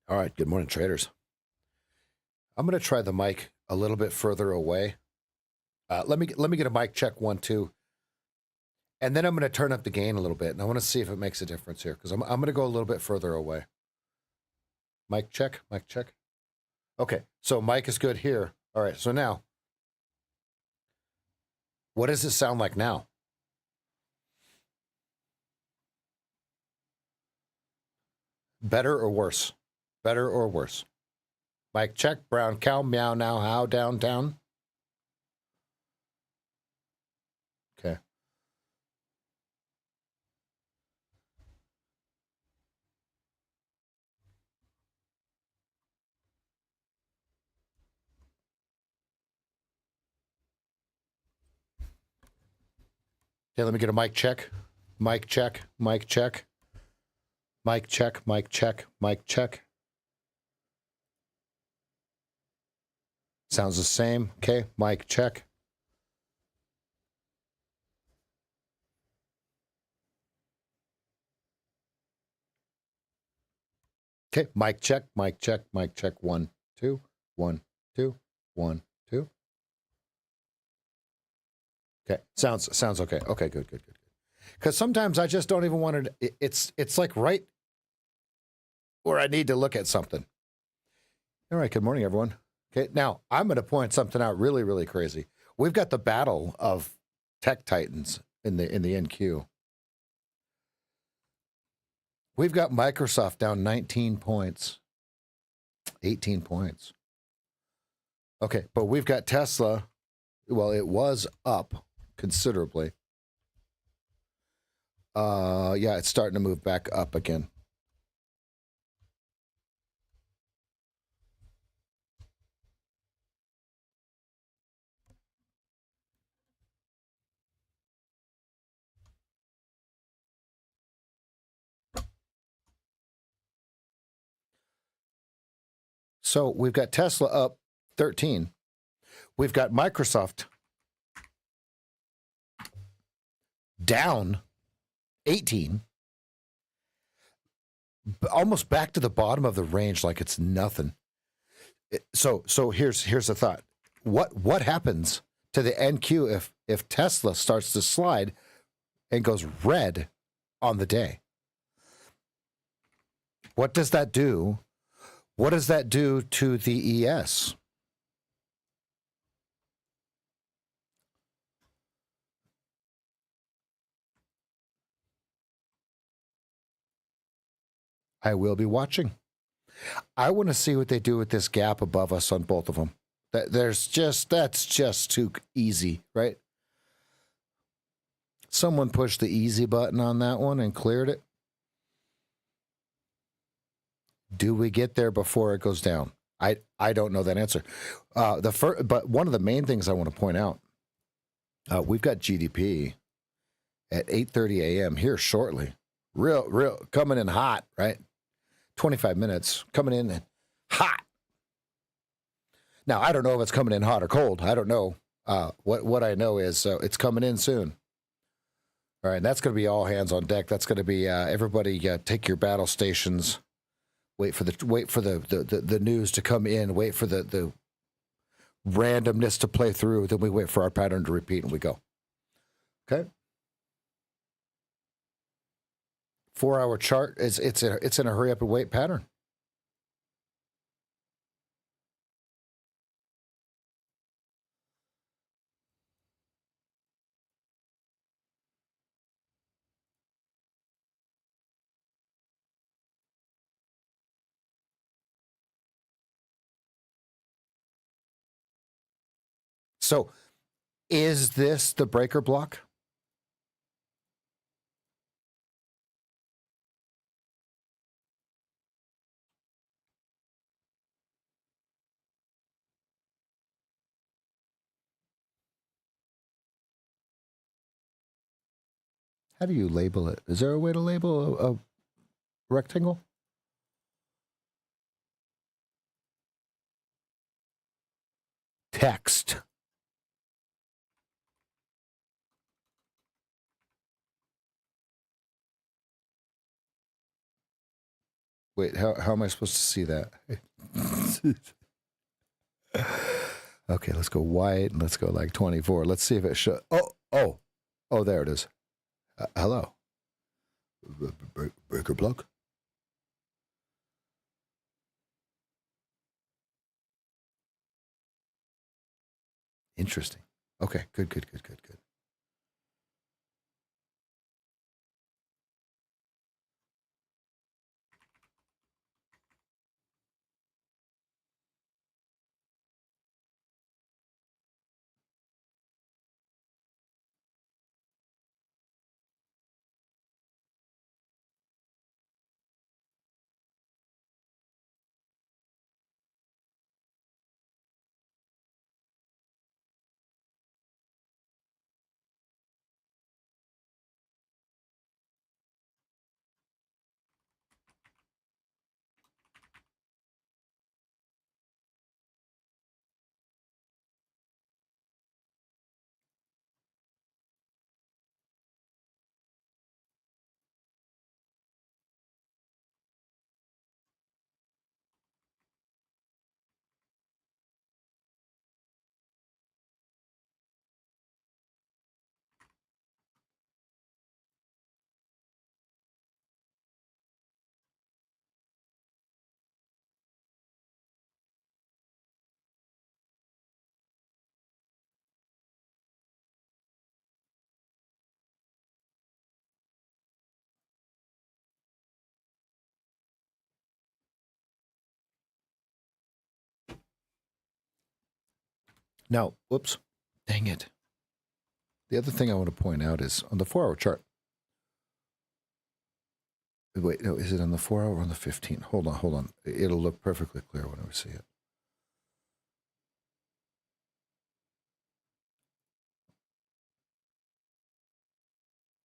All right, good morning, traders. I'm going to try the mic a little bit further away. Let me get a mic check 1 2, and then I'm going to turn up the gain a little bit, and I want to see if it makes a difference here because I'm going to go a little bit further away. Mic check, mic check. Okay, so mic is good here. All right, so now, what does it sound like now? Better or worse? Better or worse? Mic check. Brown cow, meow now, how downtown. Okay. Okay, let me get a mic check. Mic check, mic check. Mic check, mic check, mic check. Sounds the same. Okay, mic check. Okay, mic check, mic check, mic check. 1 2 1 2 1 2. Okay, sounds okay. Okay, good. Because sometimes I just don't even want to. It's like right where I need to look at something. All right. Good morning, everyone. Okay, now I'm going to point something out really crazy. We've got the battle of tech titans in the NQ. We've got Microsoft down 19 points, 18 points. Okay, but we've got Tesla. Well, it was up considerably. Yeah, it's starting to move back up again. So we've got Tesla up 13. We've got Microsoft down 18. Almost back to the bottom of the range like it's nothing. So here's the thought. What happens to the NQ if Tesla starts to slide and goes red on the day? What does that do? What does that do to the ES? I will be watching. I want to see what they do with this gap above us on both of them. That's just too easy, right? Someone pushed the easy button on that one and cleared it. Do we get there before it goes down? I don't know that answer. But one of the main things I want to point out, we've got GDP at 8:30 a.m. here shortly. Real coming in hot, right? 25 minutes coming in hot. Now I don't know if it's coming in hot or cold. I don't know. What I know is it's coming in soon. All right, and that's going to be all hands on deck. That's going to be everybody take your battle stations. Wait for the news to come in. Wait for the randomness to play through. Then we wait for our pattern to repeat, and we go. Okay. 4-hour chart is it's in a hurry up and wait pattern. So, is this the breaker block? How do you label it? Is there a way to label a rectangle? Text. Wait, how am I supposed to see that? Okay, let's go white and let's go like 24. Let's see if it shows. Oh, there it is. Hello. Breaker block. Interesting. Okay, good. Now, whoops. Dang it. The other thing I want to point out is on the 4-hour chart. Wait, no, is it on the 4-hour or on the 15? Hold on. It'll look perfectly clear when we see it.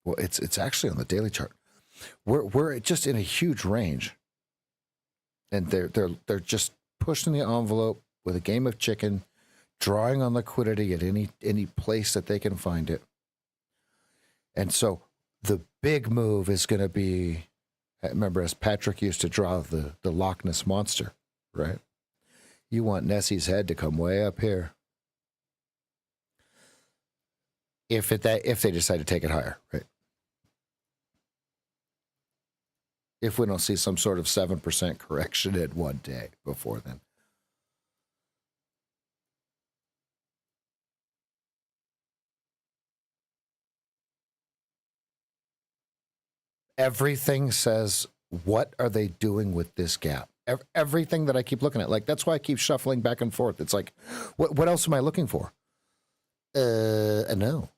Well, it's actually on the daily chart. We're just in a huge range, and they're just pushing the envelope with a game of chicken, drawing on liquidity at any place that they can find it. And so the big move is going to be, remember, as Patrick used to draw the Loch Ness monster, right? You want Nessie's head to come way up here. If they decide to take it higher, right? If we don't see some sort of 7% correction in one day before then. Everything says, what are they doing with this gap? Everything that I keep looking at, like, that's why I keep shuffling back and forth. It's like, what else am I looking for? No.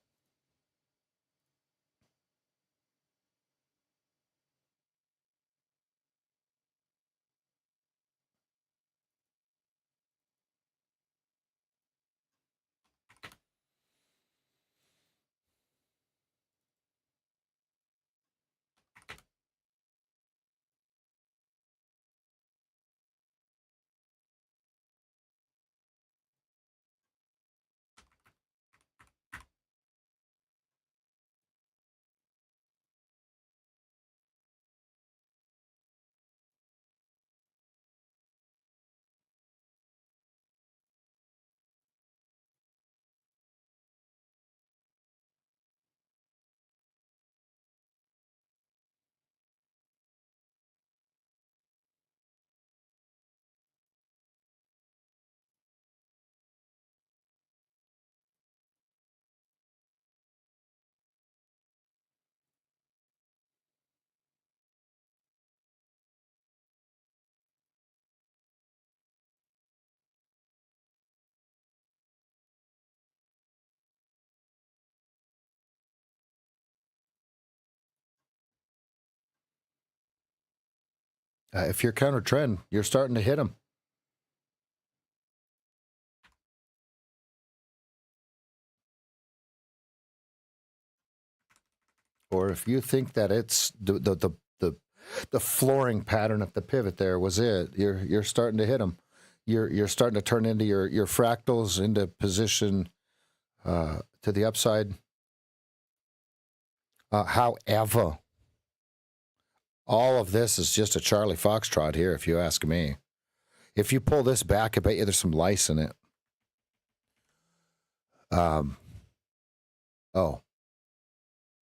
If you're counter trend, you're starting to hit them. Or if you think that it's the flooring pattern at the pivot there was it, you're starting to hit them. You're starting to turn into your fractals into position to the upside. However, All of this is just a Charlie Foxtrot here, if you ask me. If you pull this back, I bet you there's some lice in it. Oh.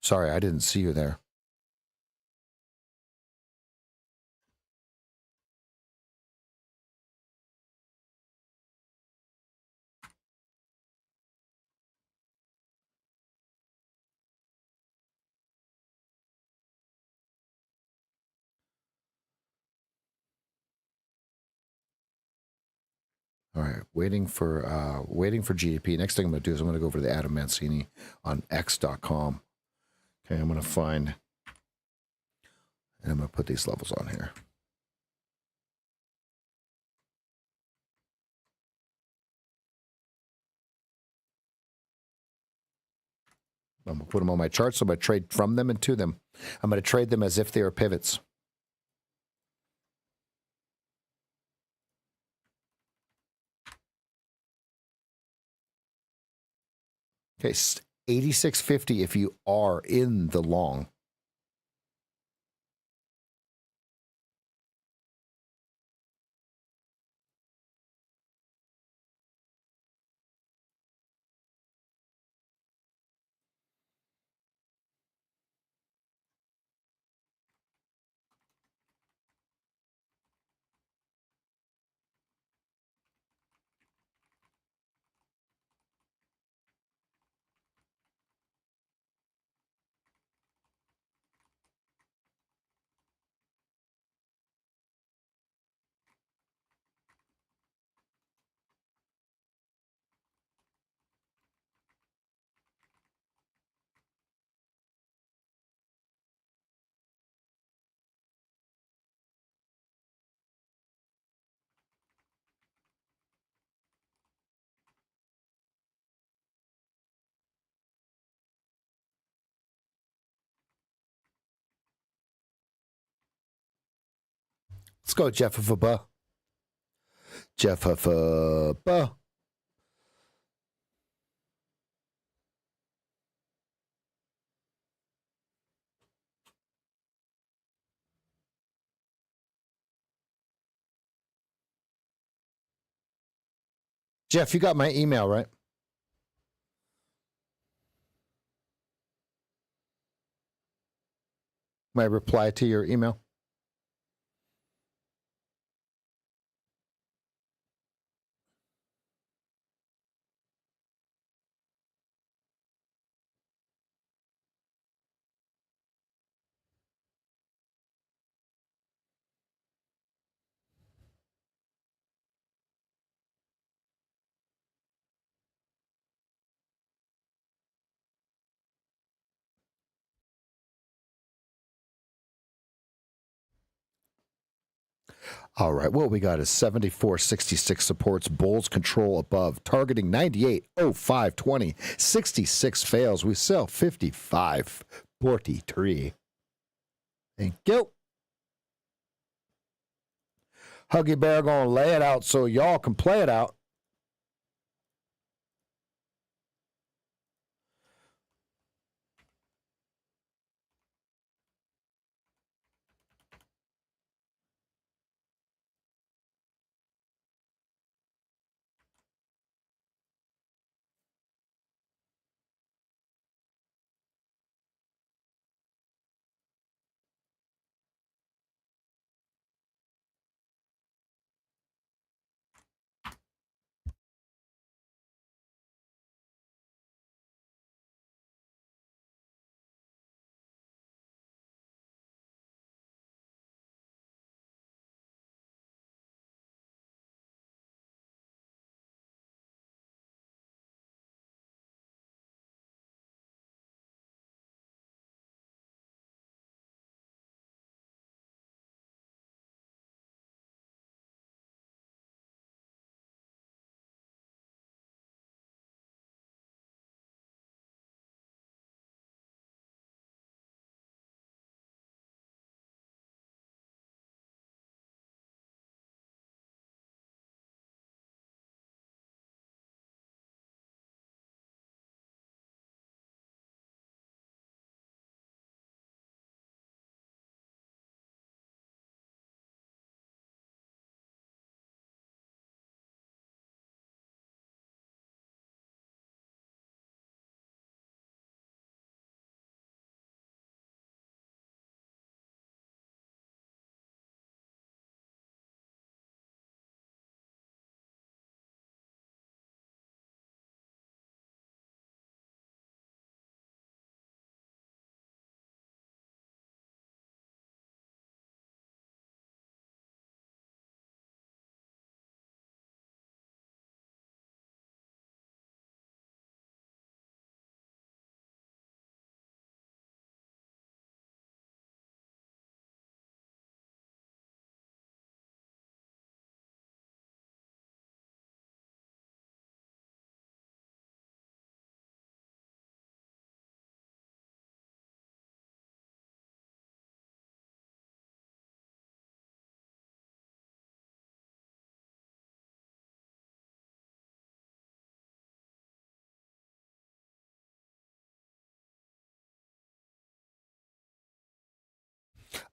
Sorry, I didn't see you there. All right, waiting for GDP. Next thing I'm going to do is I'm going to go over to the Adam Mancini on X.com. Okay, I'm going to find, and I'm going to put these levels on here. I'm going to put them on my chart, so I'm going to trade from them and to them. I'm going to trade them as if they are pivots. Okay, 86.50 if you are in the long. Let's go, Jeff of a buh. Jeff of a buh. Jeff, you got my email, right? My reply to your email? All right, what we got is 74.66 supports, bulls control above, targeting 98.0520, 66 fails. We sell 55.43. Thank you. Huggy Bear gonna lay it out so y'all can play it out.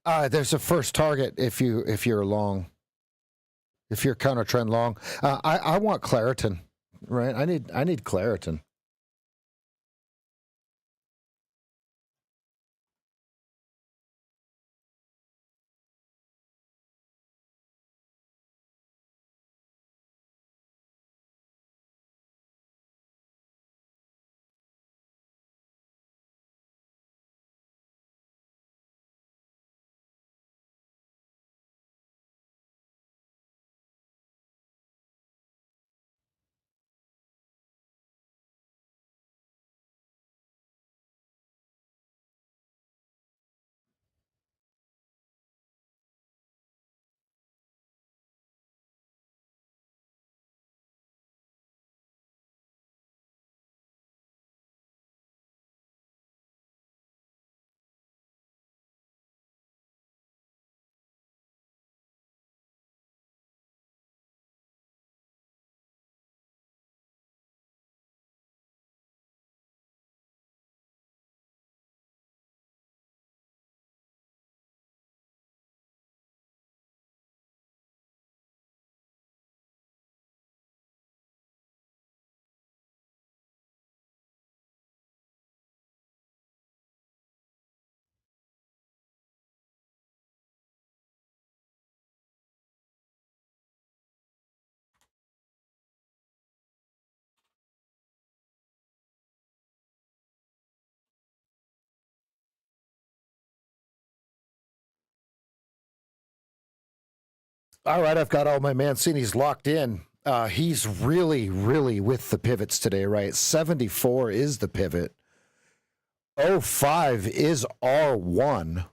There's a first target if you're long, if you're counter trend long. I want Claritin, right? I need Claritin. All right, I've got all my Mancini's locked in. He's really, really with the pivots today, right? 74 is the pivot. 05 is R1.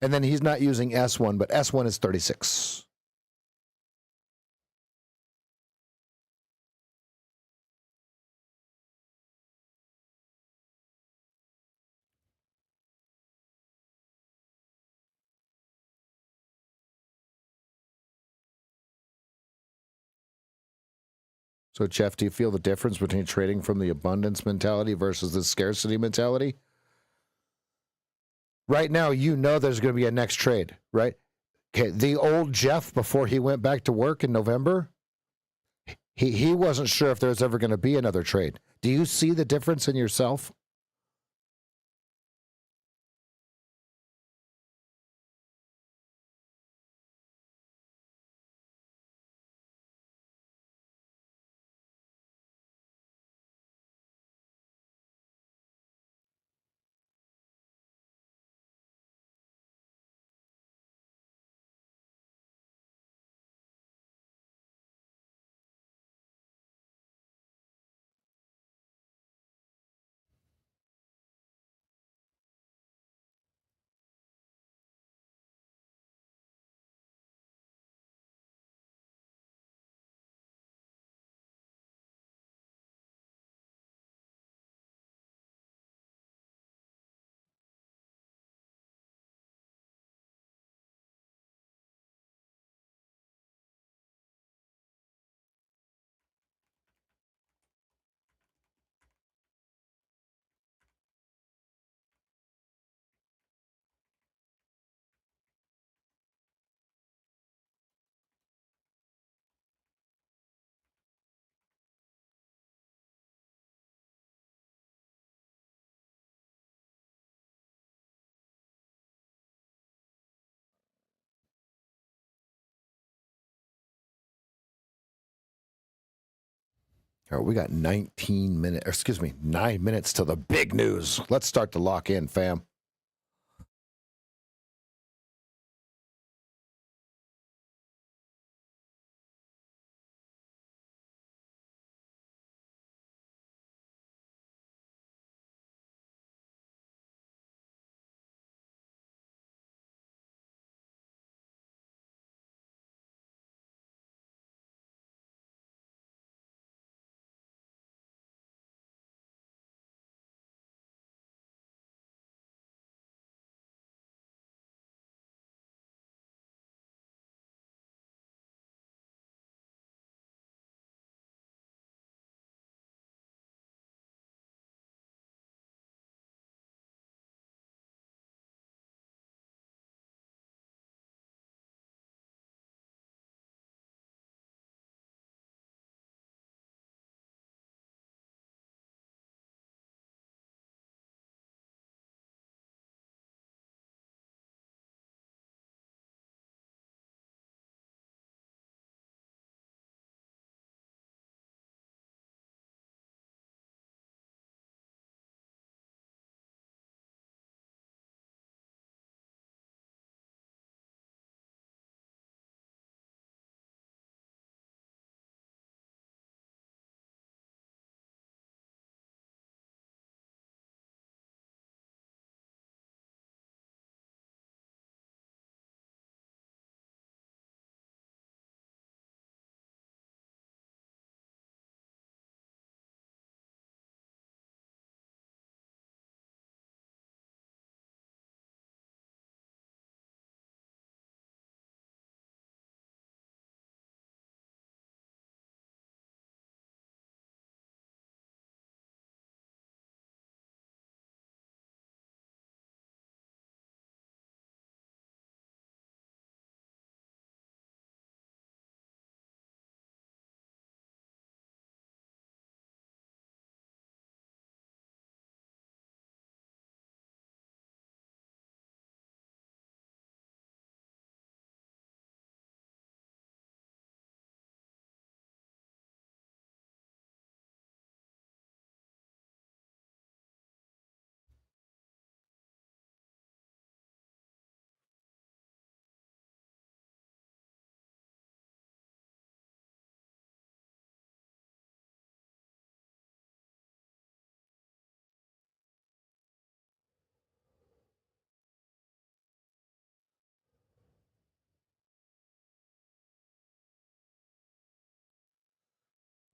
And then he's not using S1, but S1 is 36. So, Jeff, do you feel the difference between trading from the abundance mentality versus the scarcity mentality? Right now, you know there's going to be a next trade, right? Okay, the old Jeff, before he went back to work in November, he wasn't sure if there was ever going to be another trade. Do you see the difference in yourself? All right, we got 19 minutes, or excuse me, 9 minutes till the big news. Let's start to lock in, fam.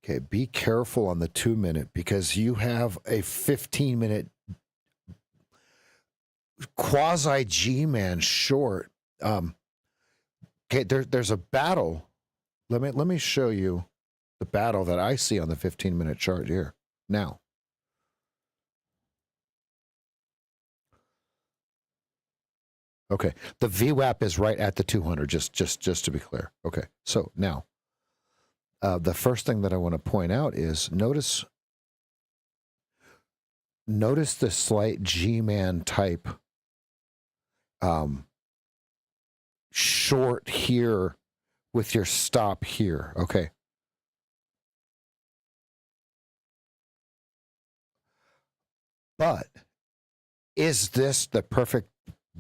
Okay, be careful on the 2-minute because you have a 15-minute quasi G-man short. Okay, there's a battle. Let me show you the battle that I see on the 15-minute chart here now. Okay, the VWAP is right at the 200. Just to be clear. Okay, so now the first thing that I want to point out is notice the slight G-man type short here with your stop here. Okay. But is this the perfect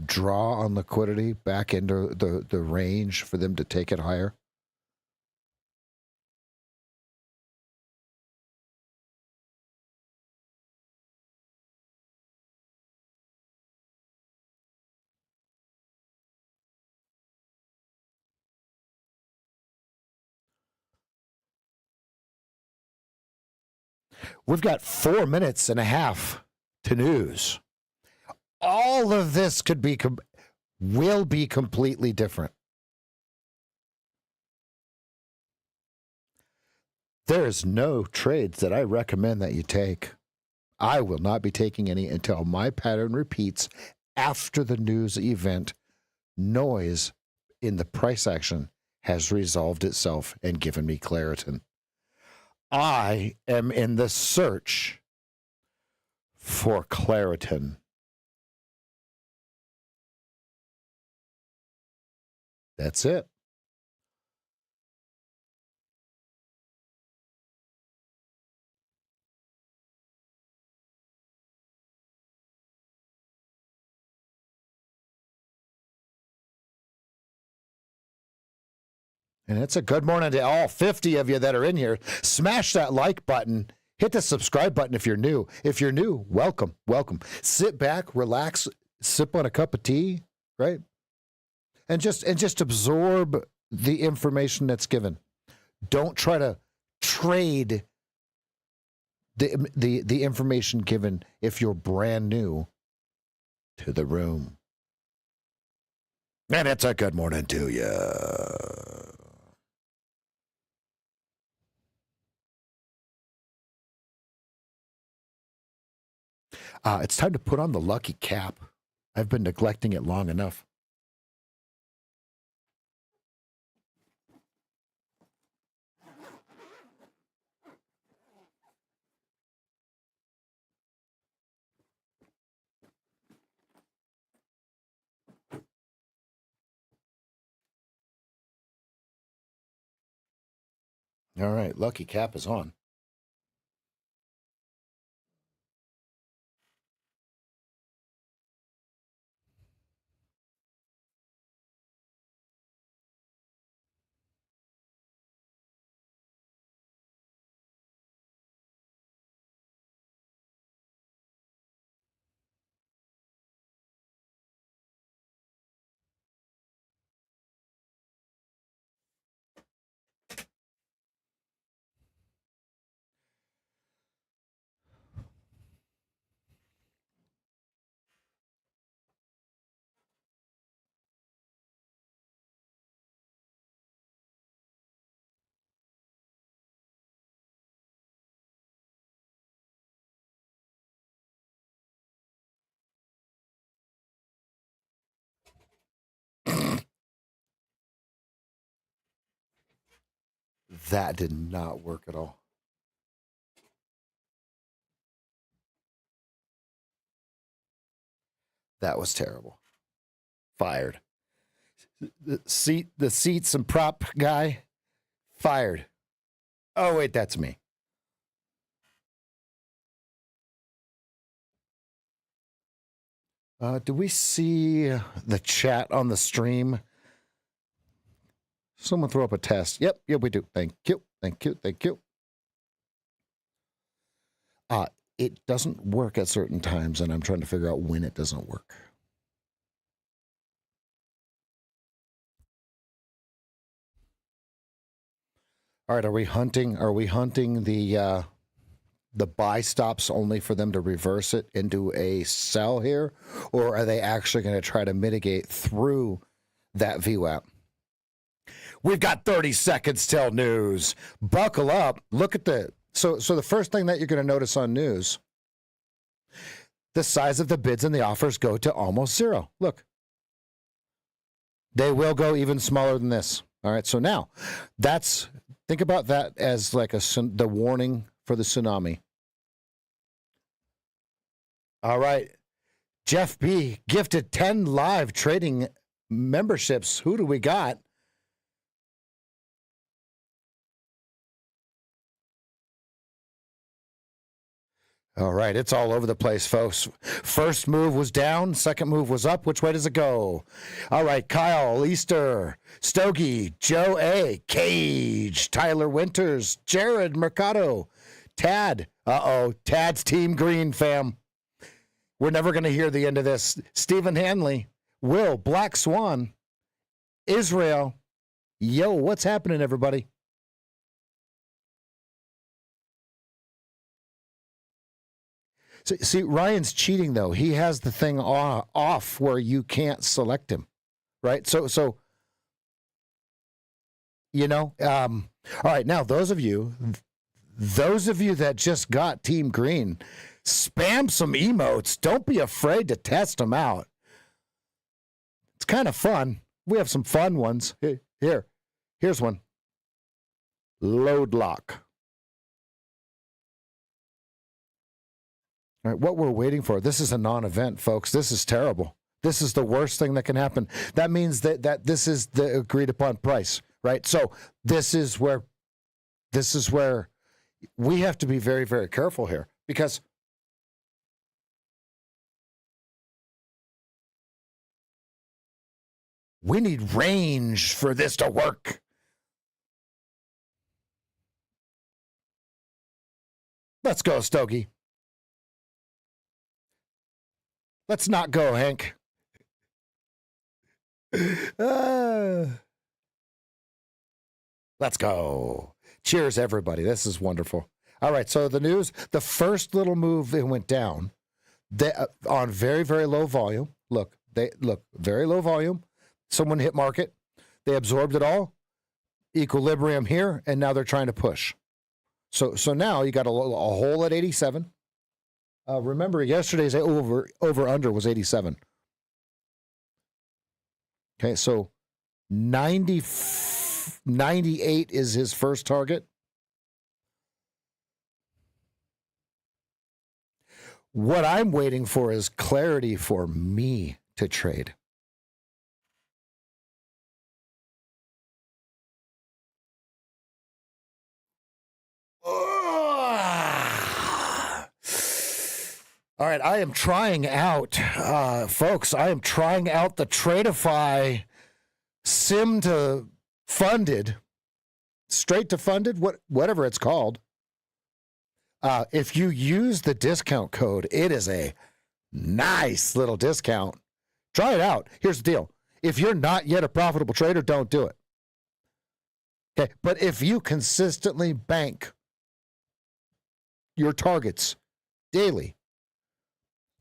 draw on liquidity back into the range for them to take it higher? We've got 4 minutes and a half to news. All of this will be completely different. There's no trades that I recommend that you take. I will not be taking any until my pattern repeats after the news event noise in the price action has resolved itself and given me clarity. I am in the search for Claritin. That's it. And it's a good morning to all 50 of you that are in here. Smash that like button. Hit the subscribe button if you're new. If you're new, welcome, welcome. Sit back, relax, sip on a cup of tea, right? And just absorb the information that's given. Don't try to trade the information given if you're brand new to the room. And it's a good morning to you. It's time to put on the lucky cap. I've been neglecting it long enough. All right, lucky cap is on. That did not work at all. That was terrible. Fired. The seats and prop guy, fired. Oh, wait, that's me. Do we see the chat on the stream? Someone throw up a test. Yep, we do. Thank you. It doesn't work at certain times, and I'm trying to figure out when it doesn't work. All right, are we hunting? Are we hunting the buy stops only for them to reverse it into a sell here, or are they actually going to try to mitigate through that VWAP? We've got 30 seconds till news. Buckle up. Look at the so the first thing that you're going to notice on news, the size of the bids and the offers go to almost zero. Look. They will go even smaller than this. All right, so now think about that as like the warning for the tsunami. All right, Jeff B. gifted 10 live trading memberships. Who do we got? All right, it's all over the place, folks. First move was down, second move was up. Which way does it go? All right, Kyle, Easter, Stogie, Joe A, Cage, Tyler Winters, Jared Mercado, Tad. Tad's Team Green, fam. We're never going to hear the end of this. Stephen Hanley, Will, Black Swan, Israel. Yo, what's happening, everybody? See, Ryan's cheating, though. He has the thing off where you can't select him, right? So all right, now those of you that just got Team Green, spam some emotes. Don't be afraid to test them out. It's kind of fun. We have some fun ones. Here's one. Load lock. All right, what we're waiting for. This is a non-event, folks. This is terrible. This is the worst thing that can happen. That means that this is the agreed upon price, right? So this is where we have to be very, very careful here, because we need range for this to work. Let's go, Stogie. Let's not go, Hank. Let's go. Cheers, everybody. This is wonderful. All right, so the news, the first little move, it went down on very, very low volume. Look, very low volume. Someone hit market. They absorbed it all. Equilibrium here, and now they're trying to push. So now you got a hole at 87. Remember, yesterday's over-under was 87. Okay, so 98 is his first target. What I'm waiting for is clarity for me to trade. All right, I am trying out, folks, I am trying out the Tradeify sim to funded, straight to funded, whatever it's called. If you use the discount code, it is a nice little discount. Try it out. Here's the deal. If you're not yet a profitable trader, don't do it. Okay, but if you consistently bank your targets daily,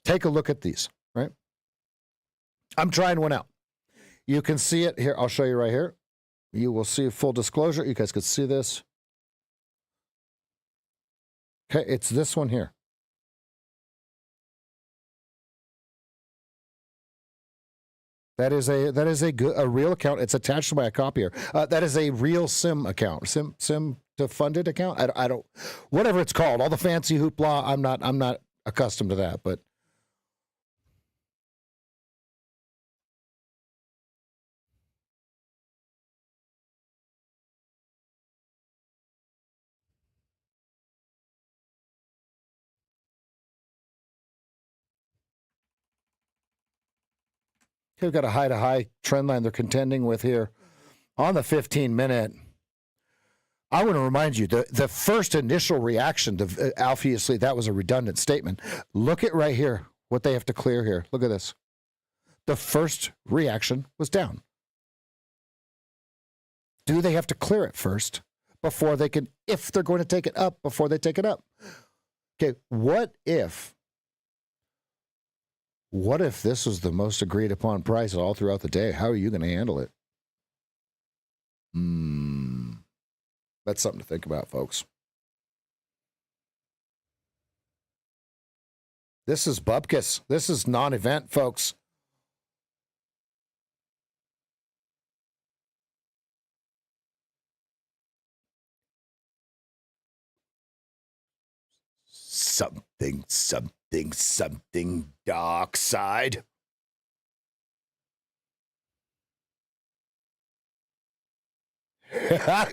take a look at these, right? I'm trying one out. You can see it here. I'll show you right here. You will see full disclosure. You guys could see this. Okay, it's this one here. That is a real account. It's attached to my copier. That is a real sim account. Sim to funded account. I don't, whatever it's called. All the fancy hoopla. I'm not accustomed to that, but. They've got a high-to-high trend line they're contending with here on the 15-minute. I want to remind you, the first initial reaction to obviously that was a redundant statement. Look at right here, what they have to clear here. Look at this. The first reaction was down. Do they have to clear it first before they can, if they're going to take it up, before they take it up. Okay, what if this was the most agreed upon price all throughout the day? How are you going to handle it? That's something to think about, folks. This is Bupkis. This is non-event, folks. Something dark side. I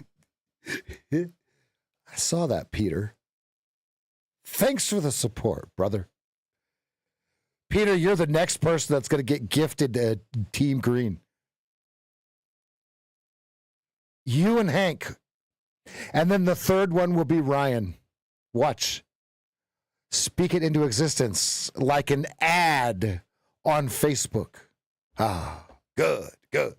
saw that, Peter. Thanks for the support, brother. Peter, you're the next person that's going to get gifted Team Green. You and Hank. And then the third one will be Ryan. Watch. Speak it into existence like an ad on Facebook. Ah, good. If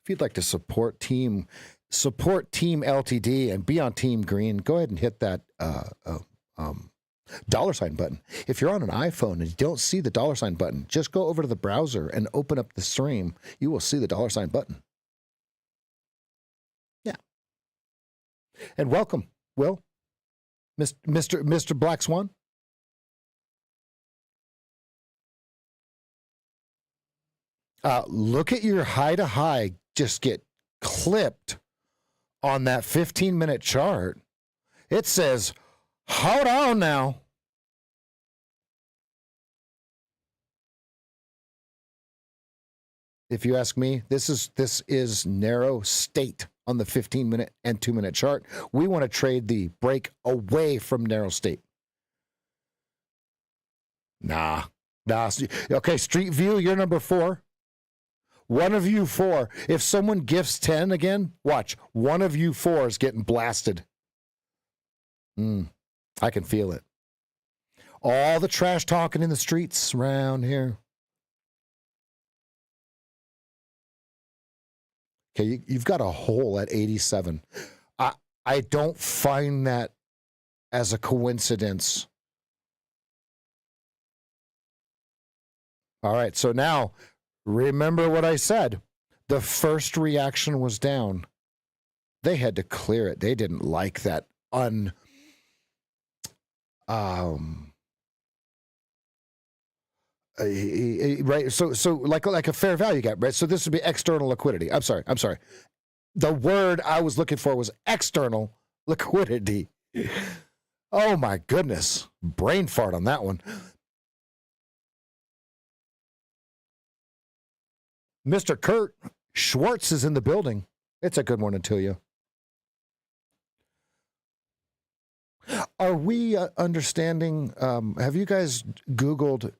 you'd like to support Team LTD and be on Team Green, go ahead and hit that $sign button. If you're on an iPhone and you don't see the $sign button, just go over to the browser and open up the stream. You will see the $sign button. Yeah. And welcome, Will, Mr. Black Swan. Look at your high to high just get clipped on that 15-minute chart. It says, hold on now. If you ask me, this is narrow state on the 15-minute and 2-minute chart. We want to trade the break away from narrow state. Nah. Okay, Street View, you're number 4. One of you 4. If someone gifts 10 again, watch. One of you 4 is getting blasted. I can feel it. All the trash talking in the streets around here. Okay, you've got a hole at 87. I don't find that as a coincidence. All right, so now remember what I said. The first reaction was down. They had to clear it. They didn't like that right. So like a fair value gap, right? So this would be external liquidity. I'm sorry. The word I was looking for was external liquidity. Oh my goodness. Brain fart on that one. Mr. Kurt Schwartz is in the building. It's a good morning to you. Are we understanding? Have you guys Googled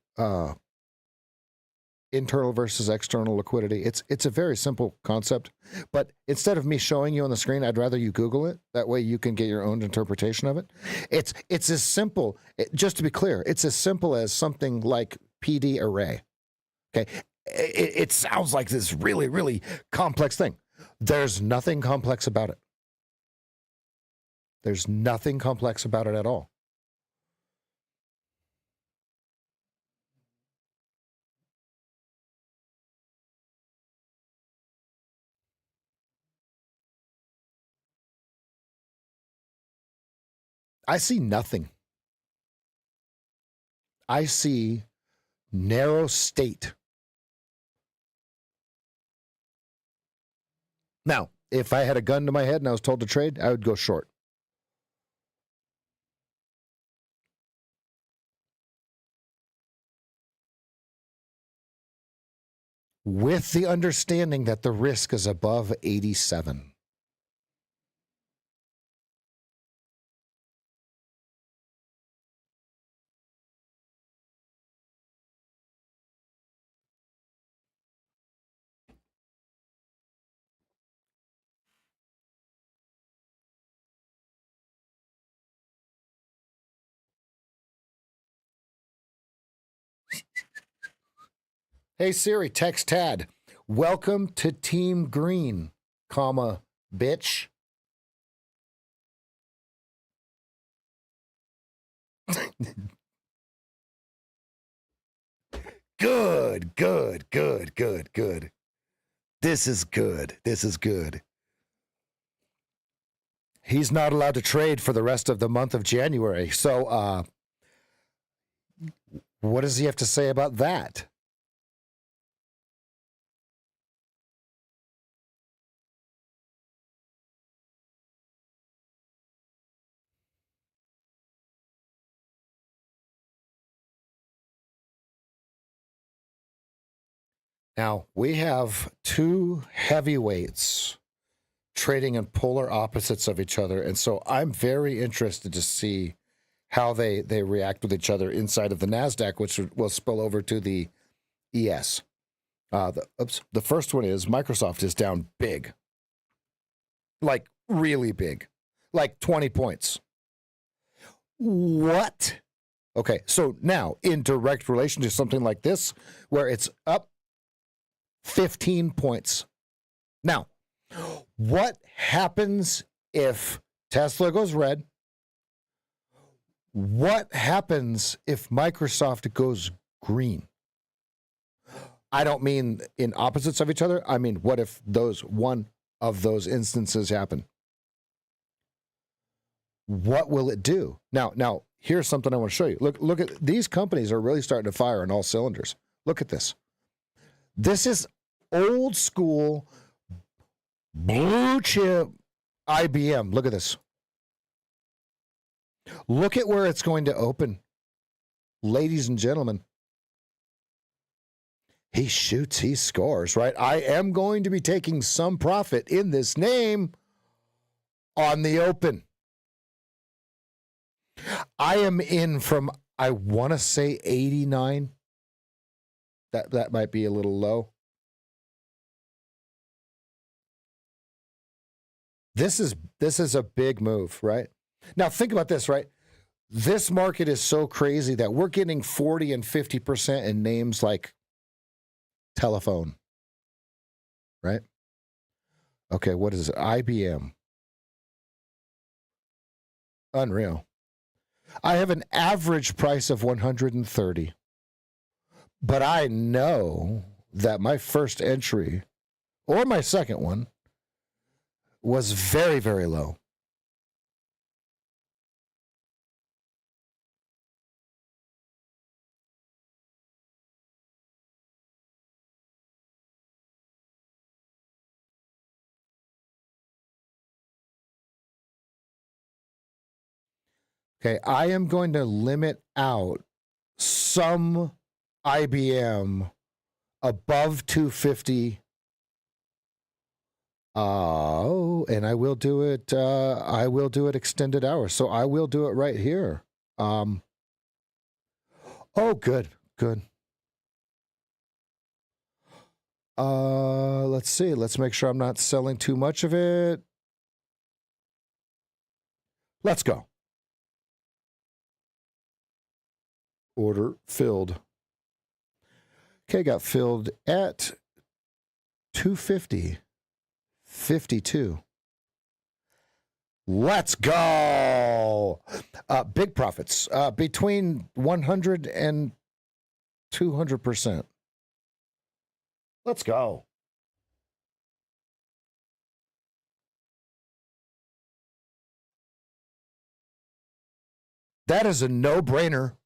internal versus external liquidity? It's a very simple concept, but instead of me showing you on the screen, I'd rather you Google it. That way you can get your own interpretation of it. It's as simple, just to be clear, it's as simple as something like PD array. Okay. It sounds like this really, really complex thing. There's nothing complex about it. There's nothing complex about it at all. I see nothing. I see narrow state. Now, if I had a gun to my head and I was told to trade, I would go short. With the understanding that the risk is above 87. Hey Siri, text Tad. Welcome to Team Green, comma, bitch. Good, good, good, good, good. This is good. This is good. He's not allowed to trade for the rest of the month of January. So, what does he have to say about that? Now, we have two heavyweights trading in polar opposites of each other. And so I'm very interested to see how they react with each other inside of the NASDAQ, which will spill over to the ES. The first one is Microsoft is down big, like really big, like 20 points. What? Okay, so now in direct relation to something like this, where it's up 15 points. Now, what happens if Tesla goes red? What happens if Microsoft goes green? I don't mean in opposites of each other. I mean, what if one of those instances happen? What will it do? Now, here's something I want to show you. Look at these companies are really starting to fire on all cylinders. Look at this. This is old school blue chip IBM. Look at this. Look at where it's going to open. Ladies and gentlemen, he shoots, he scores, right? I am going to be taking some profit in this name on the open. I am in from, I want to say 89. That might be a little low. This is a big move, right? Now think about this, right? This market is so crazy that we're getting 40 and 50% in names like telephone, right? Okay, what is it? IBM. Unreal. I have an average price of 130, but I know that my first entry or my second one was very, very low. Okay, I am going to limit out some IBM above 250. And I will do it. I will do it extended hours. So I will do it right here. Oh, good. Let's see. Let's make sure I'm not selling too much of it. Let's go. Order filled. Okay, got filled at 250.52. Let's go. Big profits between 100 and 200%. Let's go. That is a no-brainer.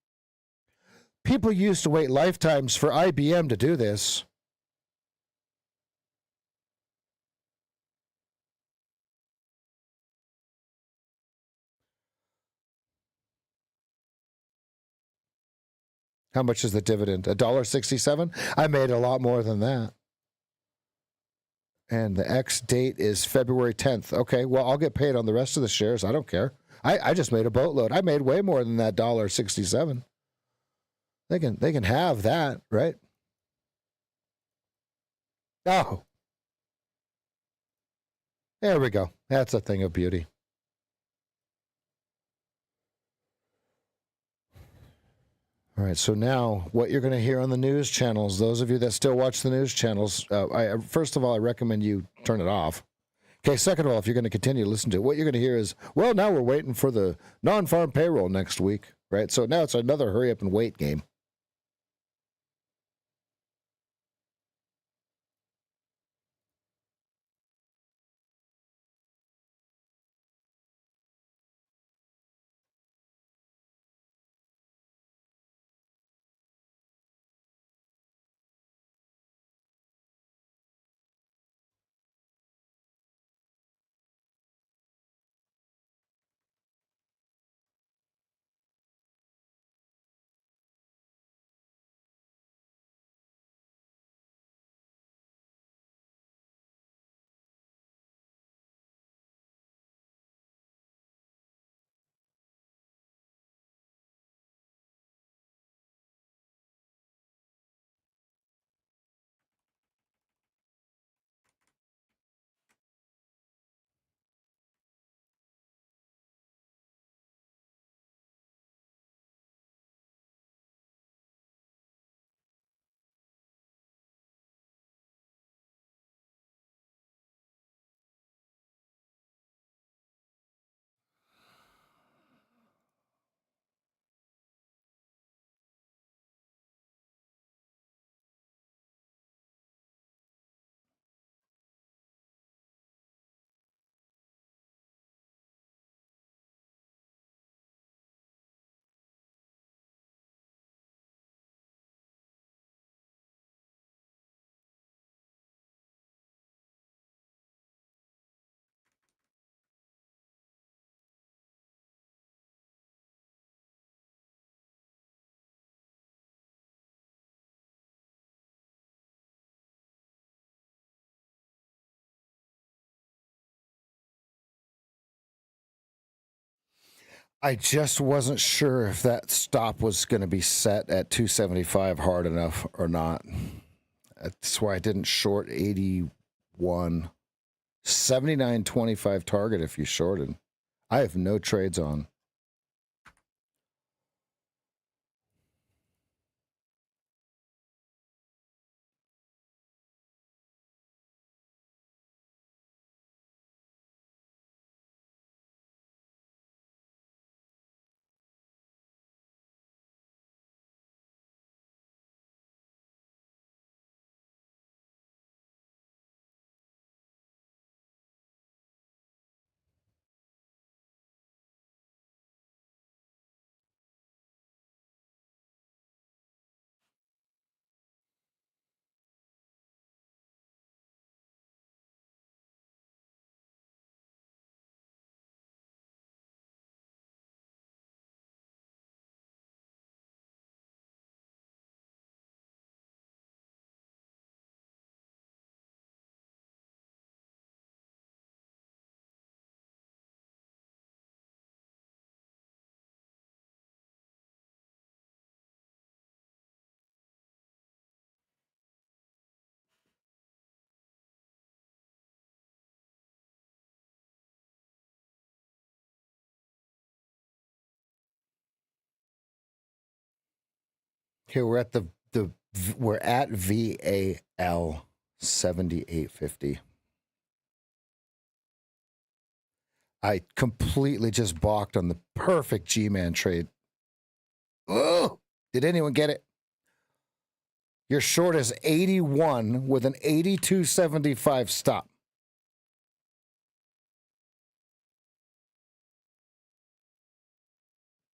People used to wait lifetimes for IBM to do this. How much is the dividend? $1.67? I made a lot more than that. And the X date is February 10th. Okay, well, I'll get paid on the rest of the shares. I don't care. I just made a boatload. I made way more than that $1.67. They can have that, right? Oh. There we go. That's a thing of beauty. All right, so now what you're going to hear on the news channels, those of you that still watch the news channels, first of all, I recommend you turn it off. Okay, second of all, if you're going to continue to listen to it, what you're going to hear is, well, now we're waiting for the non-farm payroll next week, right? So now it's another hurry up and wait game. I just wasn't sure if that stop was going to be set at 275 hard enough or not. That's why I didn't short 81. 79.25 target if you shorted. I have no trades on. Here we're at we're at VAL 7850. I completely just balked on the perfect G-Man trade. Oh, did anyone get it? Your short is 81 with an 82.75 stop.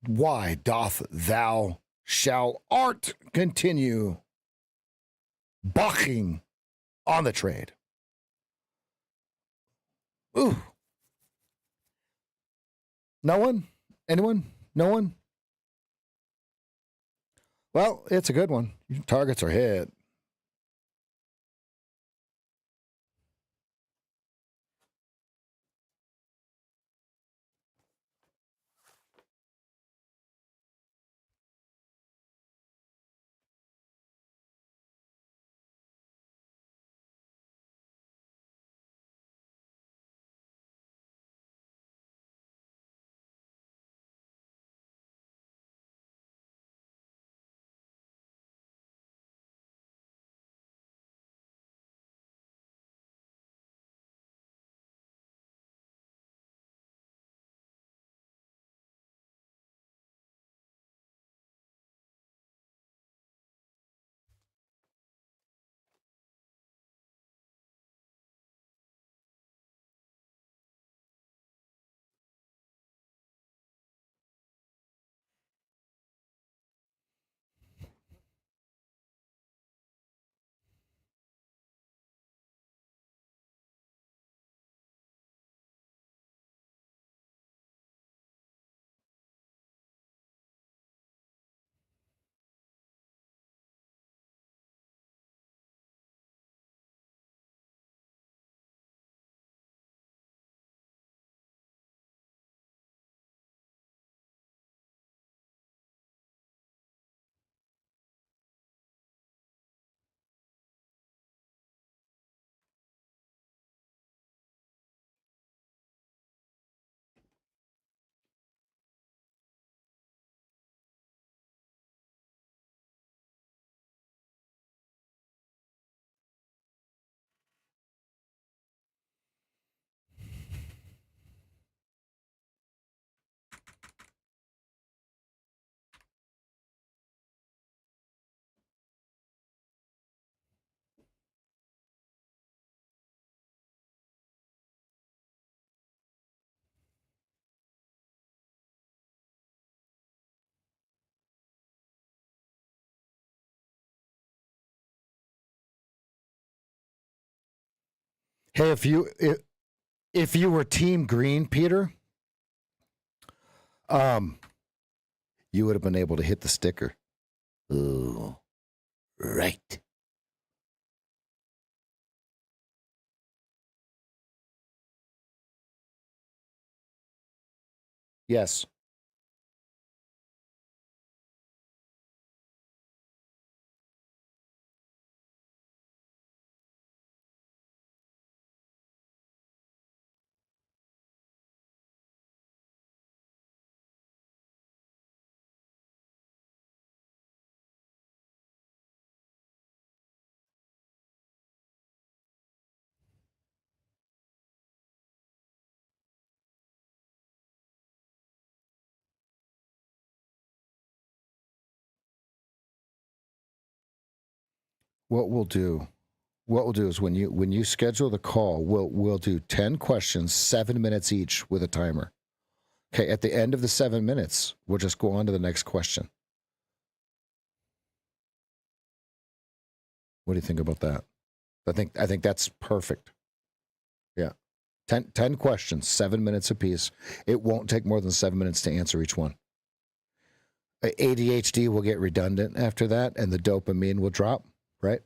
Why doth thou shall art continue balking on the trade? Ooh. No one? Anyone? No one? Well, it's a good one. Targets are hit. Hey, if you were Team Green, Peter, you would have been able to hit the sticker. Ooh, right. Yes. What we'll do what we'll do is when you schedule the call, we'll do 10 questions, 7 minutes each with a timer. Okay, at the end of the 7 minutes, we'll just go on to the next question. What do you think about that? I think that's perfect. Yeah. 10 questions, 7 minutes apiece. It won't take more than 7 minutes to answer each one. ADHD will get redundant after that, and the dopamine will drop, right?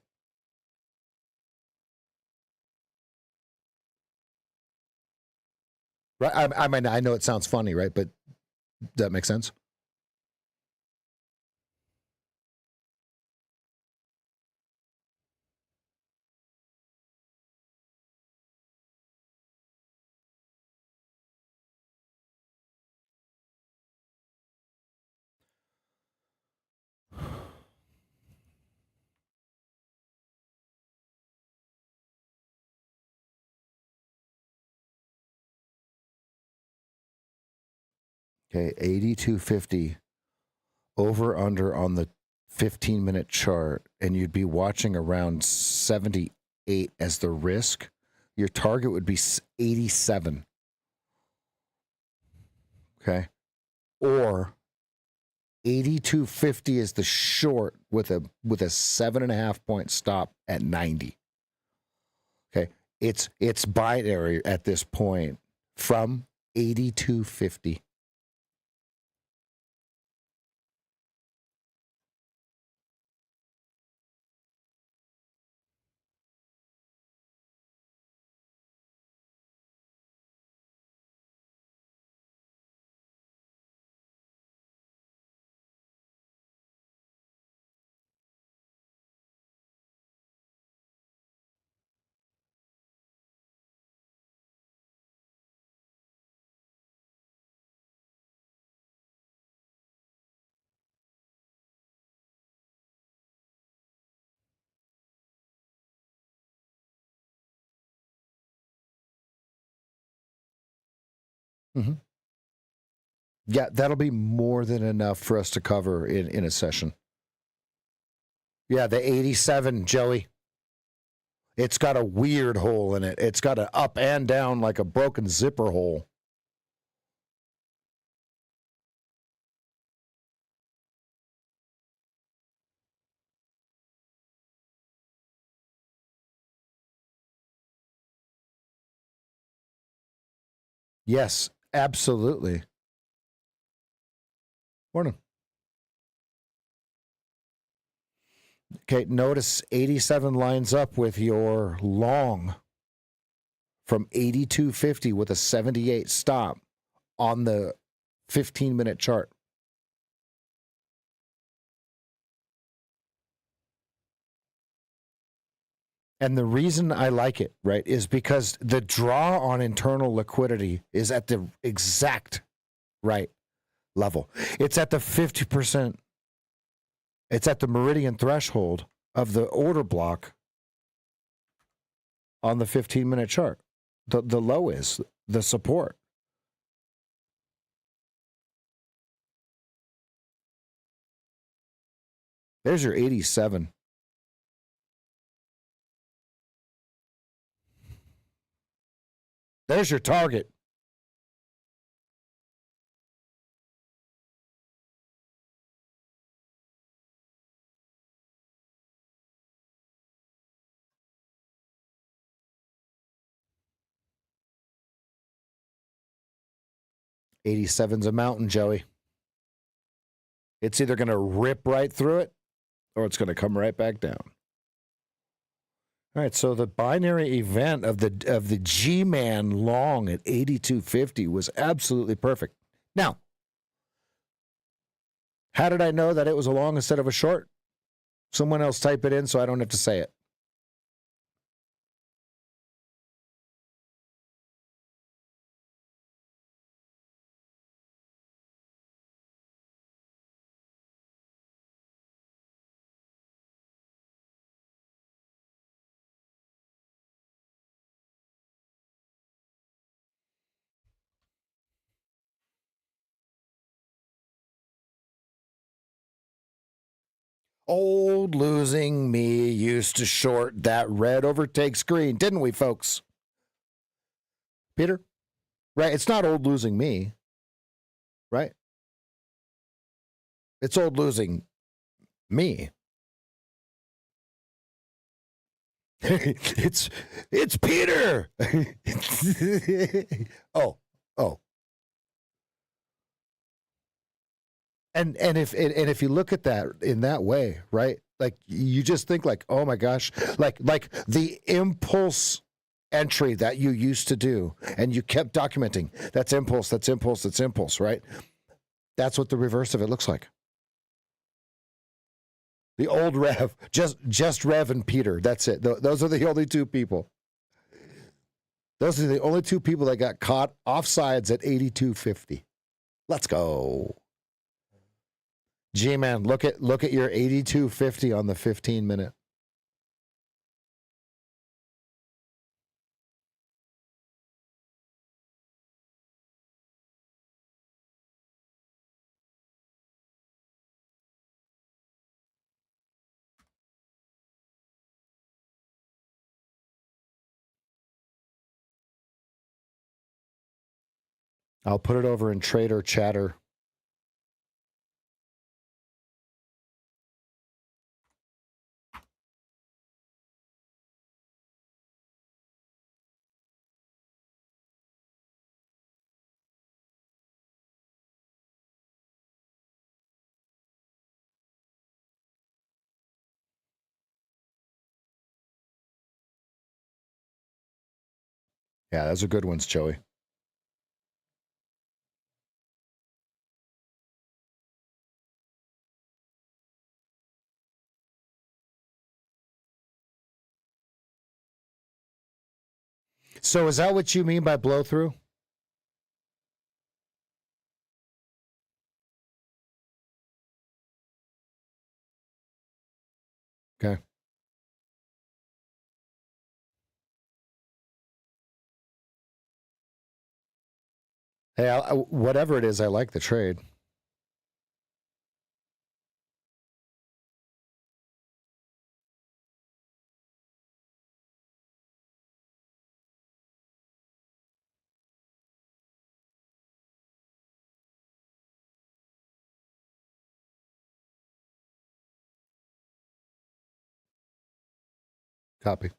Right. I mean, I know it sounds funny, right? But does that make sense? Okay, 8250 over under on the 15-minute chart, and you'd be watching around 78 as the risk. Your target would be 87. Okay. Or 8250 is the short with a 7.5 point stop at 90. Okay. It's binary at this point from 8250. Mm-hmm. Yeah, that'll be more than enough for us to cover in a session. Yeah, the 87, Joey. It's got a weird hole in it. It's got an up and down like a broken zipper hole. Yes, absolutely. Morning. Okay, notice 87 lines up with your long from 8250 with a 78 stop on the 15-minute chart. And the reason I like it, right, is because the draw on internal liquidity is at the exact right level. It's at the 50%. It's at the meridian threshold of the order block on the 15-minute chart. The low is the support. There's your 87. There's your target. 87's a mountain, Joey. It's either going to rip right through it or it's going to come right back down. All right, so the binary event of the G-Man long at 82.50 was absolutely perfect. Now, how did I know that it was a long instead of a short? Someone else type it in so I don't have to say it. Old losing me used to short that red overtake screen, didn't we, folks? Peter? Right, it's not old losing me, right? It's old losing me. it's Peter. oh. And if you look at that in that way, right? Like you just think like, oh my gosh, like the impulse entry that you used to do and you kept documenting. That's impulse, right? That's what the reverse of it looks like. The old Rev, just Rev and Peter. That's it. Those are the only two people. Those are the only two people that got caught offsides at 82.50. Let's go. G-Man, look at your 82.50 on the 15-minute. I'll put it over in Trader Chatter. Yeah, those are good ones, Joey. So is that what you mean by blow through? Okay. Hey, whatever it is, I like the trade. Copy.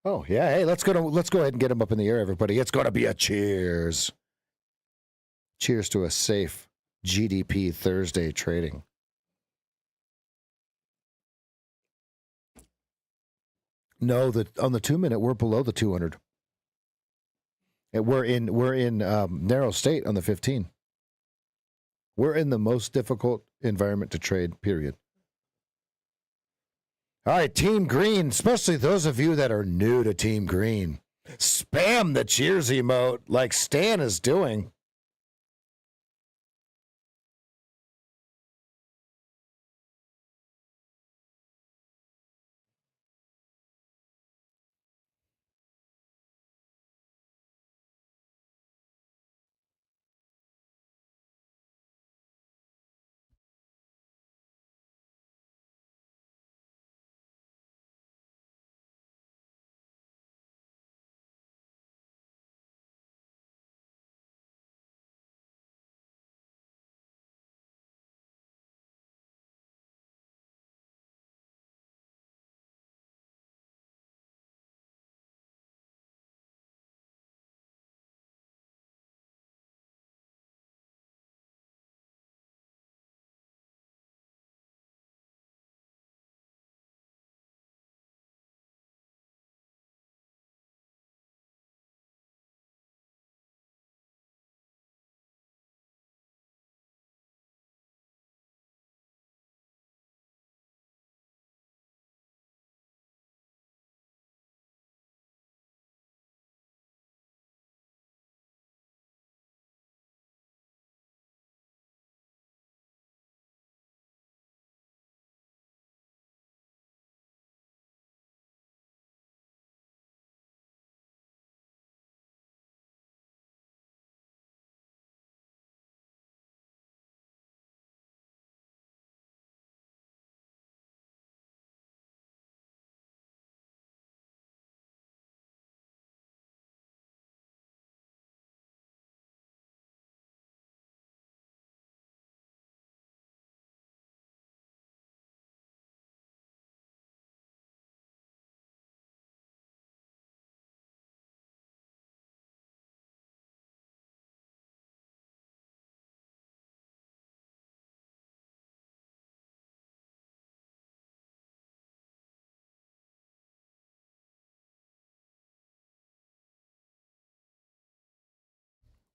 Oh yeah, hey, let's go ahead and get him up in the air, everybody. It's going to be a cheers. Cheers to a safe GDP Thursday trading. No, on the 2 minute we're below the 200. And we're in narrow state on the 15. We're in the most difficult environment to trade. Period. All right, Team Green, especially those of you that are new to Team Green, spam the cheers emote like Stan is doing.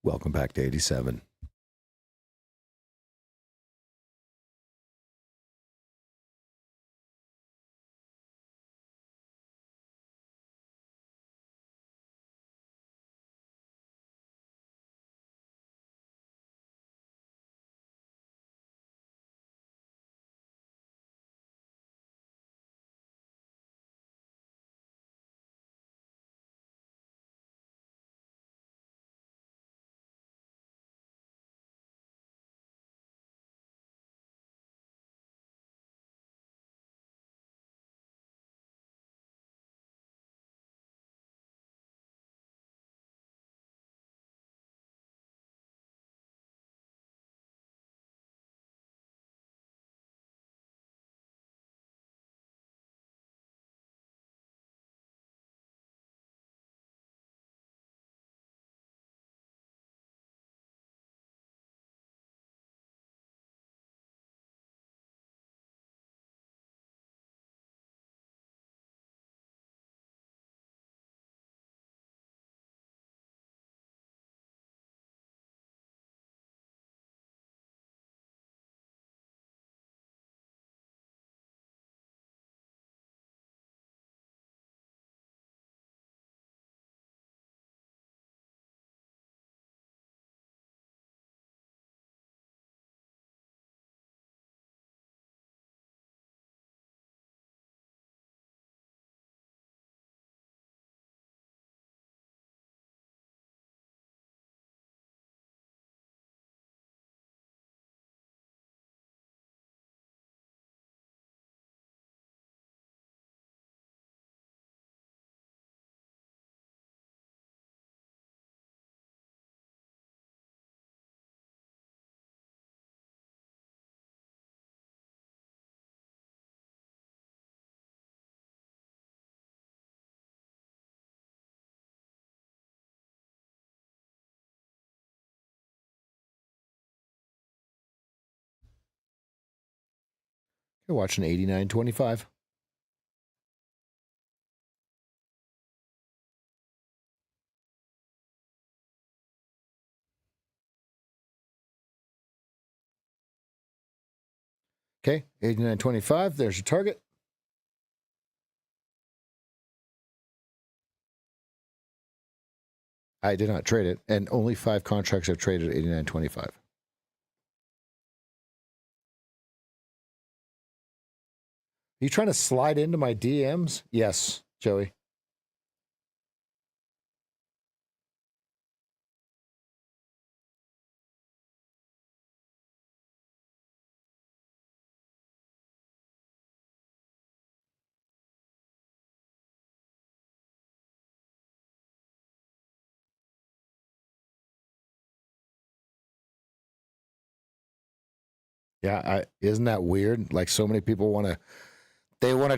Welcome back to 87. You're watching 89.25. Okay, 89.25. There's your target. I did not trade it, and only 5 contracts have traded at 89.25. You trying to slide into my DMs? Yes, Joey. Yeah, isn't that weird? Like so many people want to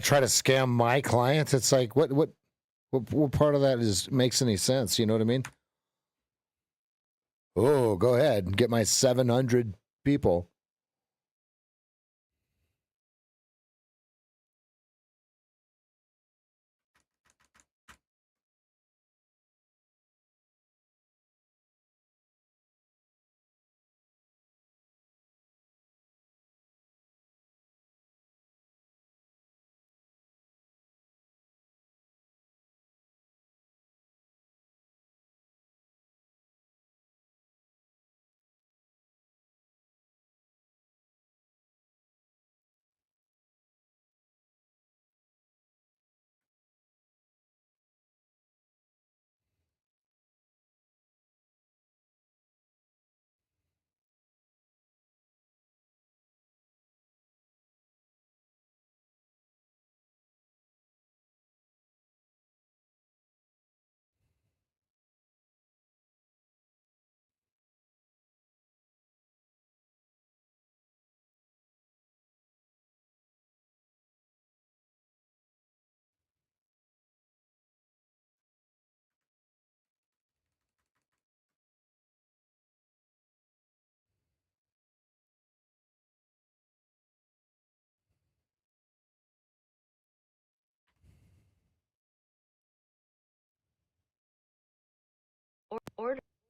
try to scam my clients. It's like what part of that makes any sense? You know what I mean? Oh, go ahead and get my 700 people.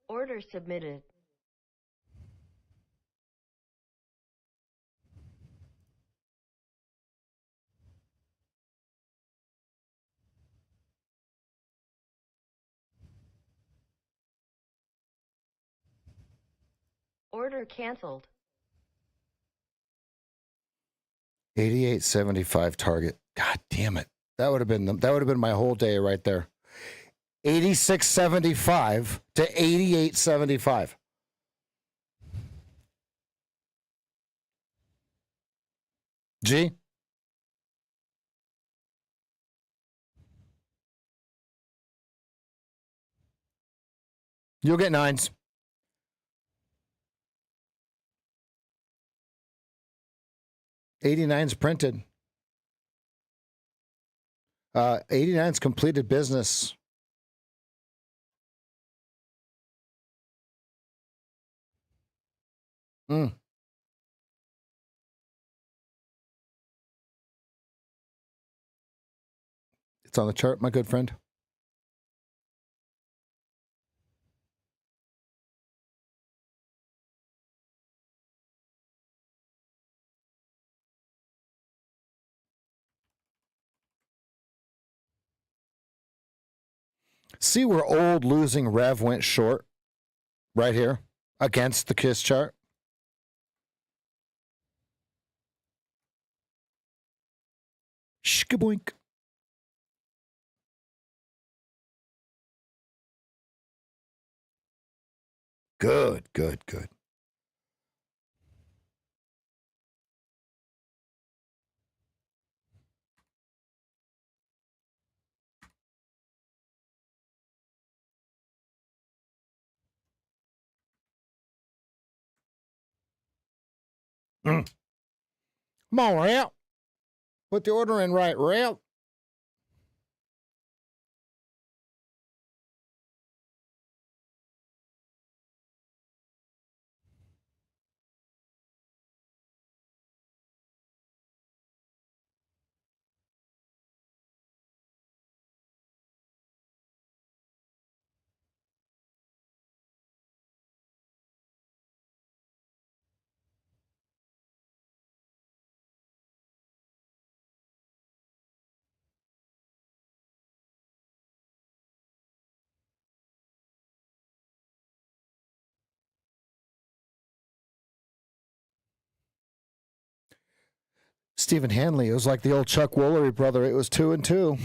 Order submitted. Order canceled. 88.75 target. God damn it. That would have been my whole day right there. 86.75 to 88.75. G? You'll get 9s. 89's printed. 89's completed business. It's on the chart, my good friend. See where old losing Rev went short? Right here against the KISS chart. Shkaboink. Good, good, good. Come on, Rail. Put the order in right, Rail. Stephen Hanley, it was like the old Chuck Woolery brother. It was 2-2.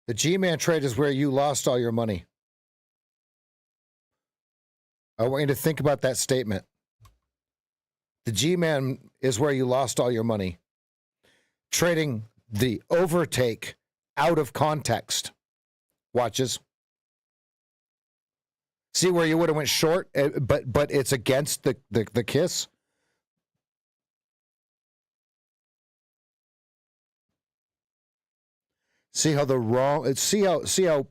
The G-Man trade is where you lost all your money. I want you to think about that statement. The G-Man is where you lost all your money. Trading the overtake out of context. Watches. See where you would have went short, but it's against the kiss. See how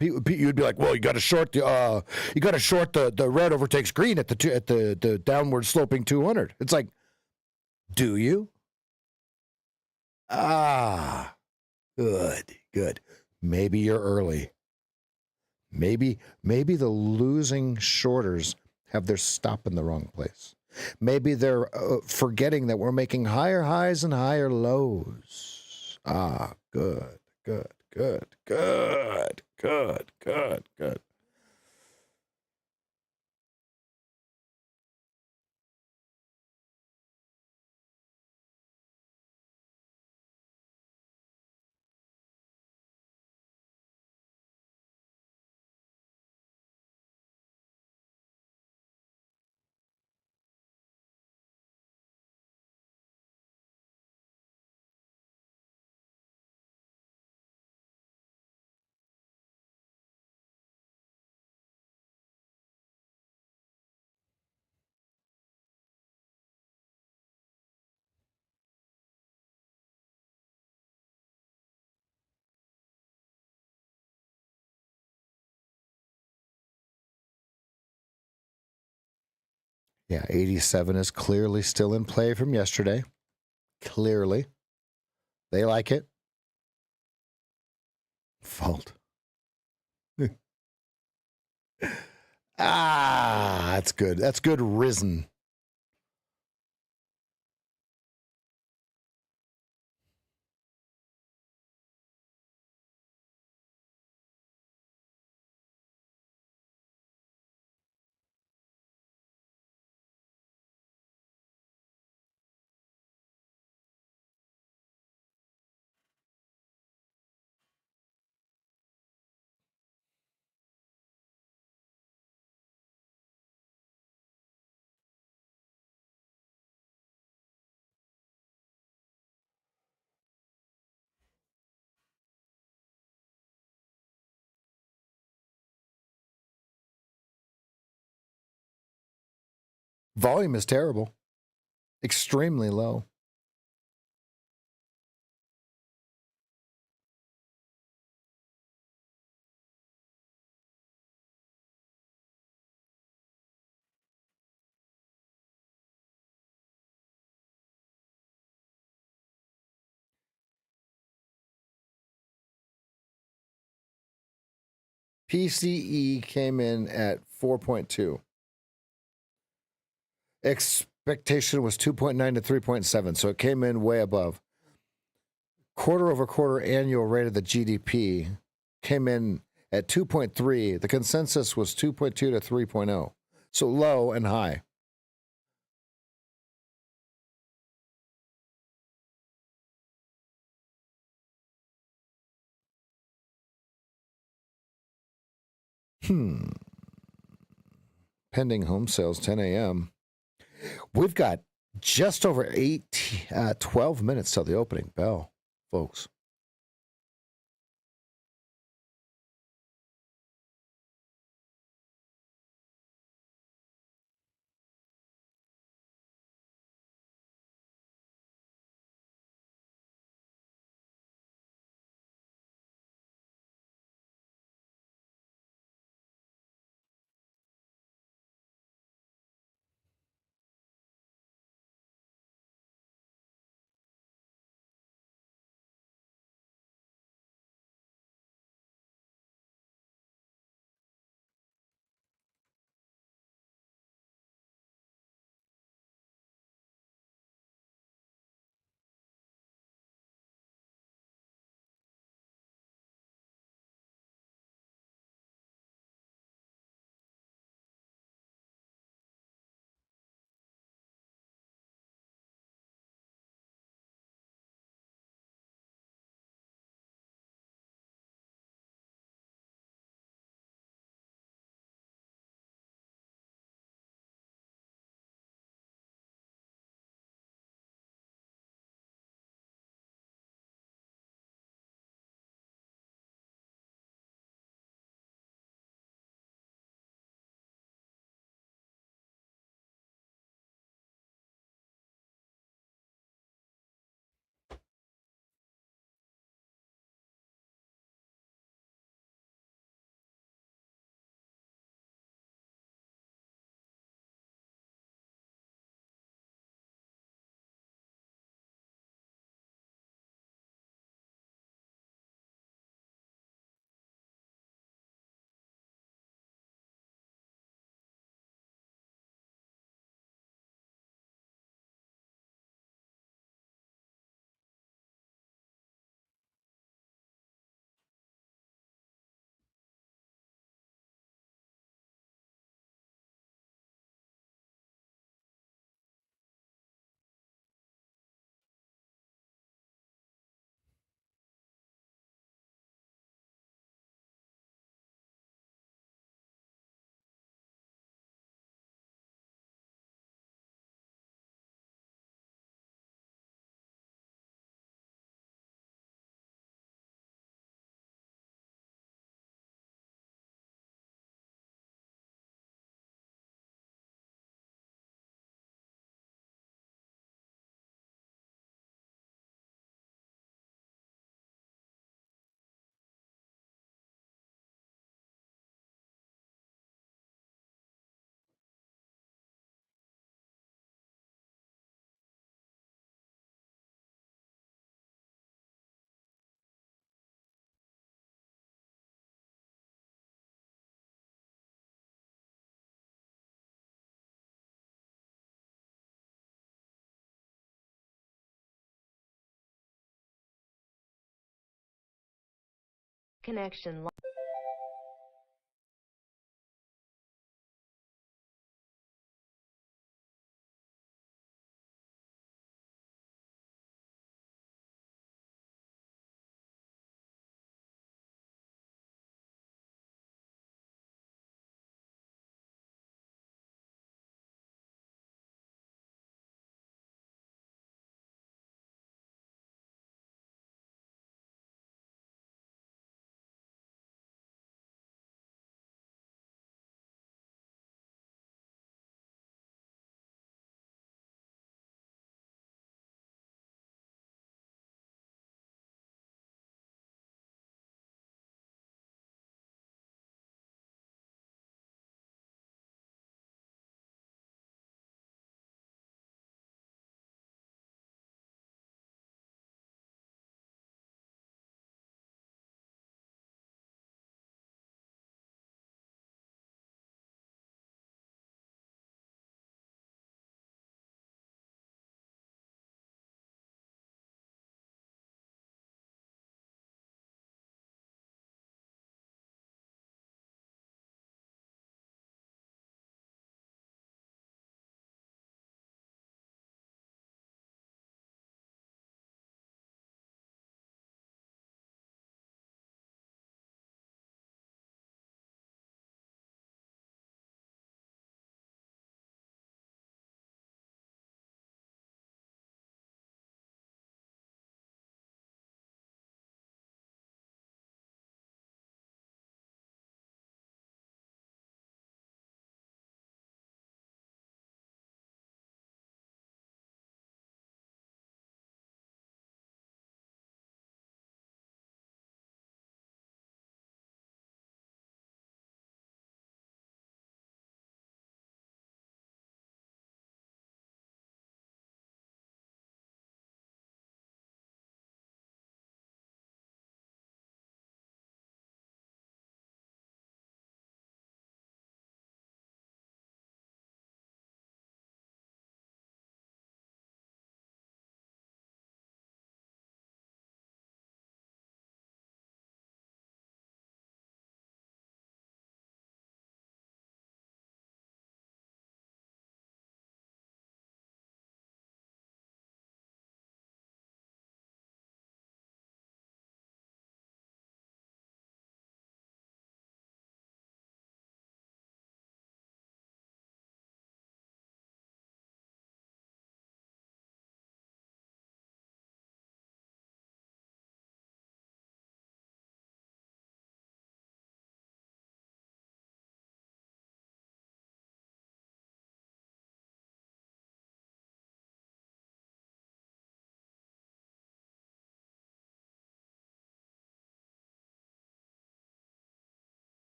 you'd be like, well, you got to short the red overtakes green at the downward sloping 200. It's like, do you? Good. Maybe you're early. Maybe the losing shorters have their stop in the wrong place. Maybe they're forgetting that we're making higher highs and higher lows. Good. Yeah, 87 is clearly still in play from yesterday. Clearly. They like it. Fault. That's good. That's good risen. Volume is terrible. Extremely low. PCE came in at 4.2. Expectation was 2.9 to 3.7, so it came in way above. Quarter over quarter annual rate of the GDP came in at 2.3. The consensus was 2.2 to 3.0. So low and high. Pending home sales, 10 a.m. We've got just over 12 minutes till the opening bell, folks. Connection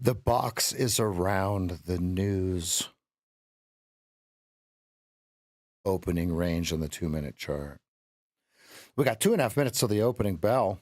The box is around the news opening range on the 2-minute chart. We got 2.5 minutes till the opening bell.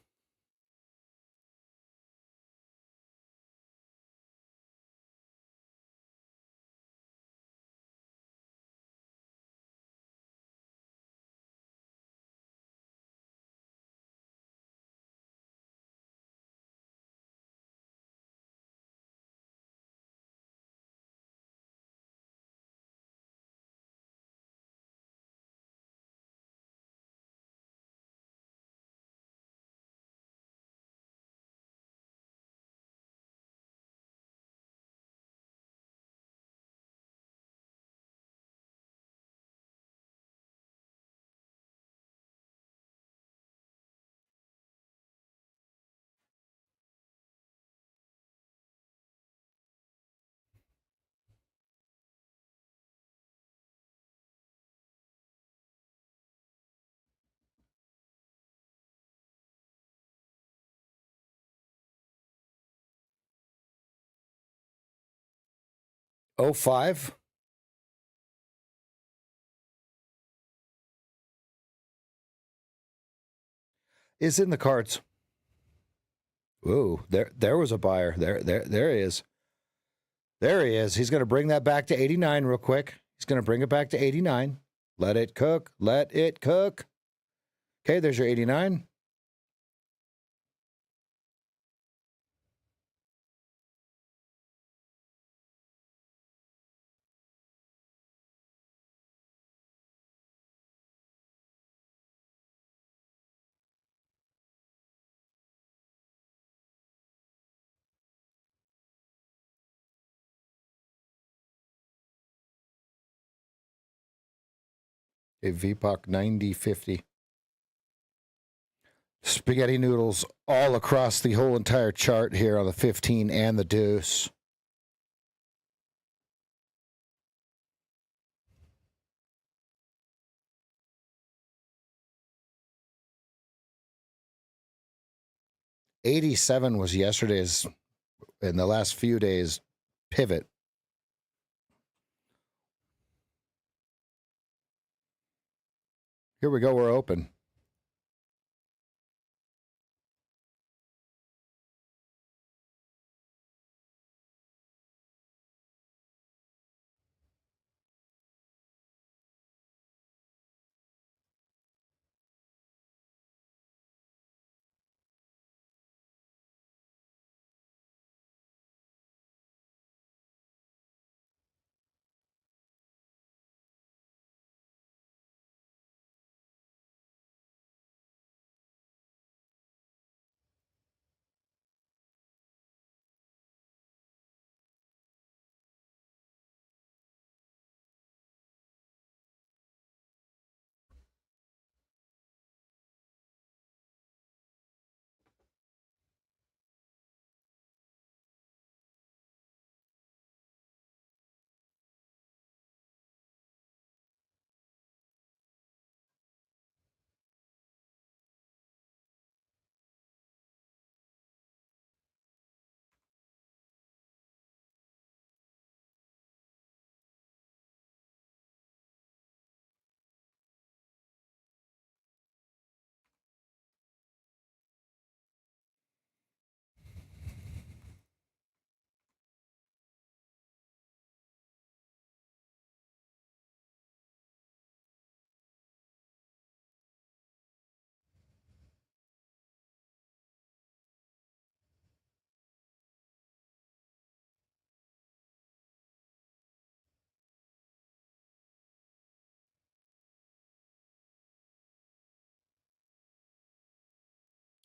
Oh, 05 is in the cards. Ooh, there was a buyer. There he is. There he is. He's going to bring that back to 89 real quick. He's going to bring it back to 89. Let it cook. Let it cook. Okay, there's your 89. A VPOC 9050. Spaghetti noodles all across the whole entire chart here on the 15 and the deuce. $87 was yesterday's, in the last few days, pivot. Here we go. We're open.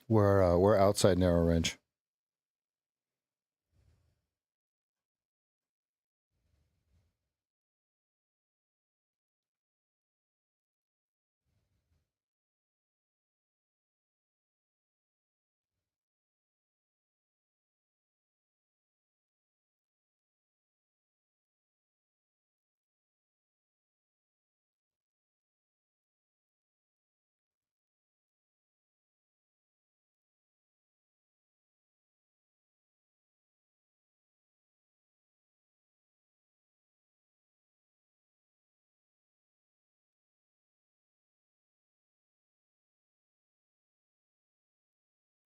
We're outside narrow range.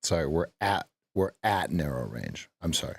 Sorry, we're at narrow range. I'm sorry.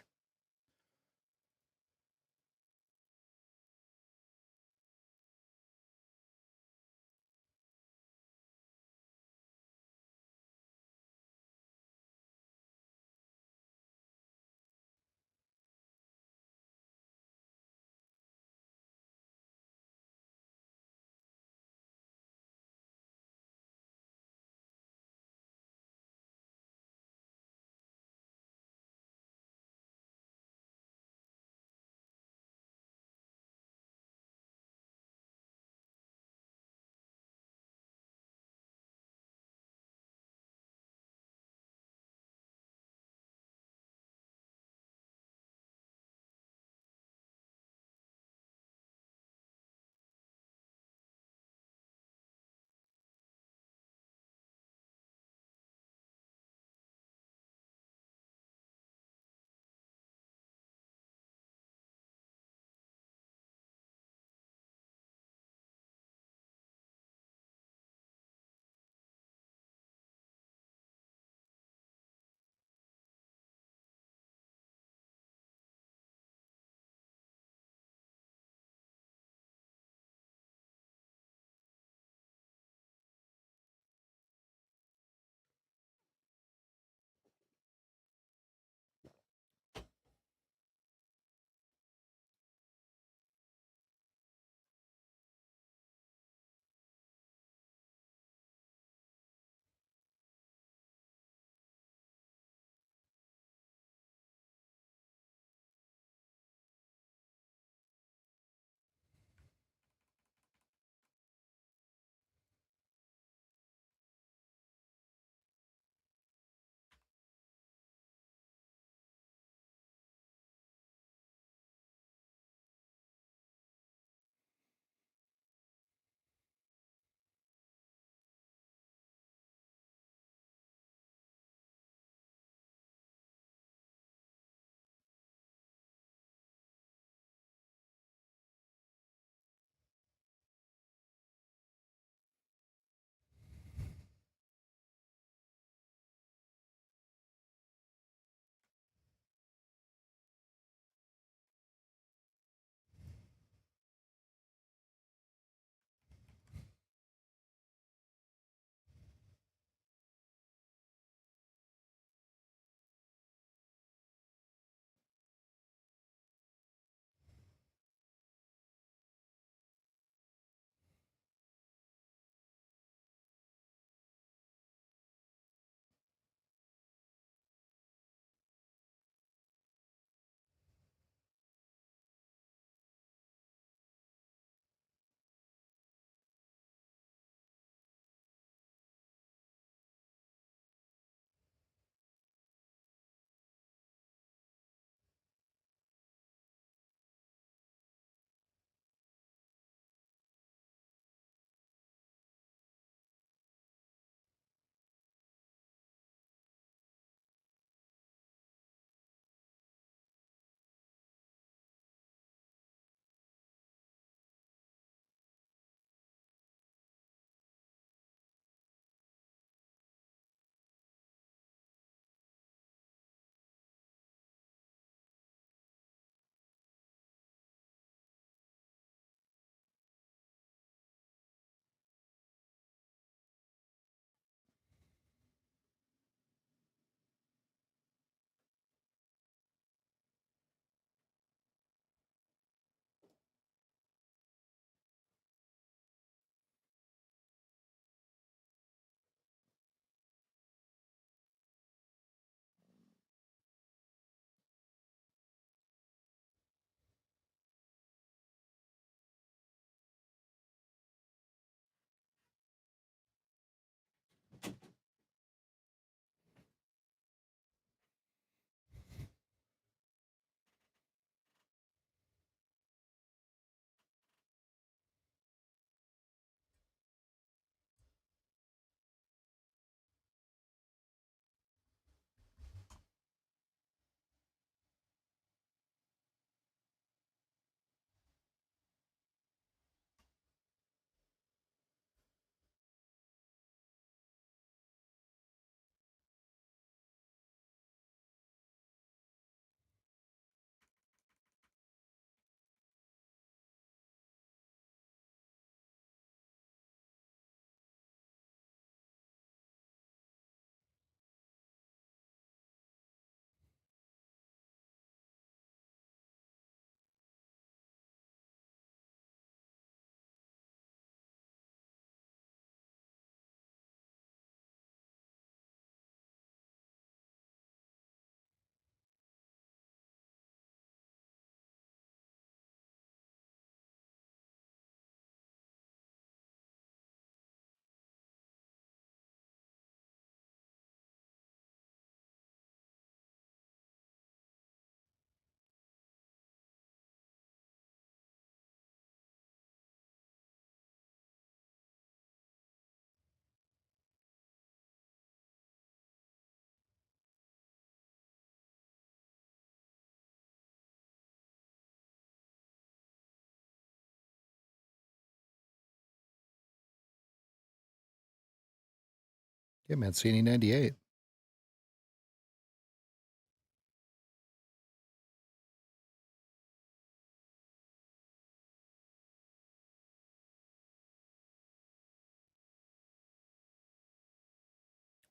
Yeah, Mancini 98.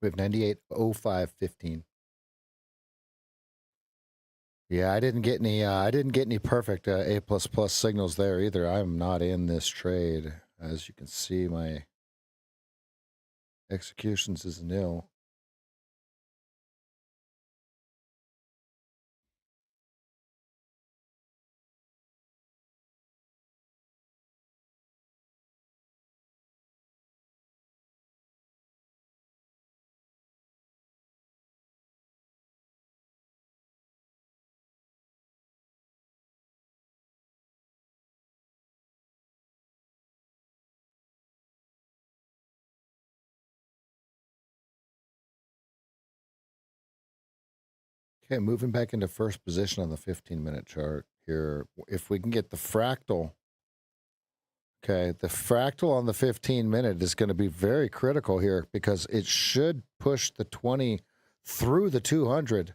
We have 98, 05, 15. Yeah, I didn't get any. I didn't get any perfect A++ signals there either. I'm not in this trade, as you can see. My executions is nil. Okay, moving back into first position on the 15-minute chart here. If we can get the fractal, okay, the fractal on the 15-minute is going to be very critical here because it should push the 20 through the 200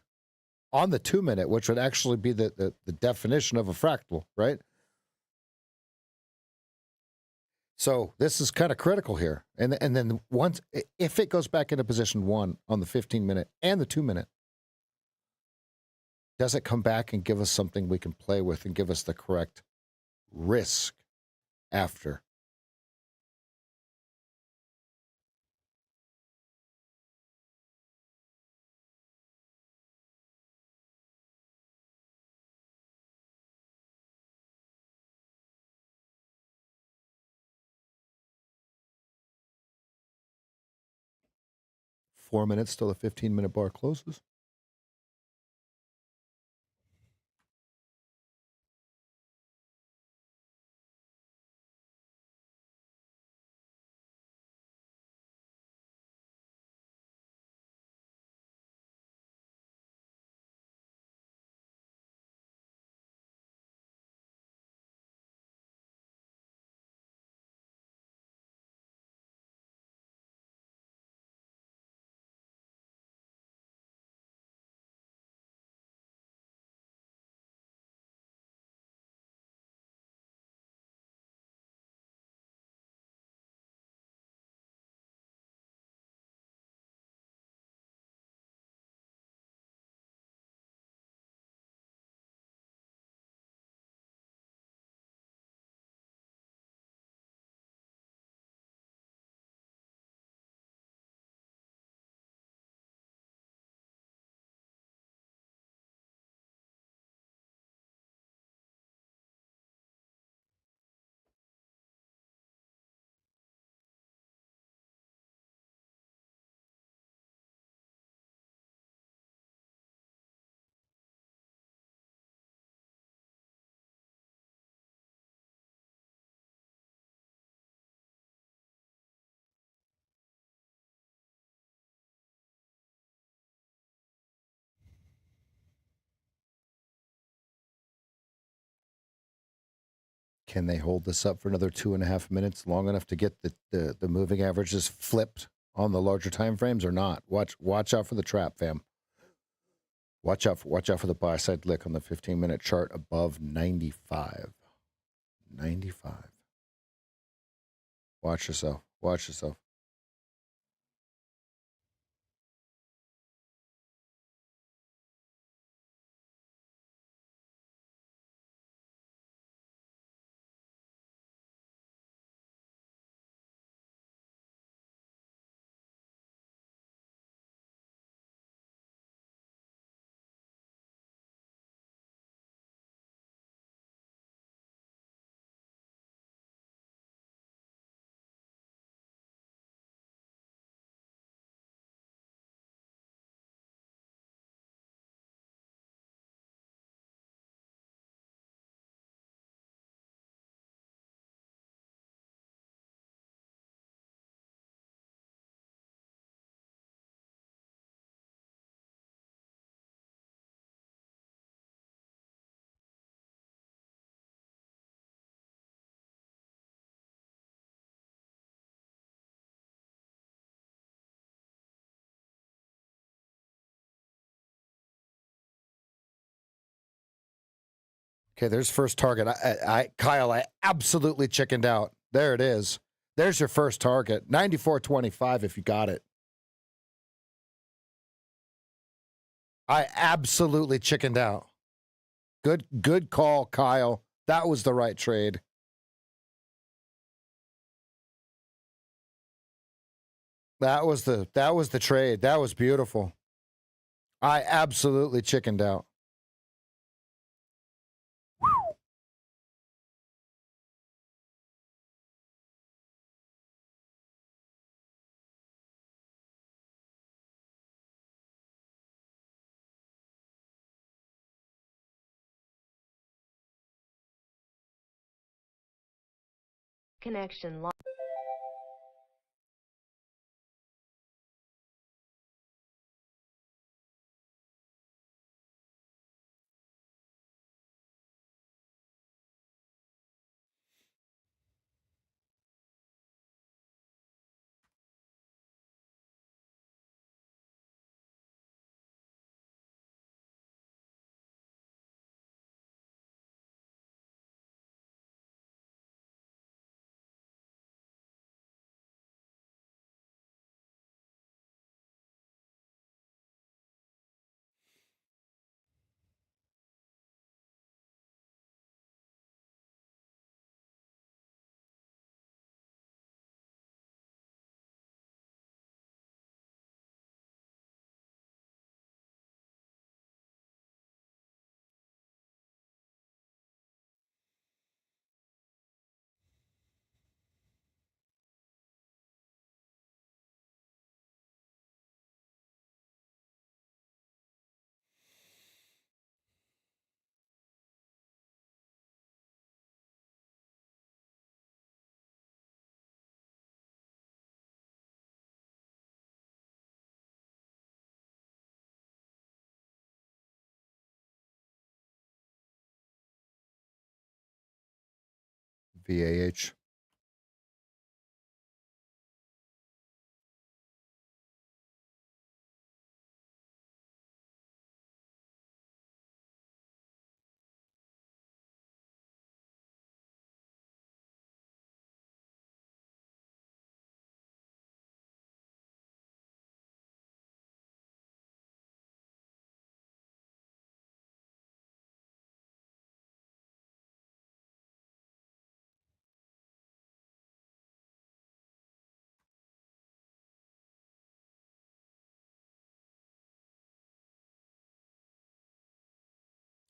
on the 2-minute, which would actually be the definition of a fractal, right? So this is kind of critical here. And then once, if it goes back into position 1 on the 15-minute and the 2-minute, does it come back and give us something we can play with and give us the correct risk after? Four minutes till the 15-minute bar closes. Can they hold this up for another 2.5 minutes, long enough to get the moving averages flipped on the larger time frames or not? Watch out for the trap, fam. Watch out for the buy side lick on the 15-minute chart above 95. 95. Watch yourself. Watch yourself. Okay, there's first target. Kyle, I absolutely chickened out. There it is. There's your first target. 94.25 if you got it. I absolutely chickened out. Good call, Kyle. That was the right trade. That was the trade. That was beautiful. I absolutely chickened out. Connection lost. VAH.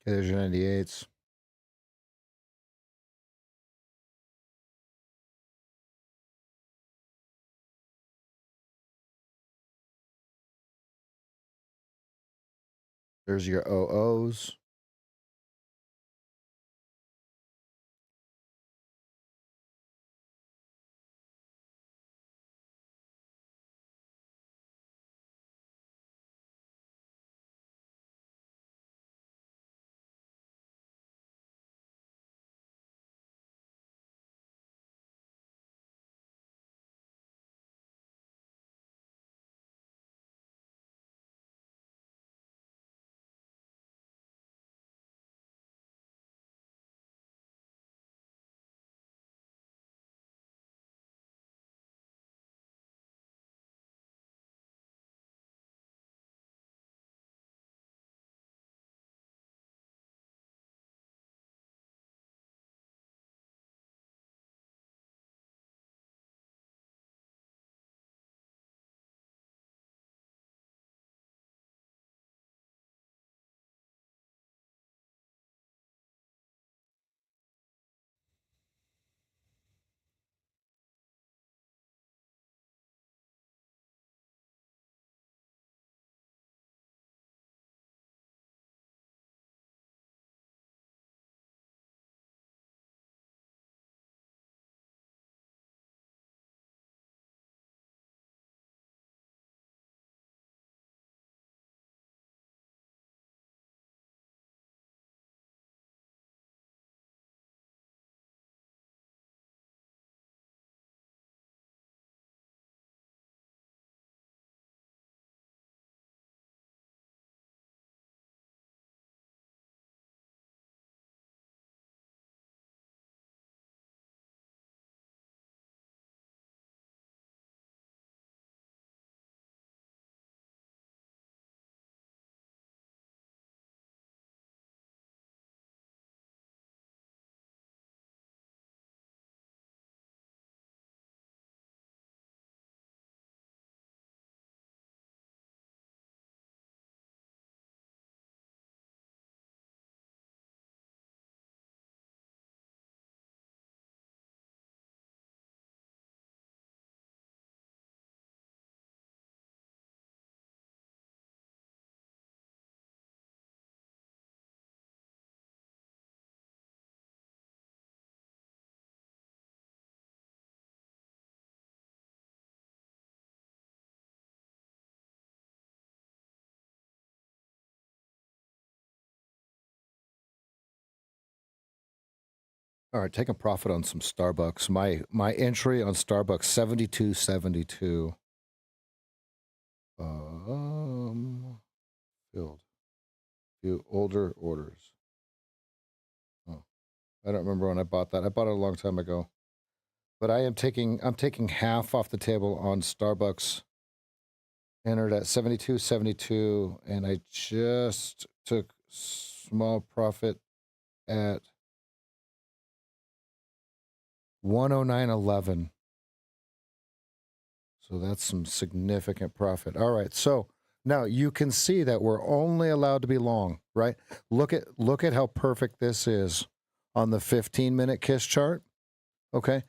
Okay, there's your 98s. There's your OOs. All right, taking profit on some Starbucks. My entry on Starbucks 72.72. Filled. Few older orders. Oh, I don't remember when I bought that. I bought it a long time ago. But I'm taking half off the table on Starbucks. Entered at 72.72, and I just took small profit at 109.11. So that's some significant profit. All right. So now you can see that we're only allowed to be long, right? Look at how perfect this is on the 15-minute KISS chart. Okay.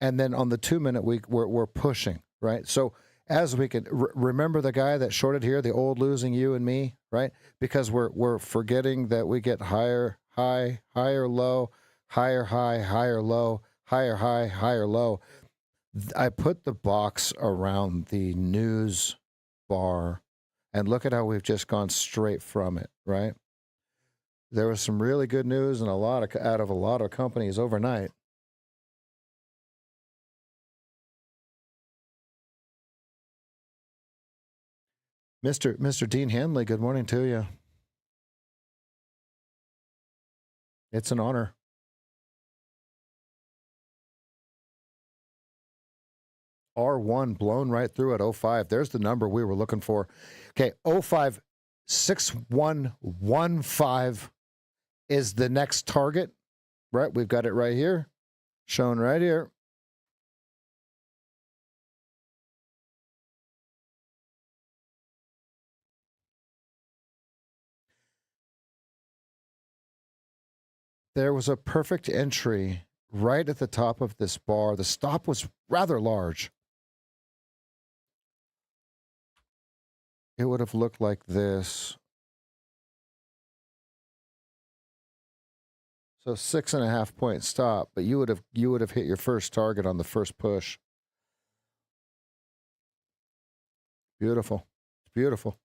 And then on the 2-minute we're pushing, right? So as we can remember the guy that shorted here, the old losing you and me, right? Because we're forgetting that we get higher high, higher low, higher high, higher low, higher high, higher low. I put the box around the news bar, and look at how we've just gone straight from it, right? There was some really good news and out of a lot of companies overnight. Mr. Dean Hanley, good morning to you. It's an honor. R1 blown right through at 05. There's the number we were looking for. Okay, 05 6115 is the next target, right? We've got it right here, shown right here. There was a perfect entry right at the top of this bar. The stop was rather large. It would have looked like this. So 6.5 point stop, but you would have hit your first target on the first push. Beautiful. It's beautiful.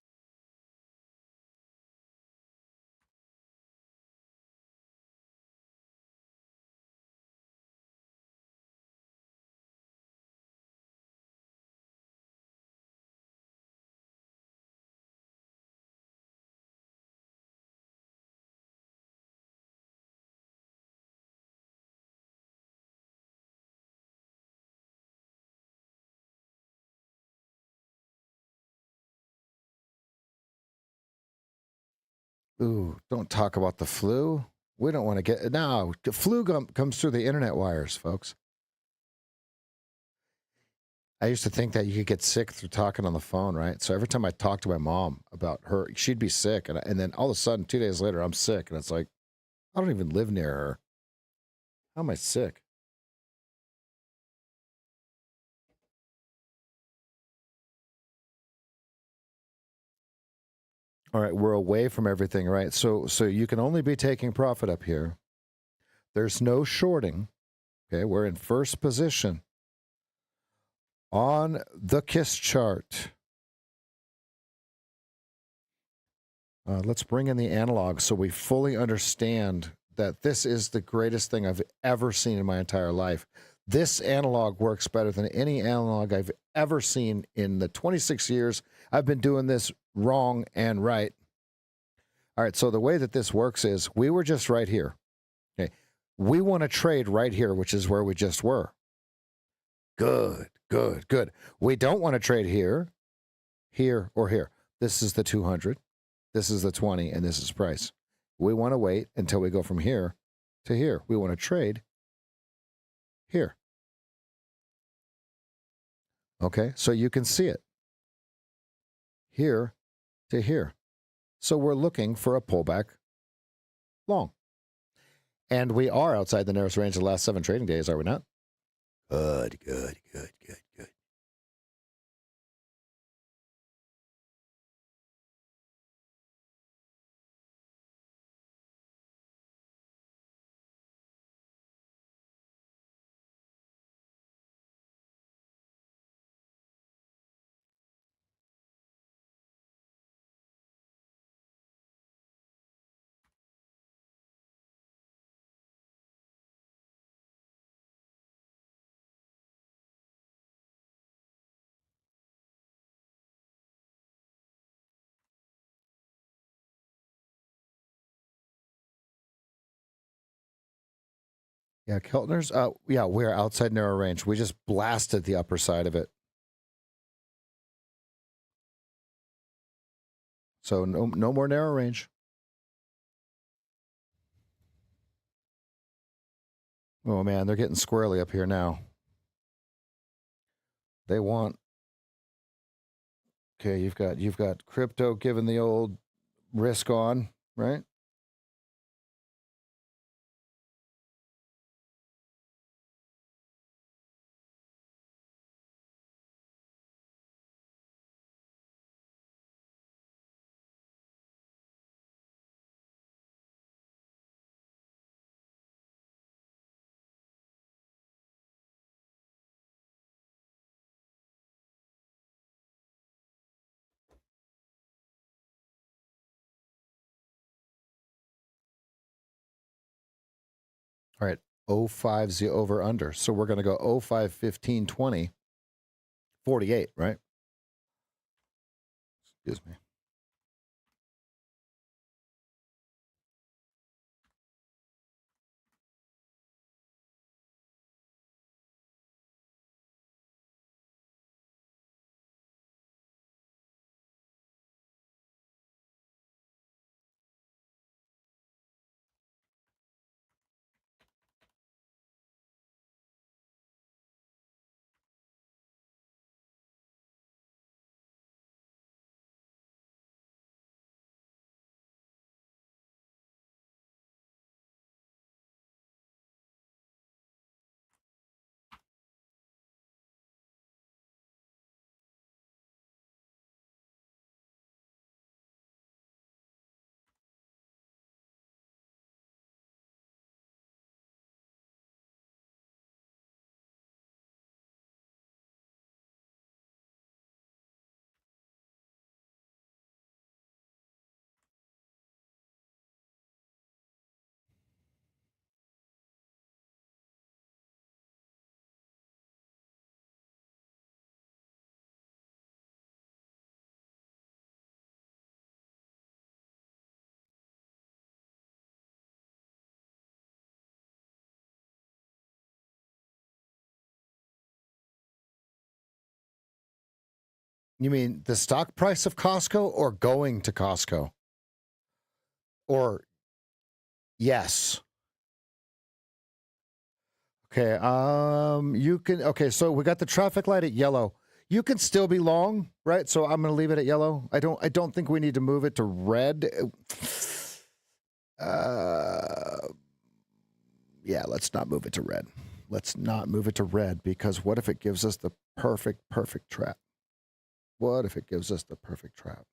Ooh, don't talk about the flu. We don't want to get no. The flu comes through the internet wires, folks. I used to think that you could get sick through talking on the phone, right? So every time I talked to my mom about her, she'd be sick, and then all of a sudden, 2 days later, I'm sick, and it's like I don't even live near her. How am I sick? All right, we're away from everything, right? So you can only be taking profit up here. There's no shorting. Okay, we're in first position on the KISS chart. Let's bring in the analog so we fully understand that this is the greatest thing I've ever seen in my entire life. This analog works better than any analog I've ever seen in the 26 years I've been doing this wrong and right. All right, so the way that this works is we were just right here. Okay, we want to trade right here, which is where we just were. Good, good, good. We don't want to trade here, here, or here. This is the 200. This is the 20, and this is price. We want to wait until we go from here to here. We want to trade here. Okay, so you can see it. Here to here. So we're looking for a pullback long. And we are outside the narrowest range of the last 7 trading days, are we not? Good, good, good, good, good. Yeah, Keltner's. Yeah, we're outside narrow range. We just blasted the upper side of it. So no more narrow range. Oh man, they're getting squirrely up here now. They want. Okay, you've got crypto giving the old risk on, right? All right, 050 over under. So we're going to go 05 15 20 48, right? Excuse me. You mean the stock price of Costco or going to Costco? Or yes. Okay. You can. Okay. So we got the traffic light at yellow. You can still be long, right? So I'm going to leave it at yellow. I don't think we need to move it to red. Yeah. Let's not move it to red. Let's not move it to red because what if it gives us the perfect trap? What if it gives us the perfect trap?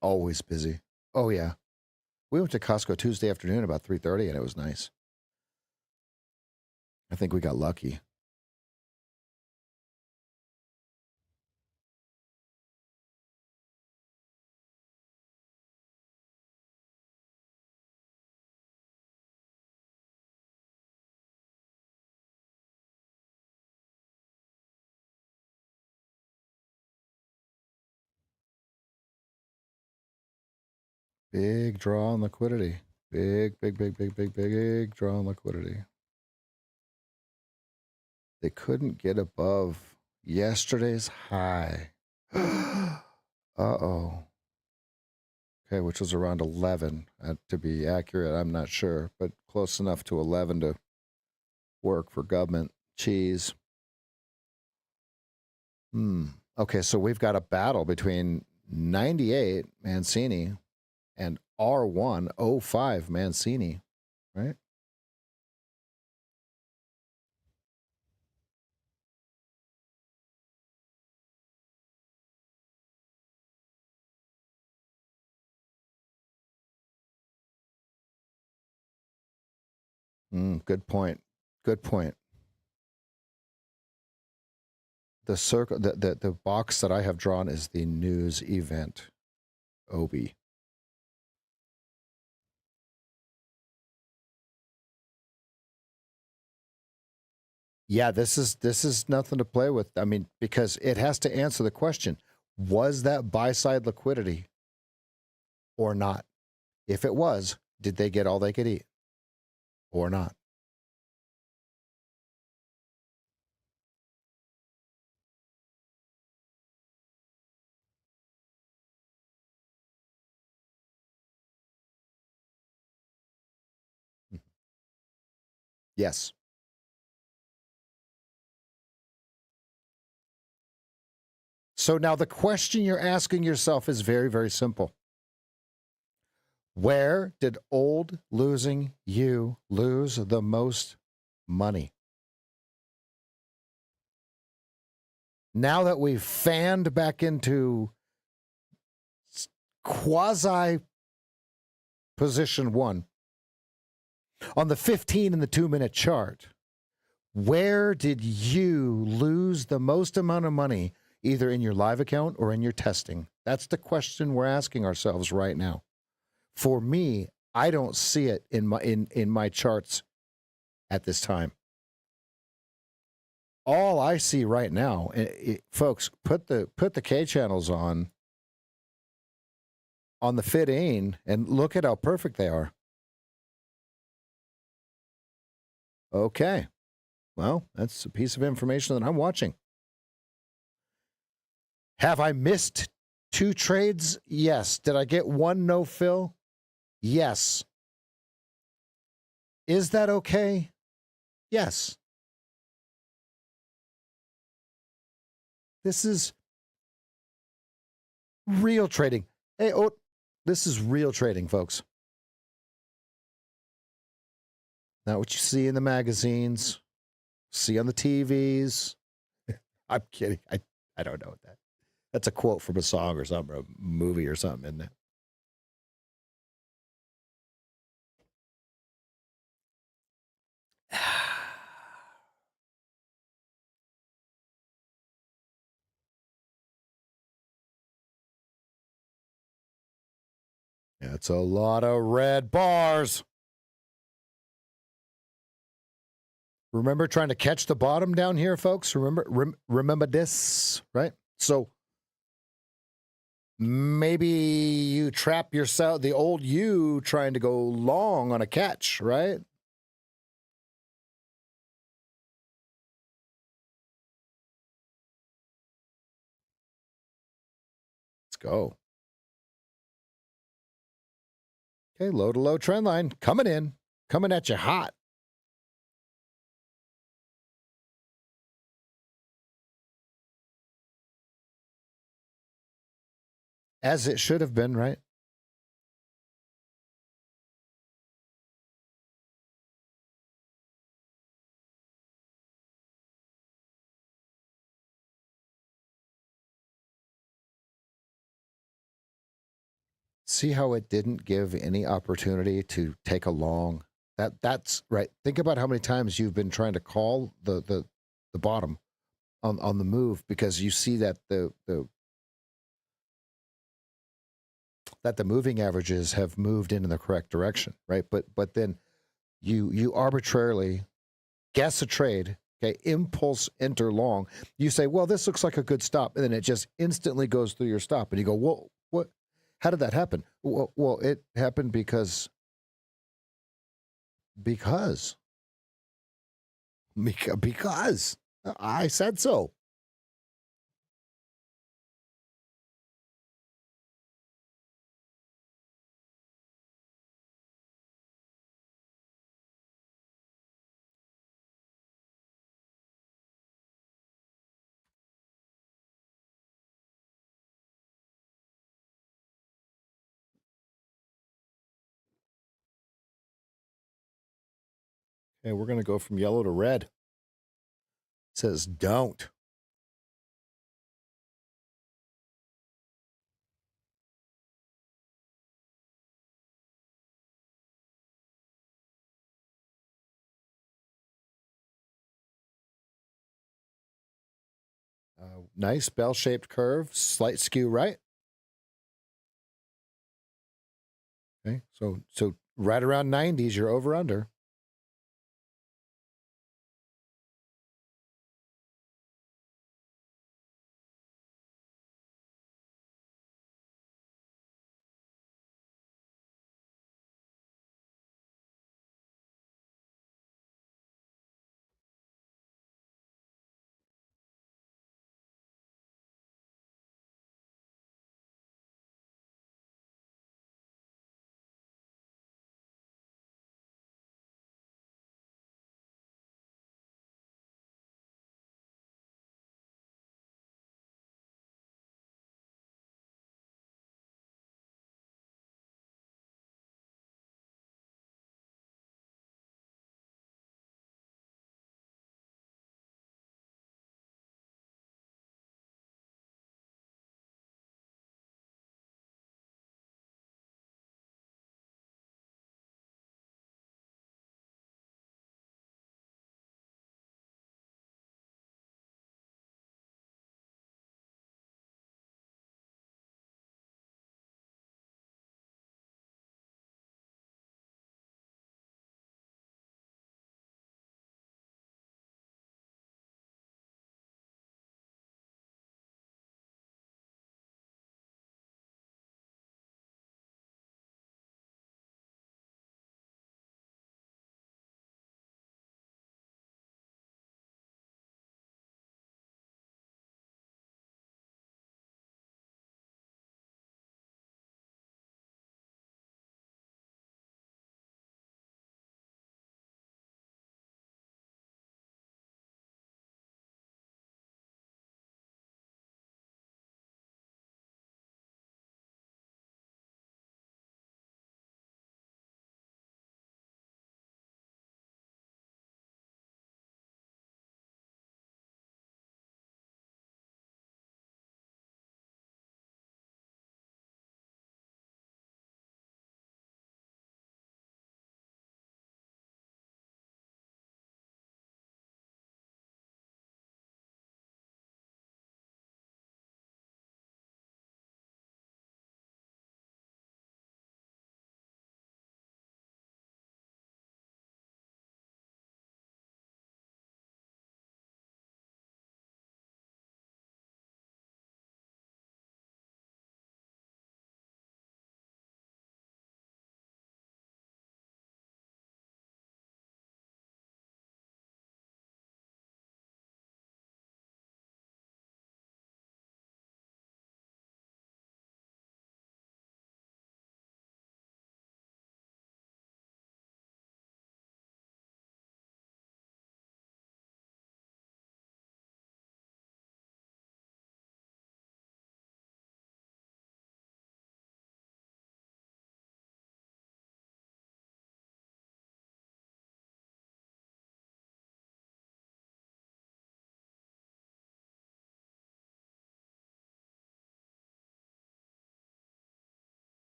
Always busy. Oh yeah. We went to Costco Tuesday afternoon about 3:30 and it was nice. I think we got lucky. Big draw on liquidity. Big draw on liquidity. They couldn't get above yesterday's high. Uh-oh. Okay, which was around 11. To be accurate, I'm not sure, but close enough to 11 to work for government cheese. Okay, so we've got a battle between 98 Mancini and R105 Mancini, right? Good point. Good point. The circle, the box that I have drawn is the news event, Obi. Yeah, this is nothing to play with. I mean, because it has to answer the question, was that buy side liquidity or not? If it was, did they get all they could eat or not? Yes. So now the question you're asking yourself is very, very simple. Where did old losing you lose the most money? Now that we've fanned back into quasi position one on the 15 and the 2-minute chart, where did you lose the most amount of money, either in your live account or in your testing? That's the question we're asking ourselves right now. For me, I don't see it in my charts at this time. All I see right now, folks, put the K channels on the fit in and look at how perfect they are. Okay. Well, that's a piece of information that I'm watching. Have I missed 2 trades? Yes. Did I get 1 no fill? Yes. Is that okay? Yes. This is real trading. Hey, this is real trading, folks. Not what you see in the magazines, see on the TVs. I'm kidding. I don't know what that. That's a quote from a song or something, or a movie or something, isn't it? It's a lot of red bars. Remember trying to catch the bottom down here, folks? Remember this, right? So maybe you trap yourself, the old you trying to go long on a catch, right? Let's go. Okay, low to low trend line coming in, coming at you hot. As it should have been, right? See how it didn't give any opportunity to take a long. That's right. Think about how many times you've been trying to call the bottom on the move because you see that the moving averages have moved in the correct direction, right? But then you arbitrarily guess a trade, okay, impulse enter long. You say, well, this looks like a good stop, and then it just instantly goes through your stop, and you go, well, what? How did that happen? Well, it happened because I said so. Okay, we're going to go from yellow to red. It says don't. Nice bell-shaped curve, slight skew right. Okay, so right around 90s, you're over under.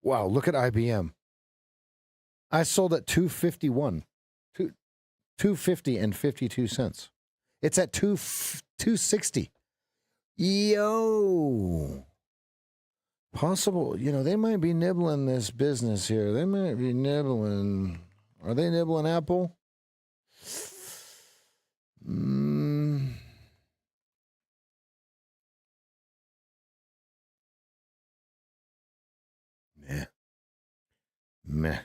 Wow, look at IBM. I sold at 251. 250 and 52 cents. It's at 260. Yo. Possible, they might be nibbling this business here. They might be nibbling. Are they nibbling Apple? Meh.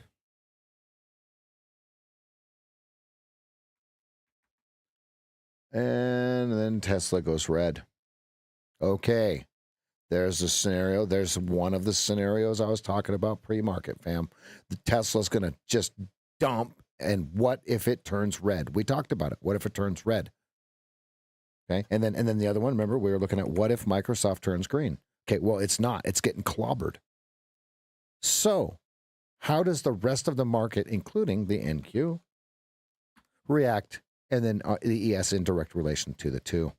And then Tesla goes red. Okay. There's a scenario. There's one of the scenarios I was talking about pre-market, fam. The Tesla's going to just dump. And what if it turns red? We talked about it. What if it turns red? Okay. And then the other one, remember, we were looking at what if Microsoft turns green? Okay. Well, it's not. It's getting clobbered. So how does the rest of the market, including the NQ, react? And then the ES in direct relation to the two.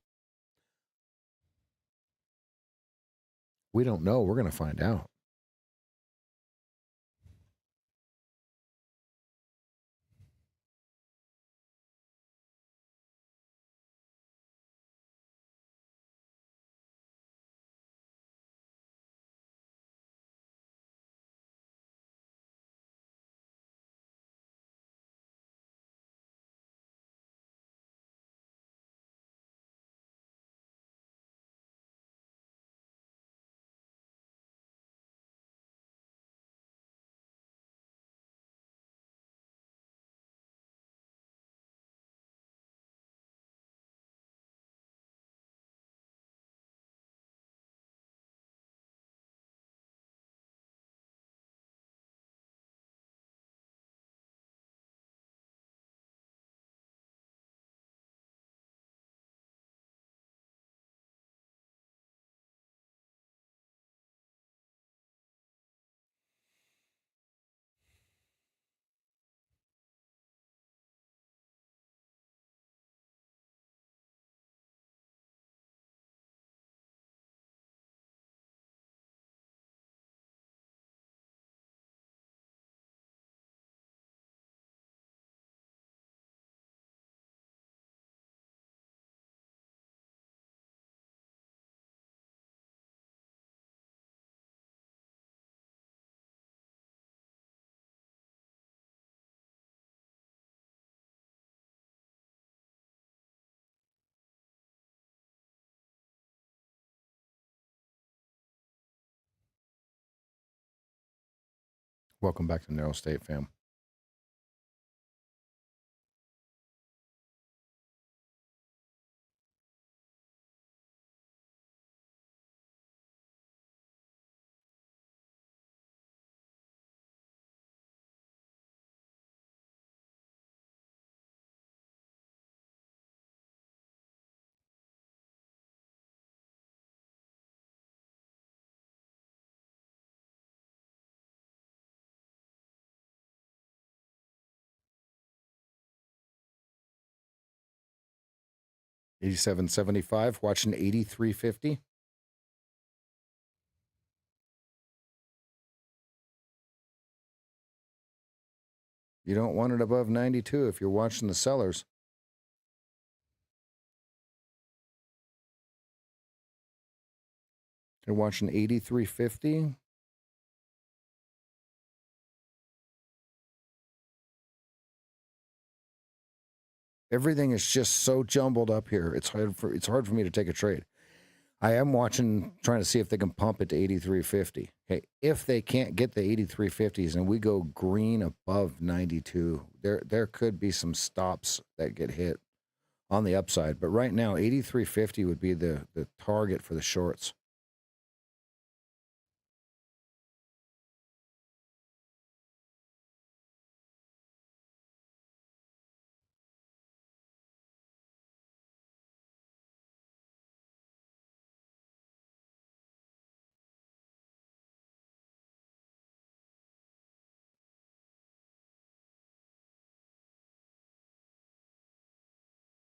We don't know. We're going to find out. Welcome back to Narrow State, fam. $87.75, watching $83.50. You don't want it above 92 if you're watching the sellers. You're watching 83.50. Everything is just so jumbled up here. It's hard for me to take a trade. I am watching, trying to see if they can pump it to 83.50. Okay, if they can't get the 83.50s and we go green above 92, there could be some stops that get hit on the upside. But right now, 83.50 would be the target for the shorts.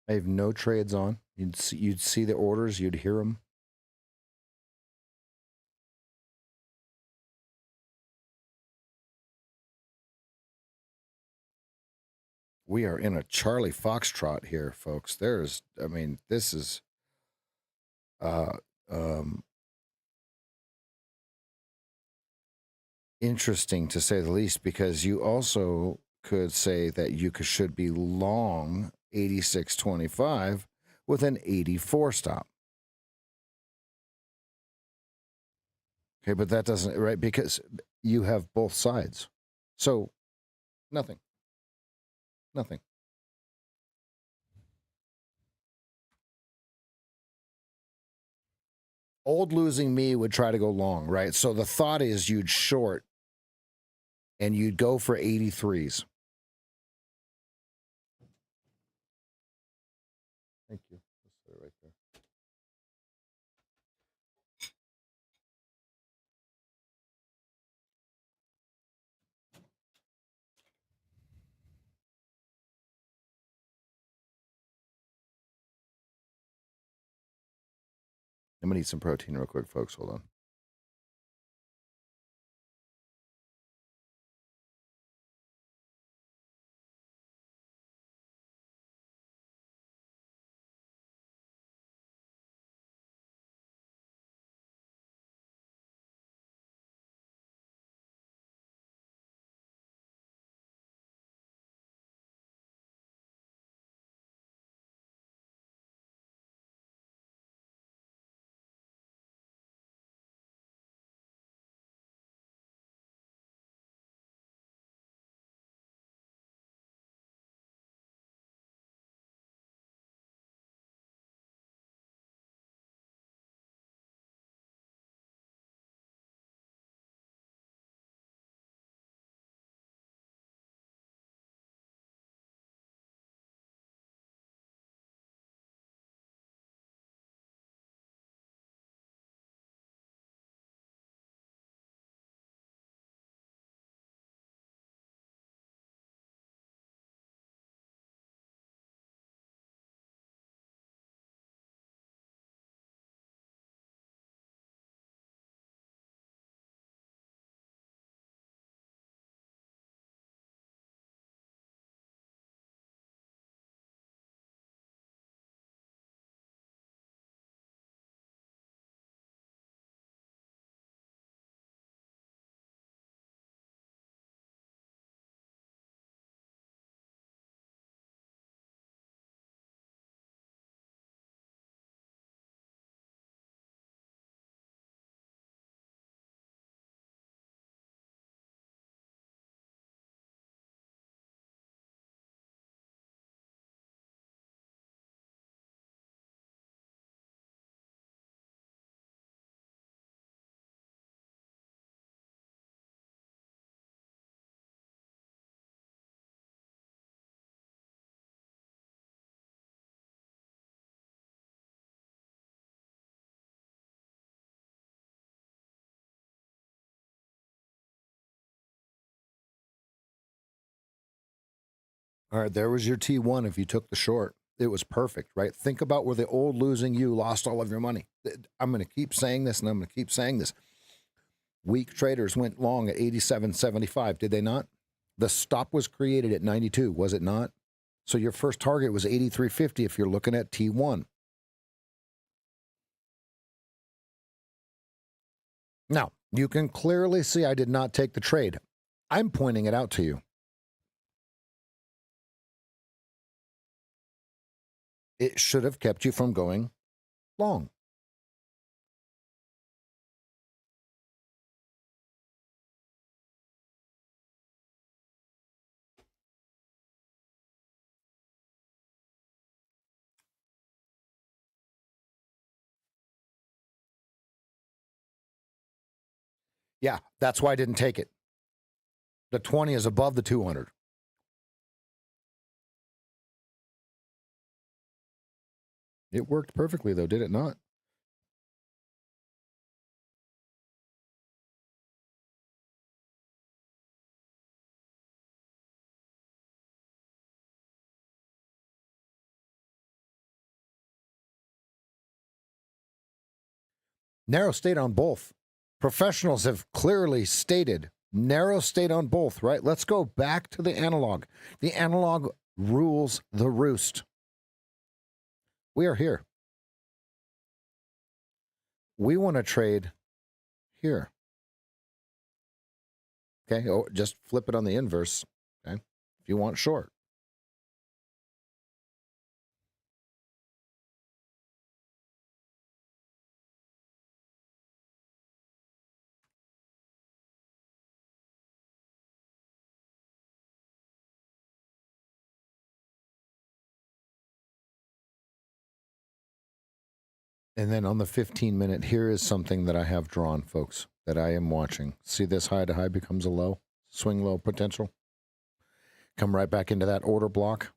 I have no trades on. You'd see the orders, you'd hear them. We are in a Charlie Foxtrot here, folks. This is interesting to say the least, because you also could say that you should be long 86.25 with an 84 stop. Okay, but that doesn't, right? Because you have both sides. So nothing. Old losing me would try to go long, right? So the thought is you'd short and you'd go for 83s. Thank you. Let's put it right there. I'm going to eat some protein real quick, folks. Hold on. All right, there was your T1 if you took the short. It was perfect, right? Think about where the old losing you lost all of your money. I'm going to keep saying this, and I'm going to keep saying this. Weak traders went long at 87.75, did they not? The stop was created at 92, was it not? So your first target was 83.50 if you're looking at T1. Now, you can clearly see I did not take the trade. I'm pointing it out to you. It should have kept you from going long. Yeah, that's why I didn't take it. The 20 is above the 200. It worked perfectly, though, did it not? Narrow state on both. Professionals have clearly stated narrow state on both, right? Let's go back to the analog. The analog rules the roost. We are here. We want to trade here. Okay, or just flip it on the inverse. Okay, if you want short. And then on the 15-minute, here is something that I have drawn, folks, that I am watching. See this high to high becomes a low, swing low potential. Come right back into that order block.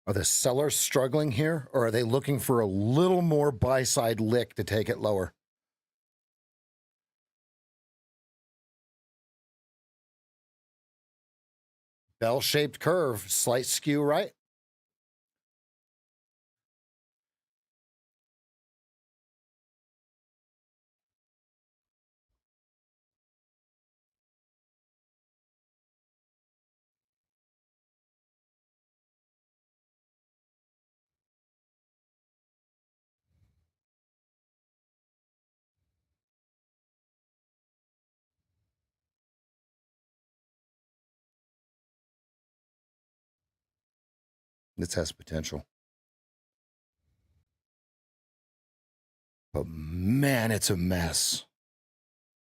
Are the sellers struggling here, or are they looking for a little more buy-side lick to take it lower? Bell-shaped curve, slight skew right. This has potential. But man, it's a mess.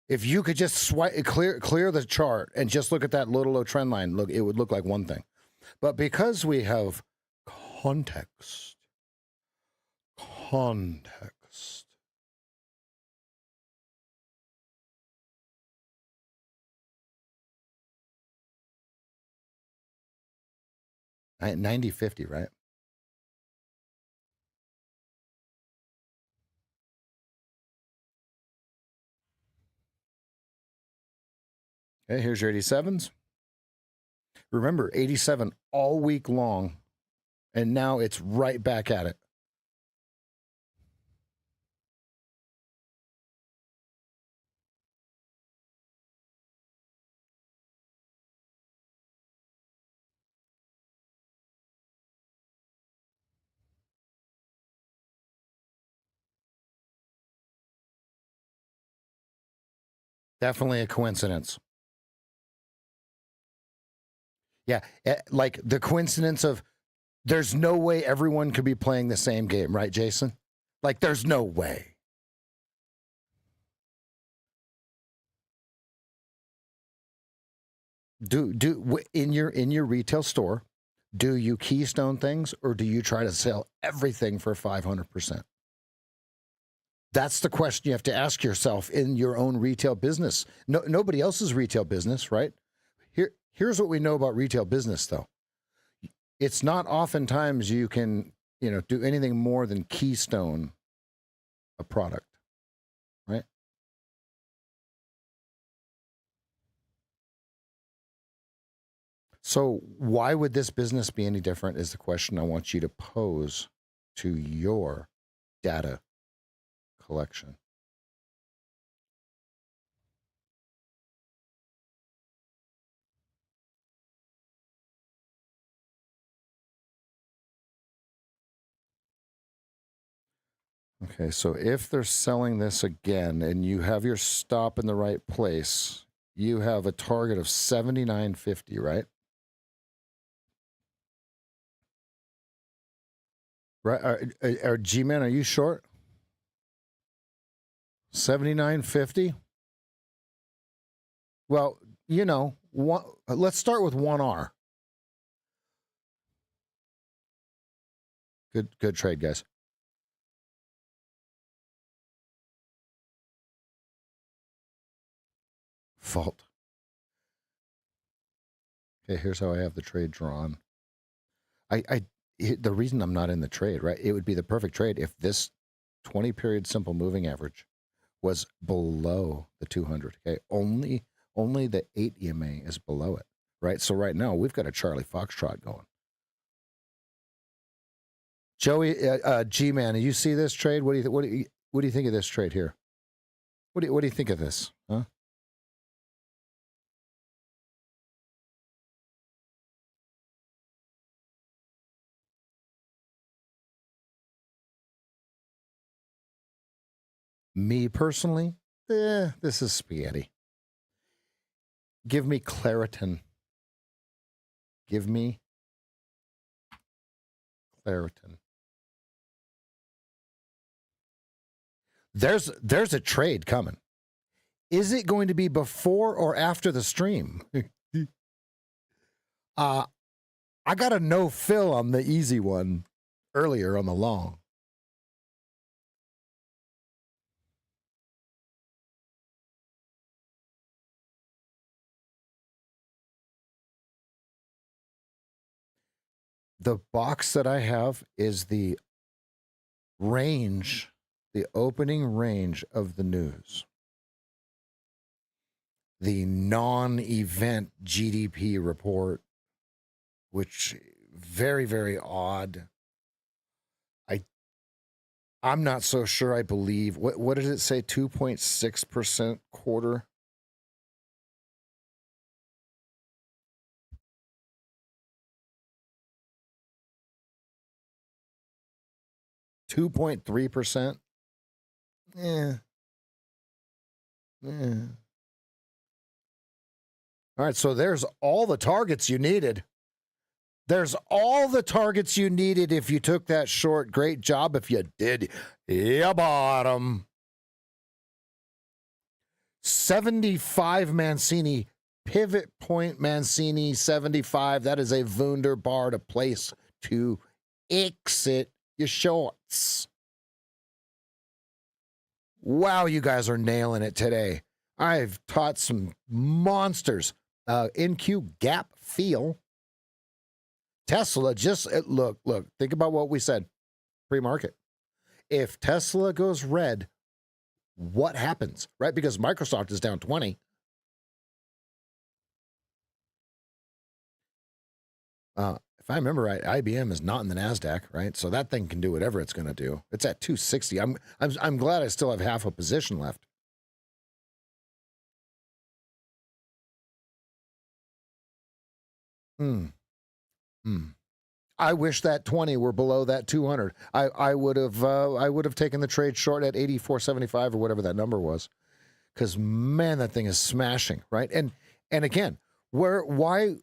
If you could just clear the chart and just look at that little low trend line, look, it would look like one thing. But because we have context, 90-50, right? Okay, here's your 87s. Remember, 87 all week long, and now it's right back at it. Definitely a coincidence. Yeah, like the coincidence of there's no way everyone could be playing the same game, right, Jason? Like there's no way. Do in your retail store, do you keystone things or do you try to sell everything for 500%? That's the question you have to ask yourself in your own retail business. Nobody else's retail business, right? Here's what we know about retail business, though. It's not oftentimes you can, do anything more than keystone a product, right? So why would this business be any different is the question I want you to pose to your data collection. Okay, so if they're selling this again and you have your stop in the right place, you have a target of 79.50, right? Right? Are G-Man, are you short? 79.50? Well, let's start with 1R. Good trade, guys. Fault. Okay, here's how I have the trade drawn. The reason I'm not in the trade, right? It would be the perfect trade if this 20 period simple moving average was below the 200. Okay, only the 8 EMA is below it, right? So right now we've got a Charlie Foxtrot going. Joey, G-Man, you see this trade? What do you think of this trade here? What do you think of this? Huh? Me personally, this is spaghetti. Give me Claritin. Give me Claritin. There's a trade coming. Is it going to be before or after the stream? I got a no fill on the easy one earlier on the long. The box that I have is the range, the opening range of the news. The non-event GDP report which very, very odd. I'm not so sure I believe. What did it say? 2.6% quarter? $2.3%? Yeah. Yeah. All right, so there's all the targets you needed. There's all the targets you needed if you took that short. Great job if you did. You bottom. 75 Mancini. Pivot point Mancini 75. That is a wunderbar to place to exit your shorts. Wow, you guys are nailing it today. I've taught some monsters. NQ gap feel. Tesla just look, think about what we said pre-market. If Tesla goes red, what happens, right? Because Microsoft is down 20. If I remember right, IBM is not in the NASDAQ, right? So that thing can do whatever it's going to do. It's at 260. I'm glad I still have half a position left. I wish that 20 were below that 200. I would have taken the trade short at 84.75 or whatever that number was, because man, that thing is smashing, right? And again, why?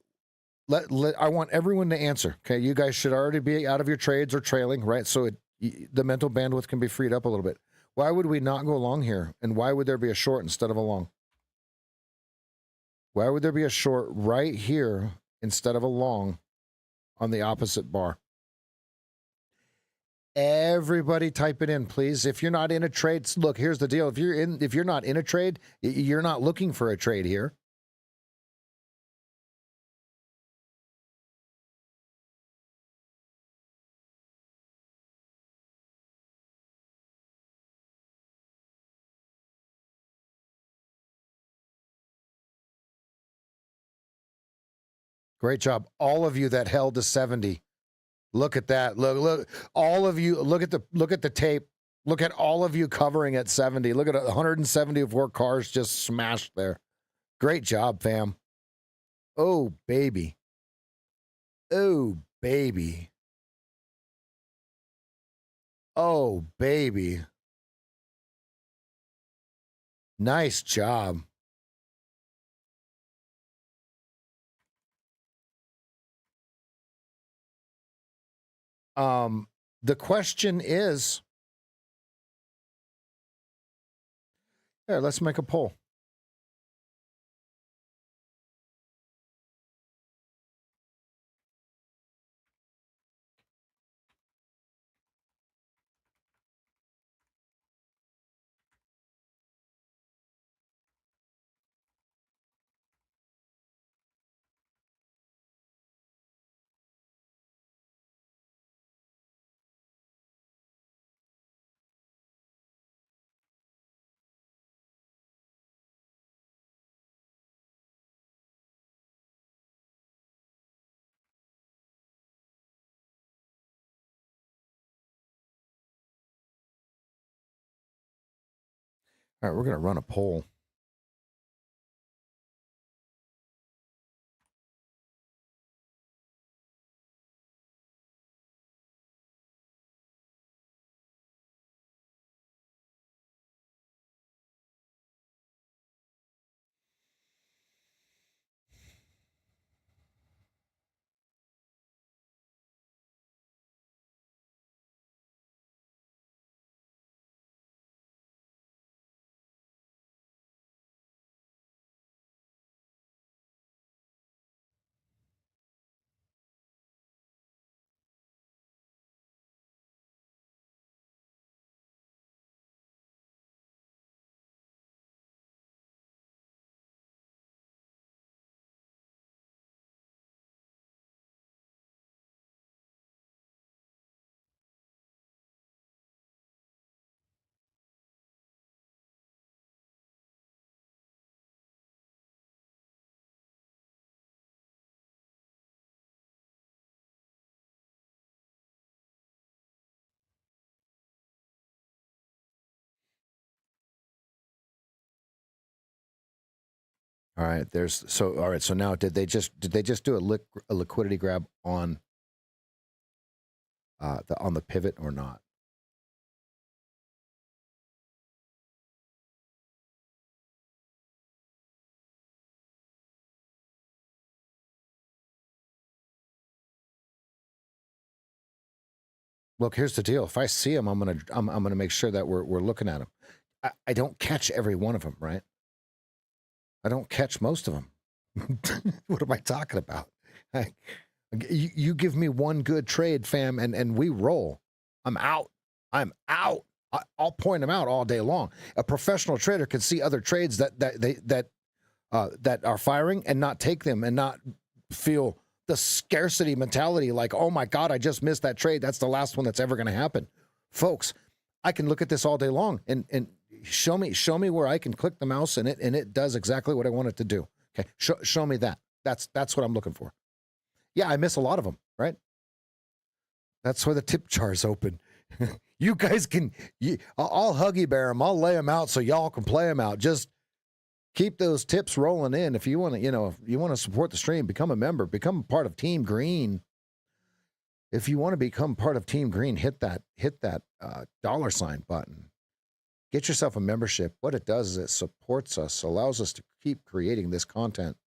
I want everyone to answer. Okay, you guys should already be out of your trades or trailing, right? So the mental bandwidth can be freed up a little bit. Why would we not go long here? And why would there be a short instead of a long? Why would there be a short right here instead of a long on the opposite bar? Everybody type it in, please. If you're not in a trade, look, here's the deal. If you're not in a trade, you're not looking for a trade here. Great job. All of you that held to 70. Look at that. Look, all of you, look at the tape. Look at all of you covering at 70. Look at 174 cars just smashed there. Great job, fam. Oh, baby. Oh, baby. Oh, baby. Nice job. The question is, here, let's make a poll. All right, we're going to run a poll. All right. All right. So now, did they just do a liquidity grab on the pivot or not? Look, here's the deal. If I see them, I'm gonna make sure that we're looking at them. I don't catch every one of them, right? I don't catch most of them. What am I talking about? You give me one good trade, fam, and we roll. I'm out. I'm out. I'll point them out all day long. A professional trader can see other trades that are firing and not take them and not feel the scarcity mentality like, oh my God, I just missed that trade. That's the last one that's ever going to happen. Folks, I can look at this all day long and show me where I can click the mouse and it does exactly what I want it to do. Okay, show me that. That's what I'm looking for. Yeah, I miss a lot of them, right? That's where the tip jar's open. You guys can, I'll huggy bear them. I'll lay them out so y'all can play them out. Just keep those tips rolling in. If you want to, if you want to support the stream, become a member, become part of Team Green. If you want to become part of Team Green, hit that $ button. Get yourself a membership. What it does is it supports us, allows us to keep creating this content.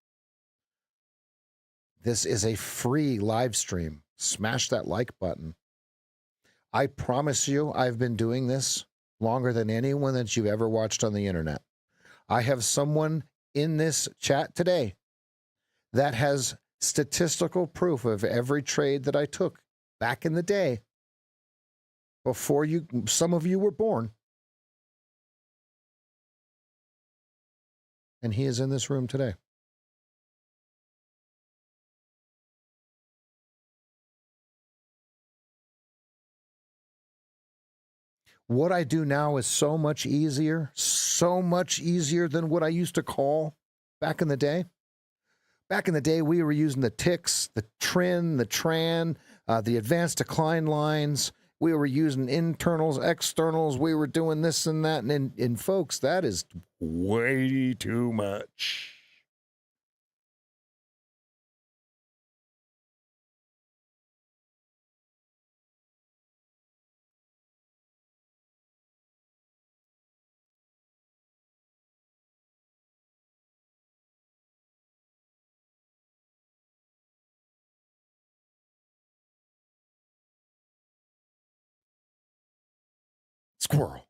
This is a free live stream. Smash that like button. I promise you, I've been doing this longer than anyone that you've ever watched on the internet. I have someone in this chat today that has statistical proof of every trade that I took back in the day before some of you were born. And he is in this room today. What I do now is so much easier than what I used to call back in the day. Back in the day, we were using the ticks, the TRIN, the TRAN, the advanced decline lines. We were using internals, externals. We were doing this and that. And folks, that is way too much. Squirrel.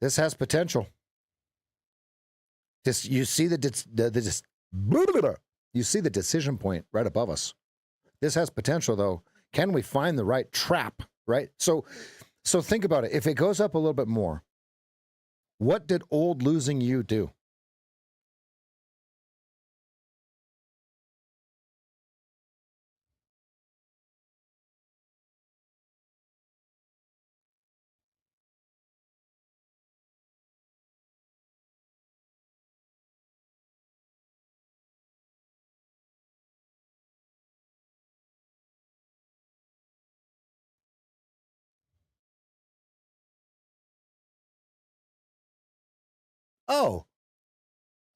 This has potential. You see you see the decision point right above us. This has potential, though. Can we find the right trap? Right. So think about it. If it goes up a little bit more, what did old losing you do?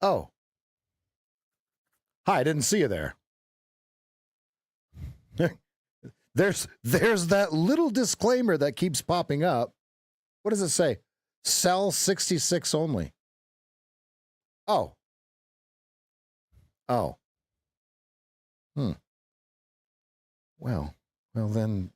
Oh. Hi, I didn't see you there. There's that little disclaimer that keeps popping up. What does it say? Sell 66 only. Oh. Well then,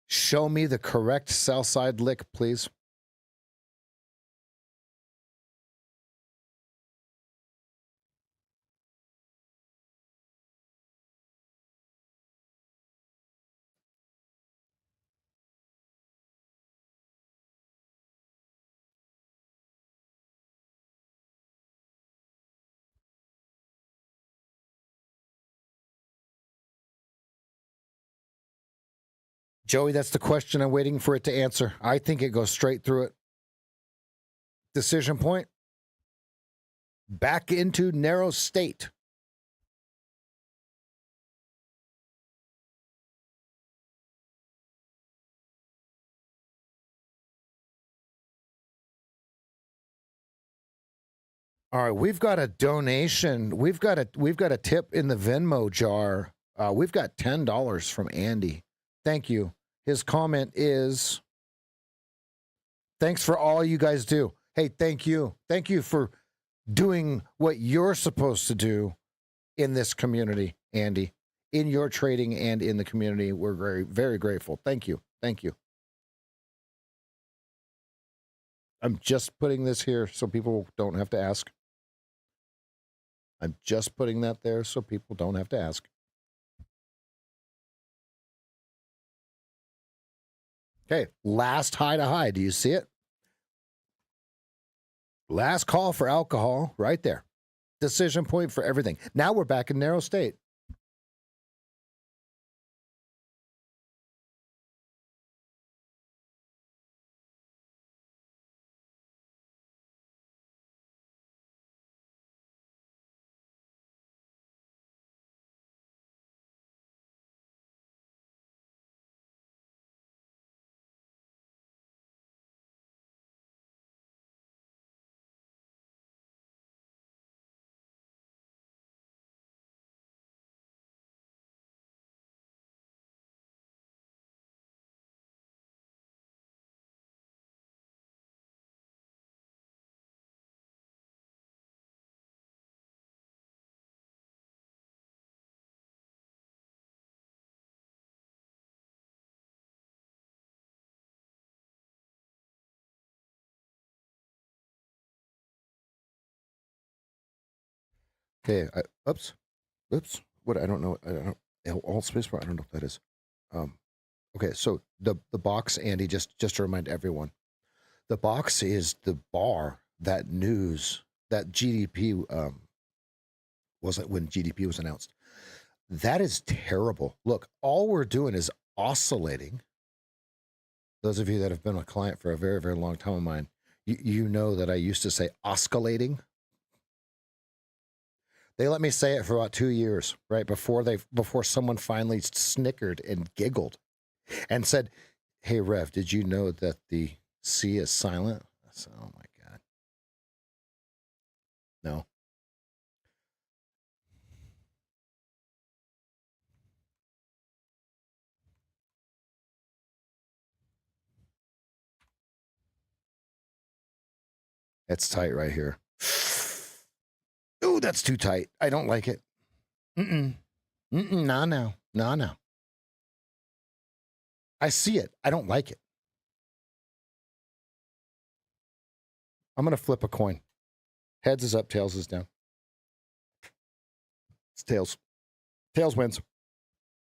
Show me the correct sell side lick, please. Joey, that's the question I'm waiting for it to answer. I think it goes straight through it. Decision point. Back into narrow state. All right, we've got a donation. We've got a tip in the Venmo jar. We've got $10 from Andy. Thank you. His comment is, thanks for all you guys do. Hey, thank you. Thank you for doing what you're supposed to do in this community, Andy, in your trading and in the community. We're very, very grateful. Thank you. Thank you. I'm just putting this here so people don't have to ask. I'm just putting that there so people don't have to ask. Okay, last high to high. Do you see it? Last call for alcohol right there. Decision point for everything. Now we're back in narrow state. Okay, oops. What? I don't know. I don't all space bar. I don't know what that is. Okay, so the box, Andy, just to remind everyone, the box is the bar that news that GDP was it when GDP was announced. That is terrible. Look, all we're doing is oscillating. Those of you that have been a client for a very, very long time of mine, you know that I used to say oscillating. They let me say it for about 2 years, right? Before someone finally snickered and giggled and said, "Hey, Rev, did you know that the C is silent?" I said, "Oh my God. No." It's tight right here. Ooh, that's too tight. I don't like it. Nah, no. I see it. I don't like it. I'm going to flip a coin. Heads is up, tails is down. It's tails. Tails wins.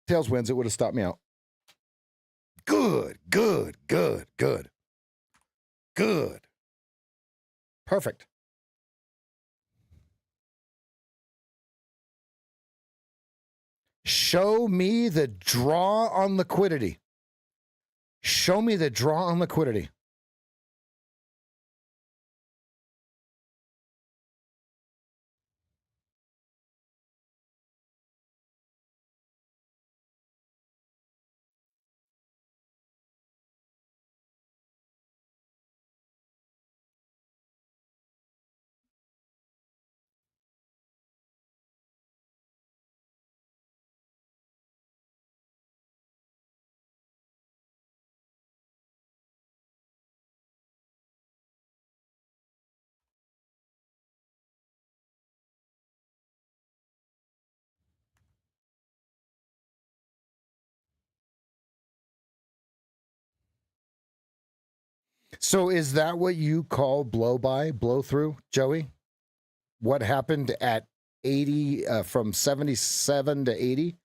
Tails wins. It would have stopped me out. Good. Perfect. Show me the draw on liquidity. Show me the draw on liquidity. So is that what you call blow by, blow through, Joey? What happened at 80 from 77 to 80?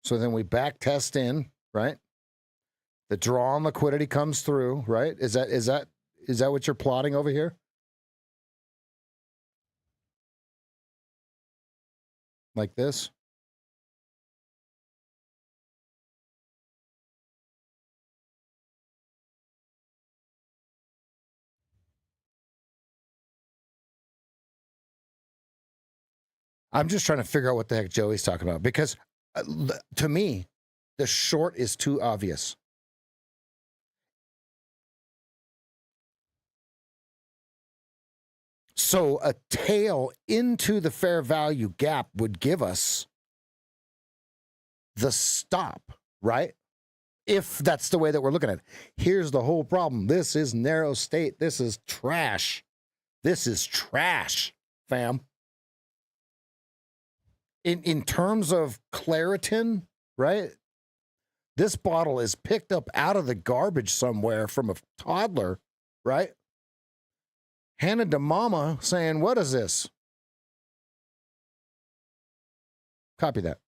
So then we back test in, right? The draw on liquidity comes through, right? Is that what you're plotting over here? like this. I'm just trying to figure out what the heck Joey's talking about because to me, the short is too obvious. So a tail into the fair value gap would give us the stop, right? If that's the way that we're looking at it. Here's the whole problem. This is narrow state. This is trash. This is trash, fam. In terms of Claritin, right? This bottle is picked up out of the garbage somewhere from a toddler, right? Handed to mama saying, what is this? Copy that.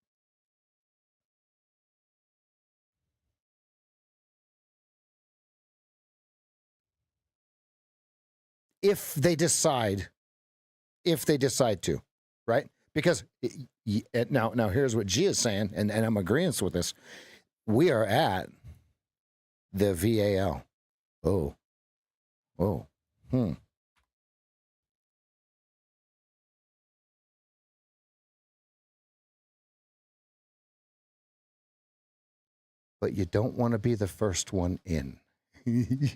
If they decide to, right? Because now here's what G is saying, and I'm agreeing with this. We are at the VAL. Oh. But you don't want to be the first one in. You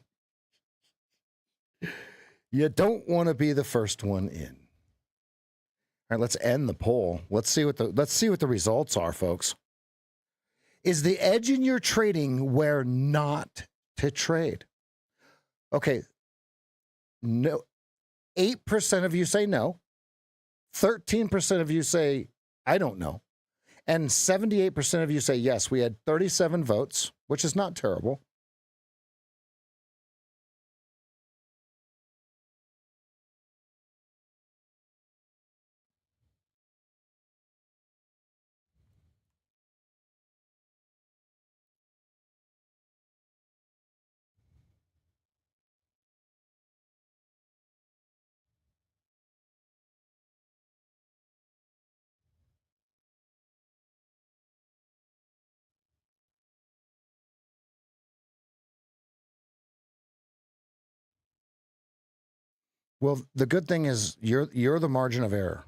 don't want to be the first one in. All right, let's end the poll. Let's see what the results are, folks. Is the edge in your trading where not to trade? Okay. No. 8% of you say no. 13% of you say I don't know. And 78% of you say yes. We had 37 votes, which is not terrible. Well, the good thing is you're the margin of error.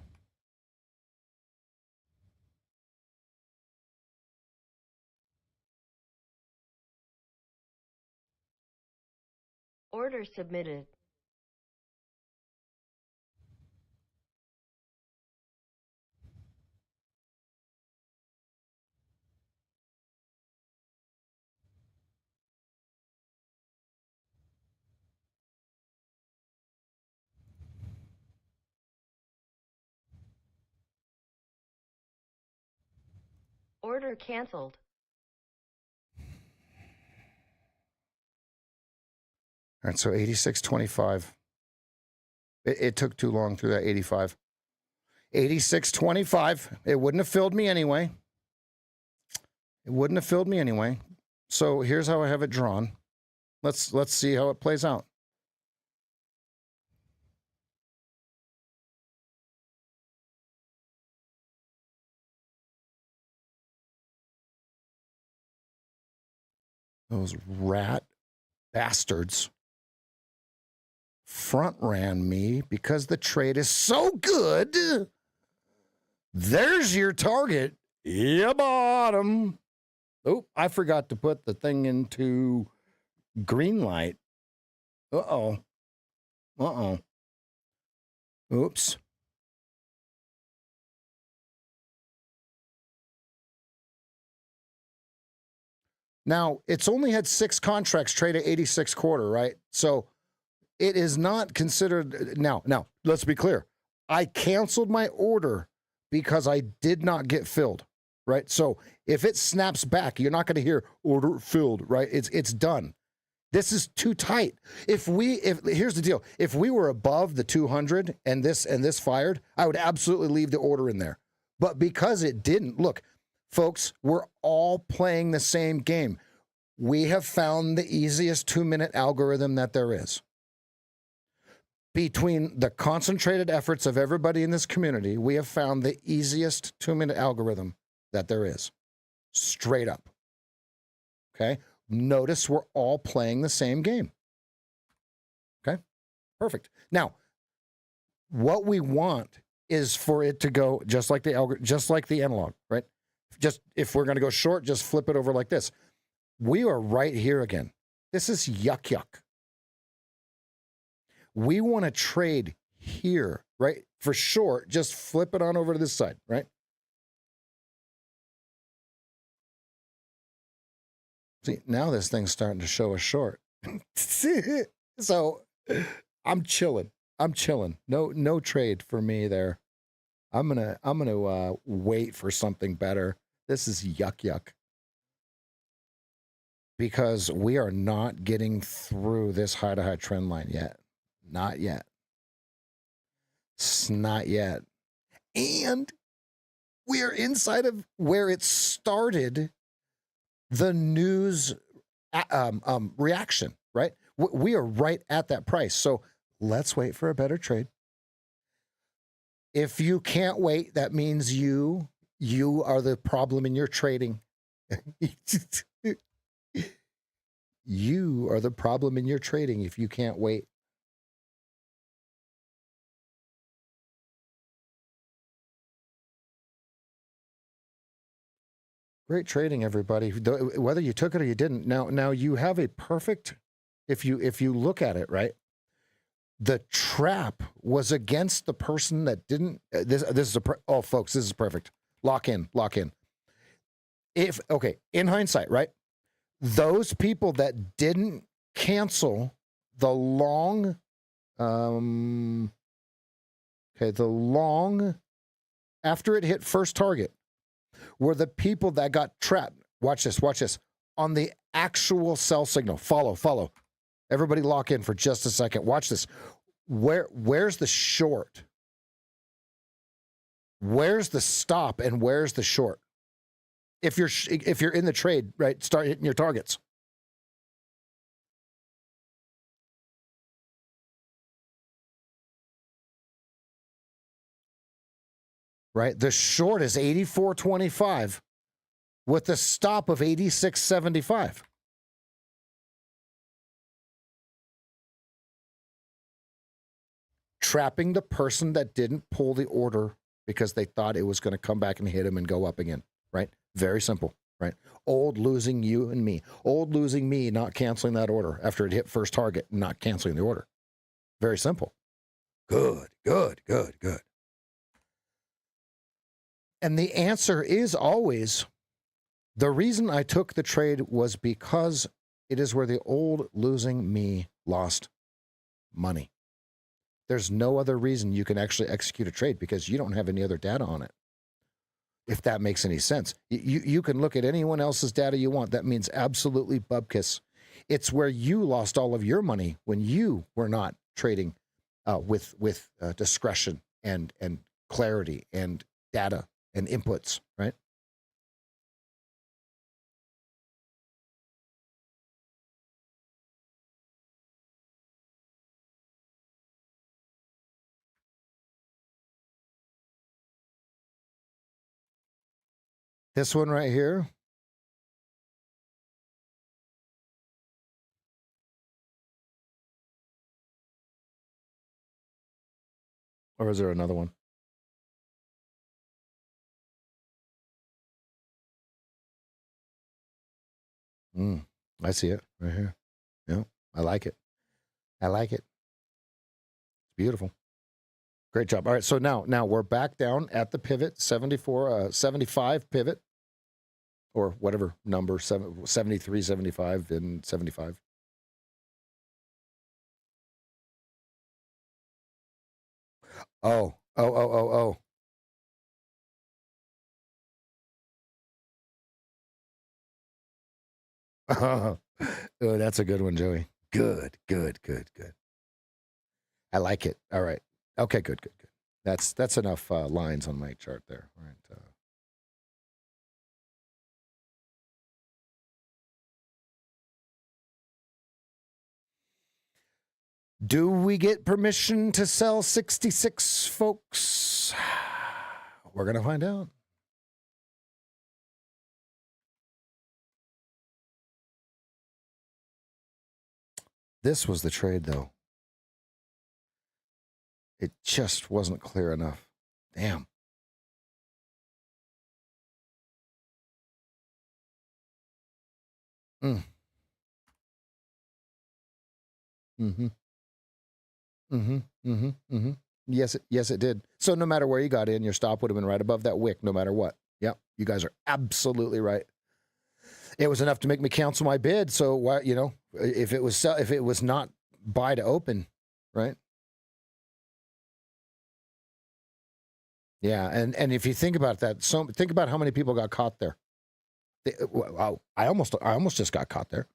Order submitted. Order canceled. All right, so 86.25. It took too long through that 85. 86.25. It wouldn't have filled me anyway. So here's how I have it drawn. Let's see how it plays out. Those rat bastards front ran me because the trade is so good. There's your target. You bottom. Oh, I forgot to put the thing into green light. Uh-oh. Oops. Now, it's only had 6 contracts trade at 86.25, right? So it is not considered. Now, let's be clear. I canceled my order because I did not get filled, right? So if it snaps back, you're not going to hear order filled, right? It's done. This is too tight. If here's the deal. If we were above the 200 and this fired, I would absolutely leave the order in there. But because it didn't, look, folks, we're all playing the same game. We have found the easiest 2-minute algorithm that there is. between the concentrated efforts of everybody in this community, we have found the easiest 2-minute algorithm that there is. Straight up. Okay? Notice we're all playing the same game. Okay? Perfect. Now, what we want is for it to go just like the analog, right? Just if we're going to go short, just flip it over like this. We are right here again. This is yuck. We want to trade here, right? For short, just flip it on over to this side, right? See, now this thing's starting to show a short. So I'm chilling. No trade for me there. I'm gonna wait for something better. This is yuck. Because we are not getting through this high-to-high trend line yet. Not yet. It's not yet. And we are inside of where it started the news reaction, right? We are right at that price. So let's wait for a better trade. If you can't wait, that means you are the problem in your trading. You are the problem in your trading if you can't wait. Great trading, everybody. Whether you took it or you didn't. Now you have a perfect. If you look at it, right, the trap was against the person that didn't. This is folks, this is perfect. Lock in. In hindsight, right, those people that didn't cancel the long, the long after it hit first target, were the people that got trapped. Watch this. On the actual sell signal. Follow. Everybody lock in for just a second. Watch this. Where's the short? Where's the stop and where's the short? If you're in the trade, right, start hitting your targets. Right? The short is 84.25 with the stop of 86.75. Trapping the person that didn't pull the order because they thought it was going to come back and hit them and go up again, right? Very simple, right? Old losing you and me. Old losing me not canceling that order after it hit first target, not canceling the order. Very simple. Good. And the answer is always, the reason I took the trade was because it is where the old losing me lost money. There's no other reason you can actually execute a trade because you don't have any other data on it. If that makes any sense. You can look at anyone else's data you want. That means absolutely bubkiss. It's where you lost all of your money when you were not trading with discretion and clarity and data and inputs, right? This one right here. Or is there another one? I see it right here. Yeah, I like it. It's beautiful. Great job. All right, so now we're back down at the pivot, 75 pivot, or whatever number, 73, 75, and 75. Oh. Oh, that's a good one, Joey. Good. I like it. All right. Okay, good. That's enough lines on my chart there. All right. Do we get permission to sell 66, folks? We're going to find out. This was the trade, though. It just wasn't clear enough. Damn. Mm. Mm-hmm. Mm-hmm. Mm-hmm. Mm-hmm. Yes, it did. So no matter where you got in, your stop would have been right above that wick, no matter what. Yep, you guys are absolutely right. It was enough to make me cancel my bid. So why, if it was not buy to open, right? Yeah, and if you think about that, think about how many people got caught there. Wow, I almost just got caught there.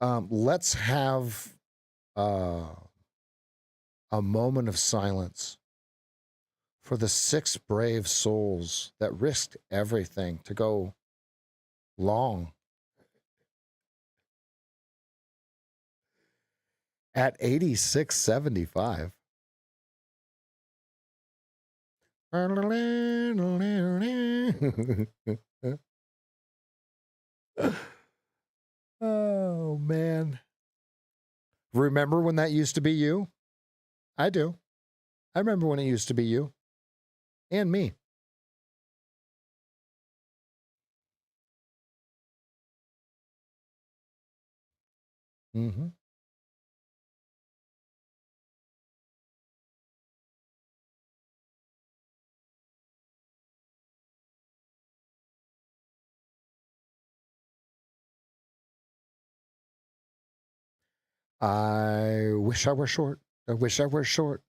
Let's have a moment of silence for the 6 brave souls that risked everything to go long at 86.75. Oh, man. Remember when that used to be you? I do. I remember when it used to be you and me. Mm-hmm. I wish I were short. I wish I were short.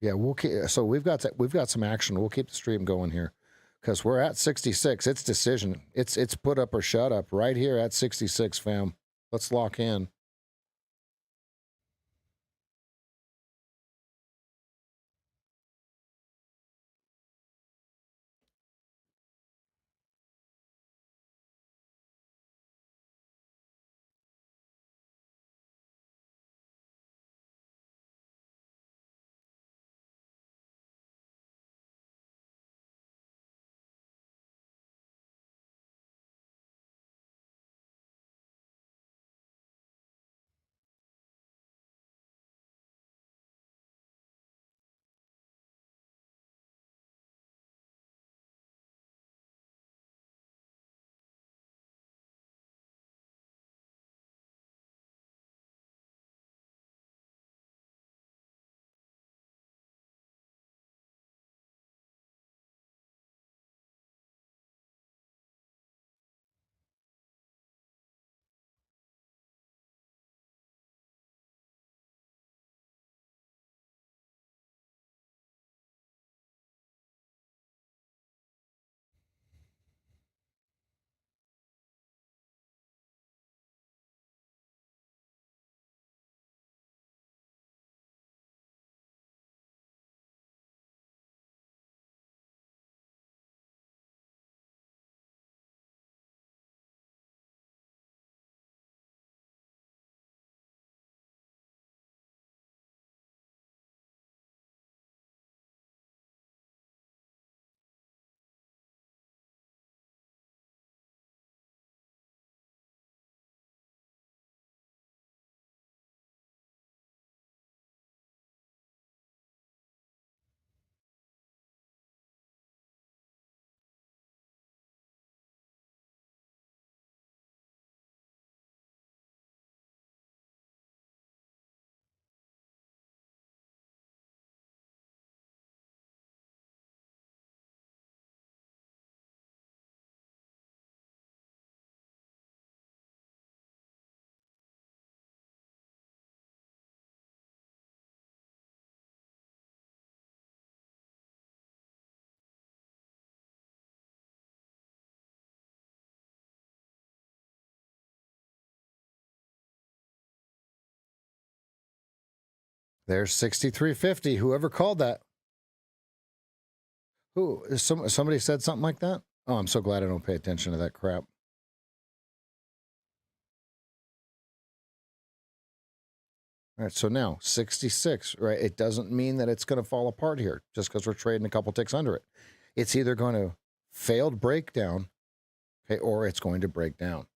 Yeah, we'll keep, so we've got some action. We'll keep the stream going here because we're at 66. It's decision. It's put up or shut up right here at 66, fam. Let's lock in. There's 63.50. Whoever called that. Who? Somebody said something like that? Oh, I'm so glad I don't pay attention to that crap. All right, so now 66, right? It doesn't mean that it's going to fall apart here just because we're trading a couple ticks under it. It's either going to failed breakdown, okay, or it's going to break down.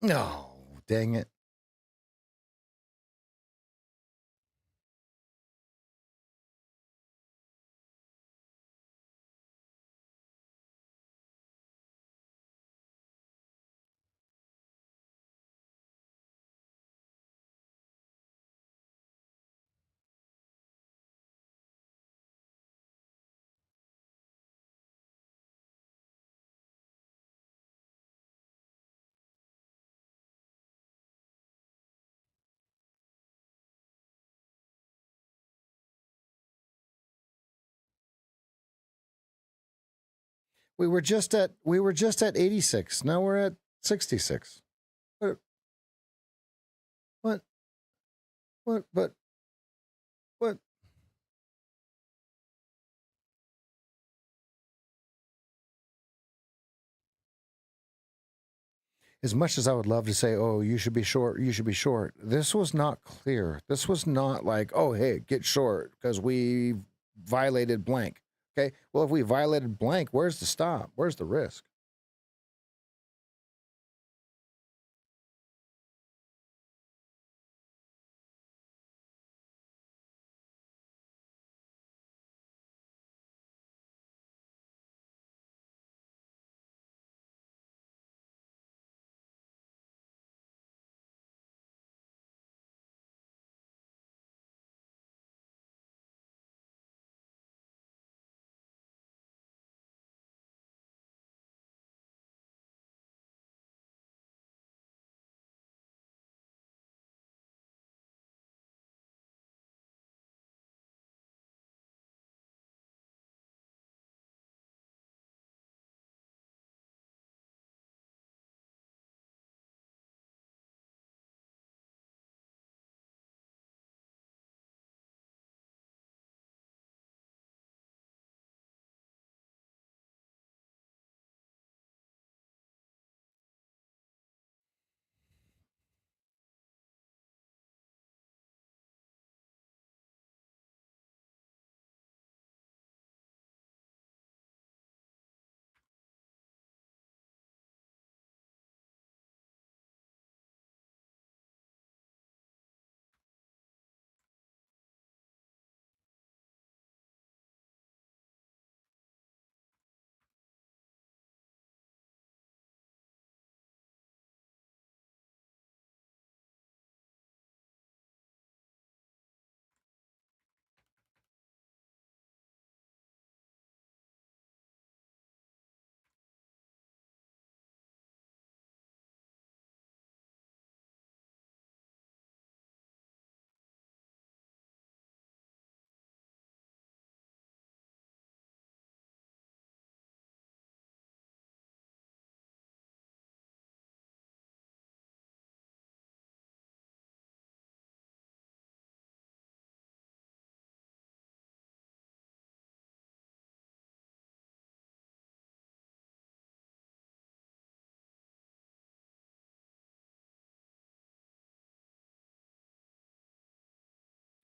No, dang it. We were just at 86. Now we're at 66. What what what what as much as I would love to say, "Oh, you should be short, you should be short." This was not clear. This was not like, "Oh, hey, get short because we violated blank." Okay? Well, if we violated blank, where's the stop? Where's the risk?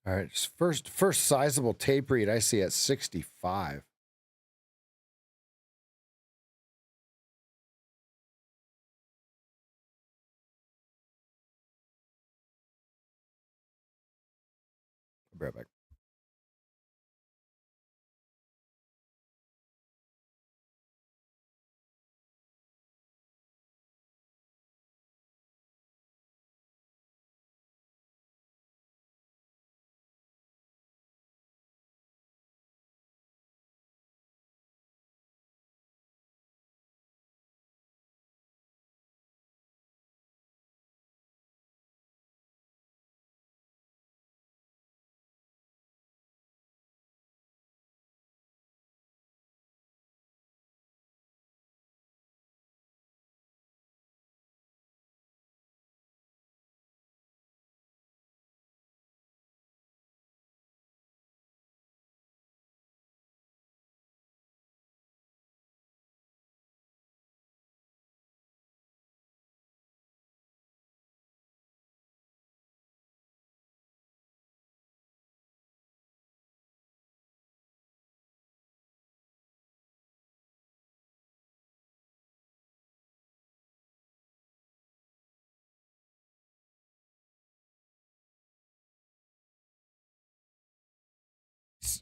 All right, first sizable tape read I see at 65. Be right back.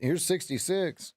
Here's 66.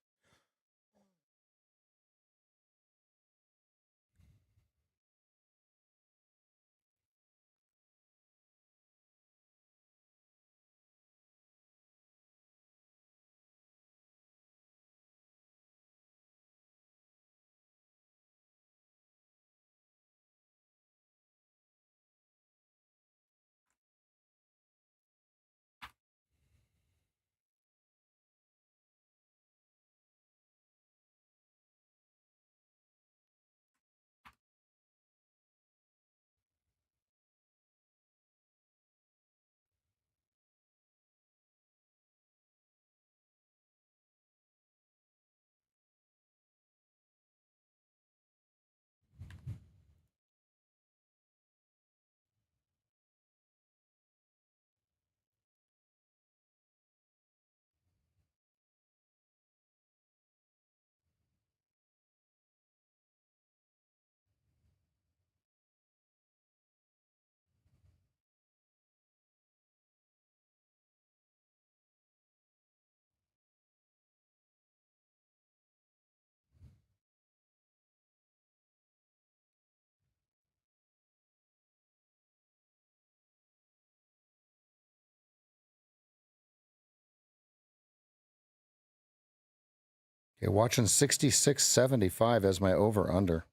Okay, watching 66.75 as my over under.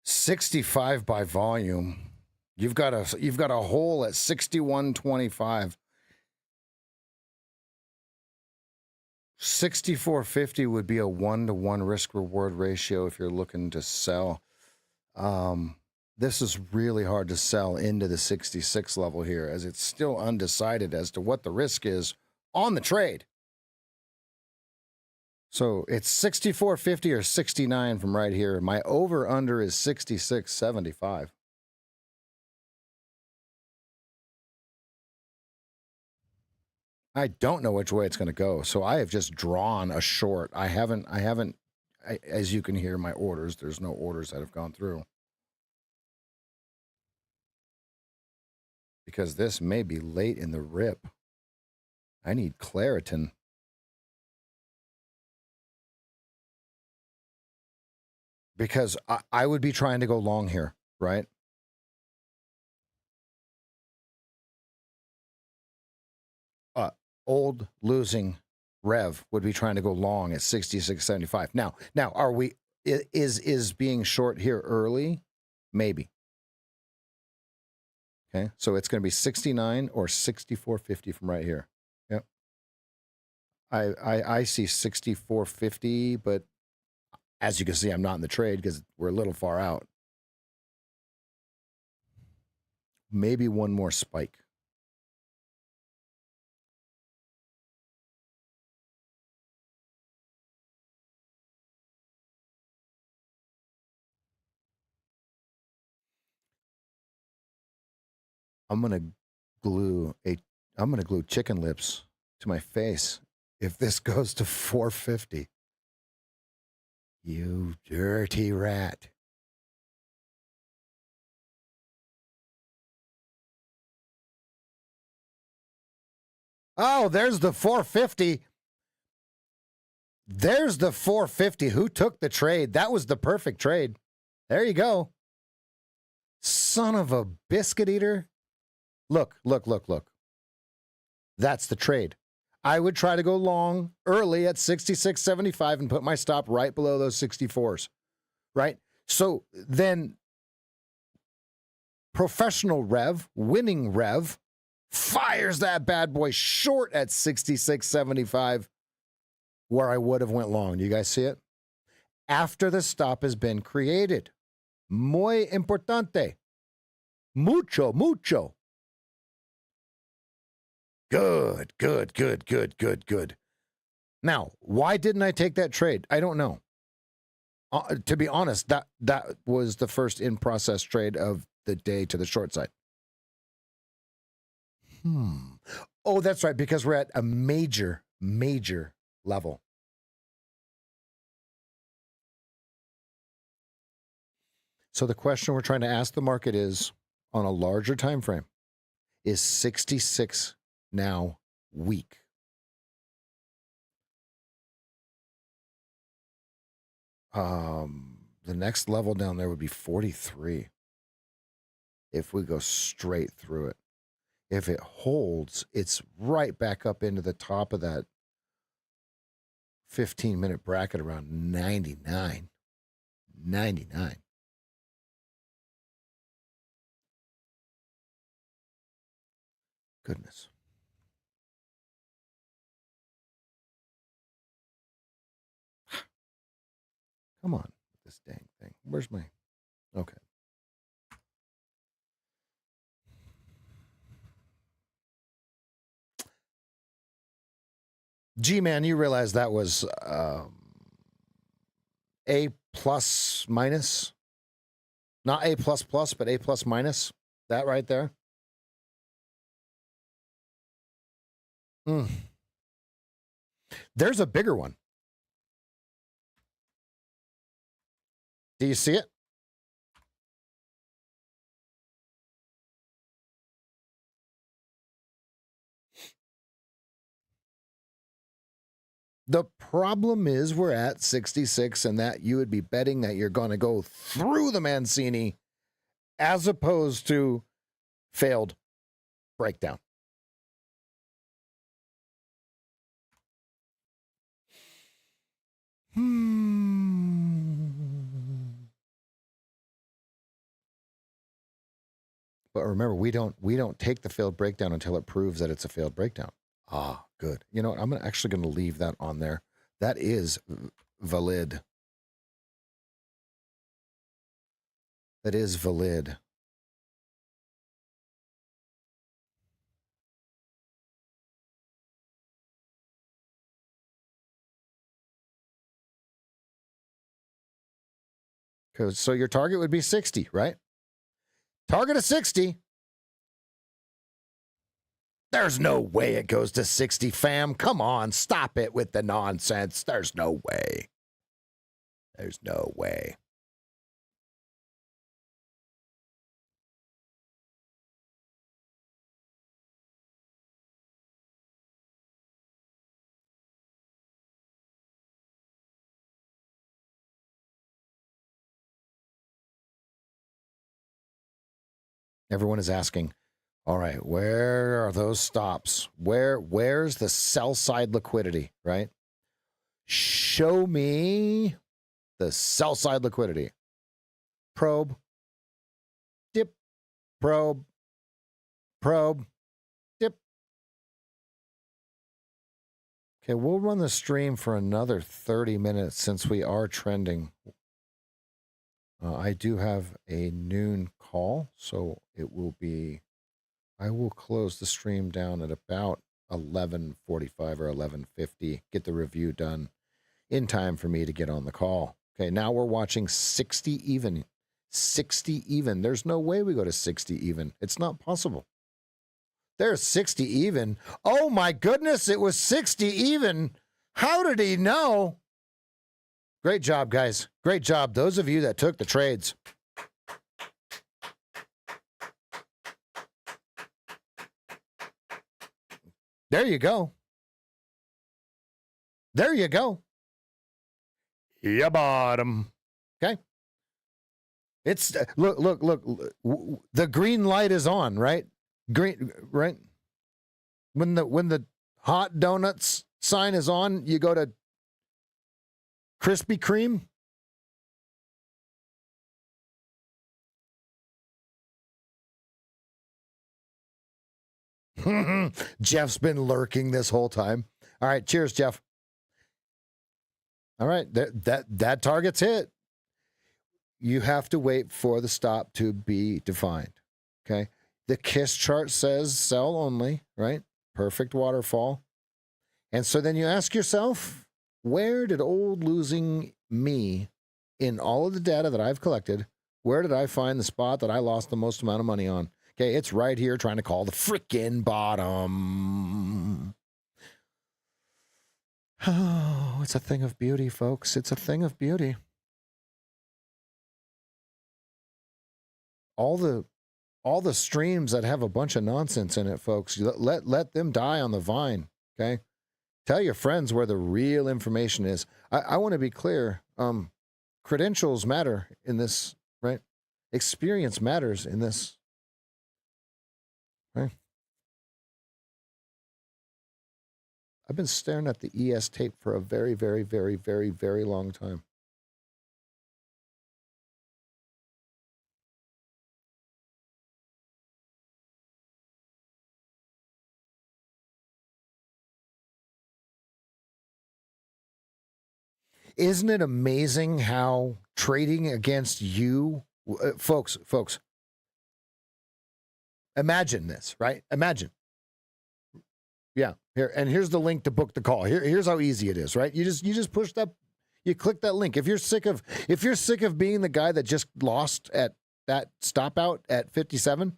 $65 by volume. You've got a hole at 61.25. 64.50 would be a 1-to-1 risk reward ratio if you're looking to sell. This is really hard to sell into the 66 level here, as it's still undecided as to what the risk is on the trade. So it's 64.50 or 69 from right here. My over under is 66.75. I don't know which way it's going to go, so I have just drawn a short. I haven't. As you can hear, my orders. There's no orders that have gone through because this may be late in the rip. I need Claritin. Because I would be trying to go long here, right? Old losing Rev would be trying to go long at 66.75. Now, are we? Is being short here early? Maybe. Okay, so it's going to be 69 or 64.50 from right here. Yep. I see 64.50, but as you can see, I'm not in the trade because we're a little far out. Maybe one more spike. I'm gonna glue chicken lips to my face if this goes to 450. You dirty rat. Oh, there's the 450. There's the 450. Who took the trade? That was the perfect trade. There you go. Son of a biscuit eater. Look. That's the trade. I would try to go long early at 66.75 and put my stop right below those 64s, right? So then professional Rev, winning Rev, fires that bad boy short at 66.75 where I would have went long. Do you guys see it? After the stop has been created. Muy importante. Mucho. Good. Now, why didn't I take that trade? I don't know. To be honest, that was the first in-process trade of the day to the short side. Oh, that's right, because we're at a major level. So the question we're trying to ask the market is, on a larger time frame, is 66 now weak? The next level down there would be 43 if we go straight through it. If it holds, it's right back up into the top of that 15-minute bracket around 99. Goodness. Come on, this dang thing. Where's my... Okay. G-Man, you realize that was A plus minus? Not A plus plus, but A plus minus? That right there? There's a bigger one. Do you see it? The problem is we're at 66 and that you would be betting that you're going to go through the Mancini as opposed to failed breakdown. But remember, we don't take the failed breakdown until it proves that it's a failed breakdown. Ah, good. You know what? I'm actually going to leave that on there. That is valid. That is valid. So your target would be 60, right? Target of 60. There's no way it goes to 60, fam. Come on, stop it with the nonsense. There's no way. There's no way. Everyone is asking, all right, where are those stops? Where's the sell side liquidity, right? Show me the sell side liquidity. Probe, dip, probe, dip. Okay, we'll run the stream for another 30 minutes since we are trending. I do have a noon call, so it will be, I will close the stream down at about 11:45 or 11:50, get the review done in time for me to get on the call. Okay, now we're watching 60 even. 60 even. There's no way we go to 60 even. It's not possible. There's 60 even. Oh my goodness, it was 60 even. How did he know? Great job, guys. Great job. Those of you that took the trades. There you go. There you go. You bottom. Okay. It's look. The green light is on, right? Green, right? When the hot donuts sign is on, you go to Krispy Kreme. Jeff's been lurking this whole time. All right, cheers, Jeff. All right, that target's hit. You have to wait for the stop to be defined. Okay. The KISS chart says sell only, right? Perfect waterfall. And so then you ask yourself, where did old losing me in all of the data that I've collected, where did I find the spot that I lost the most amount of money on? Okay, it's right here trying to call the frickin' bottom. Oh, it's a thing of beauty, folks. It's a thing of beauty. All the streams that have a bunch of nonsense in it, folks, let them die on the vine, okay? Tell your friends where the real information is. I want to be clear. Credentials matter in this, right? Experience matters in this, right? I've been staring at the ES tape for a very, very, very, very, very long time. Isn't it amazing how trading against you, folks, imagine this, right? Imagine. Yeah, here, and here's the link to book the call. Here's how easy it is, right? You just push that, you click that link. If you're sick of being the guy that just lost at that stop out at 57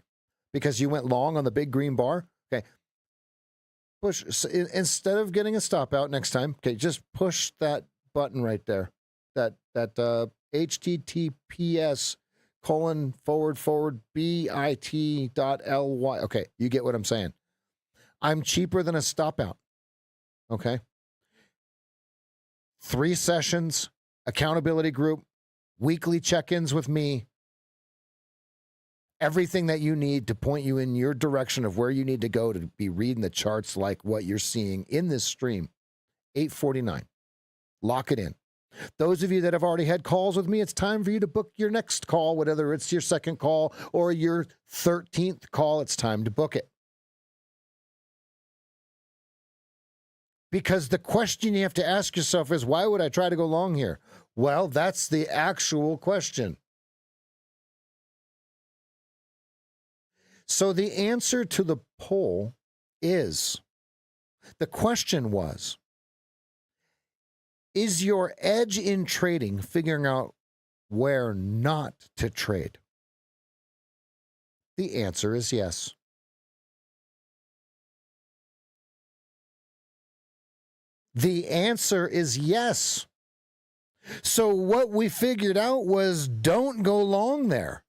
because you went long on the big green bar, okay, push, instead of getting a stop out next time, okay, just push that button right there, that https://bit.ly. Okay, you get what I'm saying. I'm cheaper than a stop out. Okay. 3 sessions, accountability group, weekly check-ins with me. Everything that you need to point you in your direction of where you need to go to be reading the charts like what you're seeing in this stream. $8.49. Lock it in. Those of you that have already had calls with me, it's time for you to book your next call, whether it's your second call or your 13th call, it's time to book it. Because the question you have to ask yourself is, why would I try to go long here? Well, that's the actual question. So the answer to the poll is, the question was, is your edge in trading figuring out where not to trade? The answer is yes. The answer is yes. So what we figured out was, don't go long there.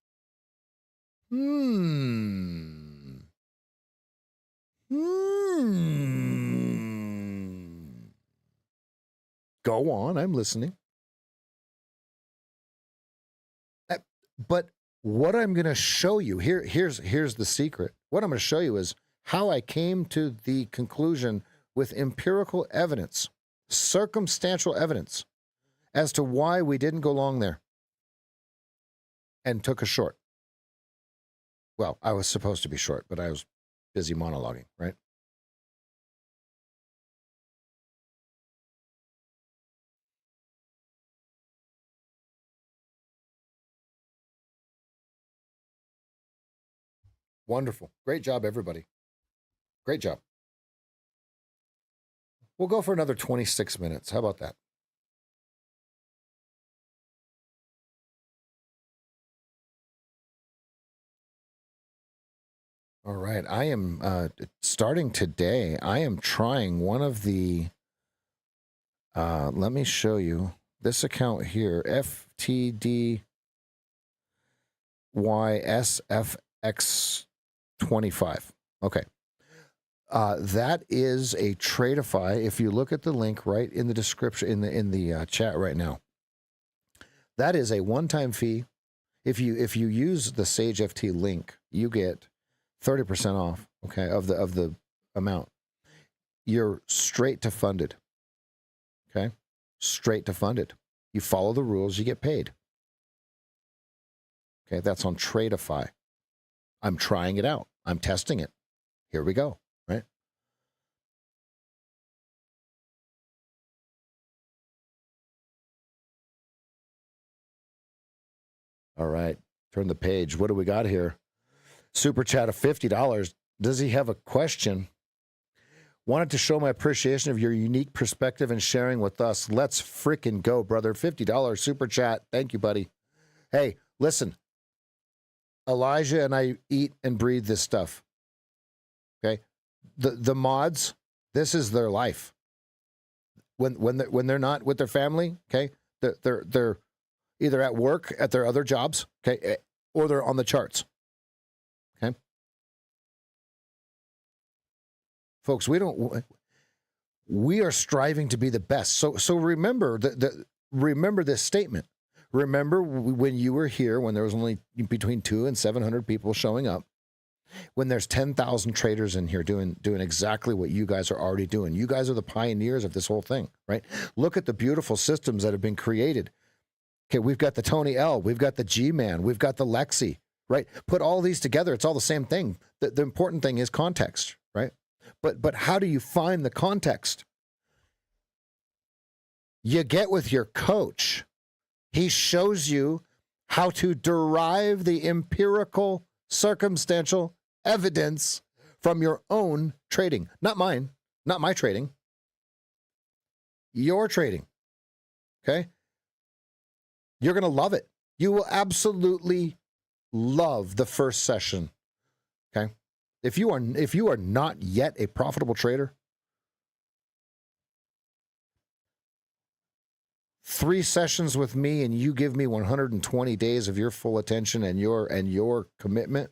Go on, I'm listening. But what I'm going to show you, here's the secret. What I'm going to show you is how I came to the conclusion with empirical evidence, circumstantial evidence, as to why we didn't go long there and took a short. Well, I was supposed to be short, but I was busy monologuing, right? Wonderful. Great job, everybody. Great job. We'll go for another 26 minutes. How about that? All right. I am starting today. I am trying one of the, let me show you this account here, FTDYSFX25. 25. Okay. That is a Tradeify. If you look at the link right in the description in the chat right now, that is a one-time fee. If you use the Sage FT link, you get 30% off. Okay, of the amount. You're straight to funded. Okay, straight to funded. You follow the rules, you get paid. Okay, that's on Tradeify. I'm trying it out. I'm testing it. Here we go. Right. All right. Turn the page. What do we got here? Super chat of $50. Does he have a question? Wanted to show my appreciation of your unique perspective and sharing with us. Let's freaking go, brother. $50 super chat. Thank you, buddy. Hey, listen. Elijah and I eat and breathe this stuff. Okay? The mods, this is their life. When they're not with their family, okay? They're either at work at their other jobs, okay, or they're on the charts. Okay? Folks, we are striving to be the best. So remember remember this statement. Remember when you were here, when there was only between 200 and 700 people showing up, when there's 10,000 traders in here doing exactly what you guys are already doing. You guys are the pioneers of this whole thing, right? Look at the beautiful systems that have been created. Okay, we've got the Tony L, we've got the G-Man, we've got the Lexi, right? Put all these together, it's all the same thing. The important thing is context, right? But how do you find the context? You get with your coach. He shows you how to derive the empirical, circumstantial evidence from your own trading. Not mine, not my trading. Your trading. Okay? You're going to love it. You will absolutely love the first session. Okay? If you are not yet a profitable trader, 3 sessions with me and you give me 120 days of your full attention and your commitment,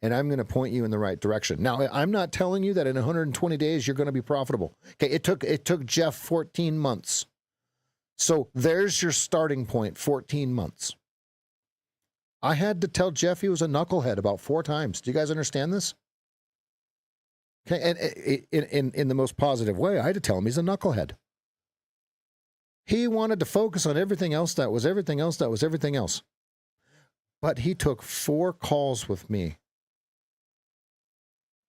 and I'm going to point you in the right direction. Now, I'm not telling you that in 120 days you're going to be profitable. Okay, it took Jeff 14 months. So there's your starting point, 14 months. I had to tell Jeff he was a knucklehead about 4 times. Do you guys understand this? Okay, and in the most positive way, I had to tell him he's a knucklehead. He wanted to focus on everything else that was everything else that was everything else. But he took 4 calls with me.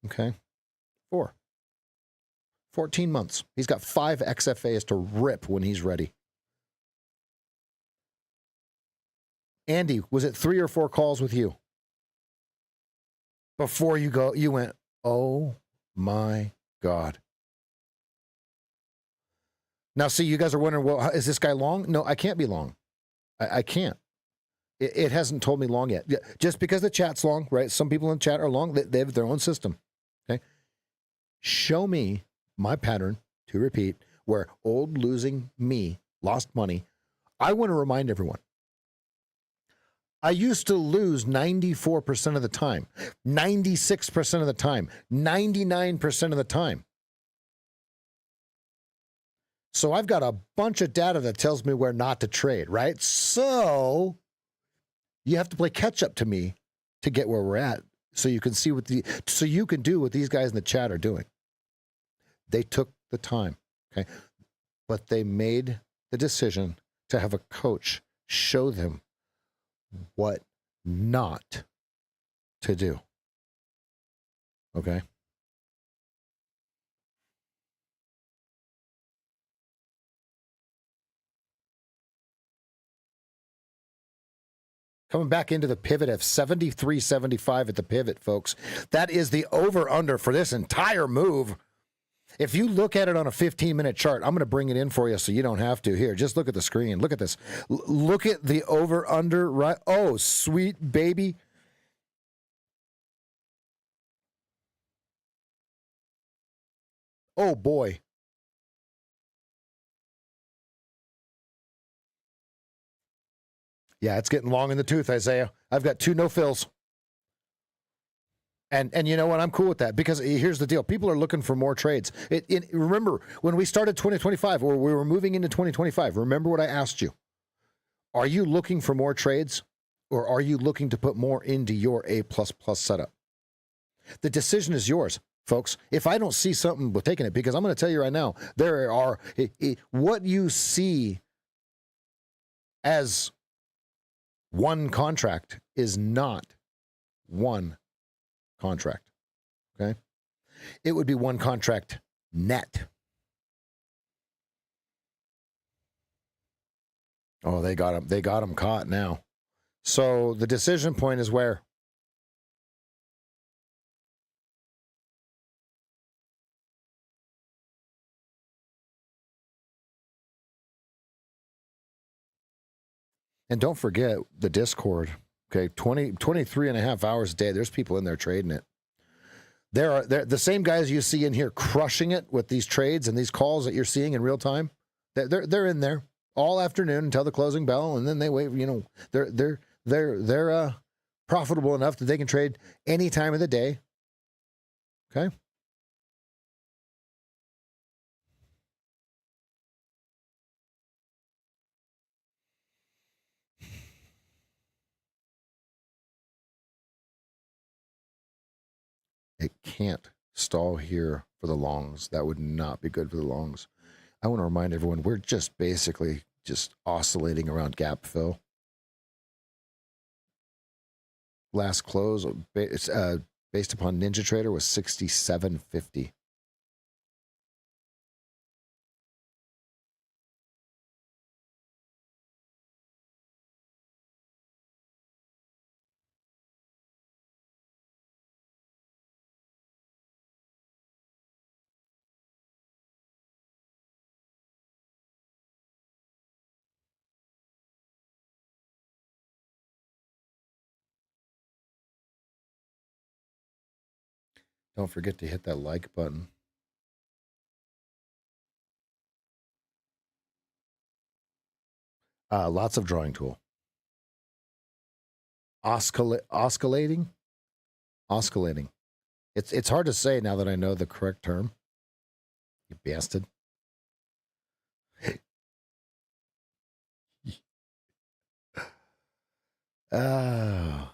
Okay? 4. 14 months. He's got 5 XFAs to rip when he's ready. Andy, was it 3 or 4 calls with you? Before you went, oh my God. Now, see, you guys are wondering, well, is this guy long? No, I can't be long. I can't. It hasn't told me long yet. Just because the chat's long, right? Some people in the chat are long. They have their own system. Okay. Show me my pattern to repeat where old losing me lost money. I want to remind everyone. I used to lose 94% of the time, 96% of the time, 99% of the time. So I've got a bunch of data that tells me where not to trade, right? So you have to play catch up to me to get where we're at, so you can see so you can do what these guys in the chat are doing. They took the time, okay? But they made the decision to have a coach show them what not to do. Okay? Coming back into the pivot of 73.75 at the pivot, folks. That is the over-under for this entire move. If you look at it on a 15-minute chart, I'm going to bring it in for you so you don't have to. Here, just look at the screen. Look at this. Look at the over-under. Right? Oh, sweet baby. Oh, boy. Yeah, it's getting long in the tooth, Isaiah. I've got 2 no-fills. And you know what? I'm cool with that because here's the deal. People are looking for more trades. Remember, when we started 2025 or we were moving into 2025, remember what I asked you. Are you looking for more trades or are you looking to put more into your A++ setup? The decision is yours, folks. If I don't see something with taking it, because I'm going to tell you right now, there are what you see as one contract is not one contract. Okay. It would be one contract net. Oh, they got him. They got him caught now. So the decision point is where? And don't forget the Discord. Okay. 23 and a half hours a day. There's people in there trading it. They're the same guys you see in here crushing it with these trades and these calls that you're seeing in real time. They're in there all afternoon until the closing bell, and then they wait. You know, they're profitable enough that they can trade any time of the day. Okay. It can't stall here for the longs. That would not be good for the longs. I want to remind everyone we're just basically just oscillating around gap fill. Last close based upon NinjaTrader was 67.50. Don't forget to hit that like button. Lots of drawing tool. Oscillating. It's hard to say now that I know the correct term. You bastard. Oh.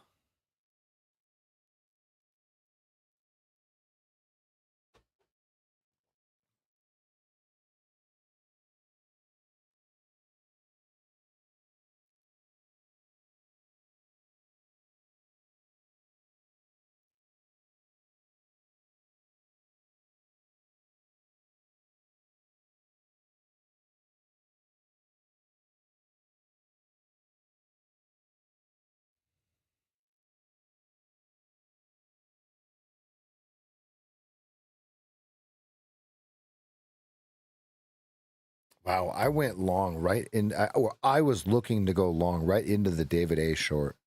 Wow, I went long right in, or I was looking to go long right into the David A short.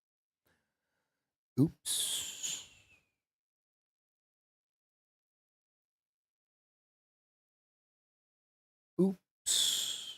Oops. Oops.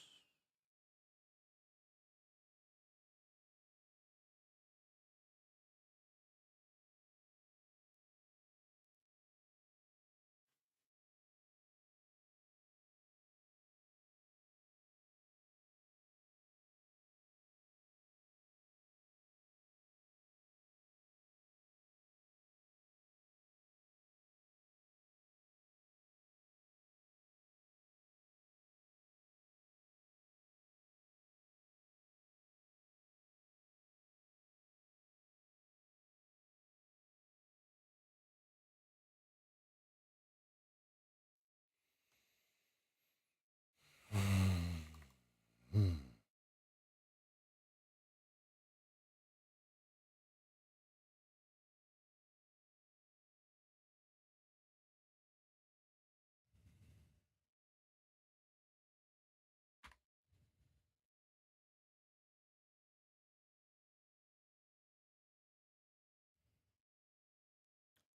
Hmm.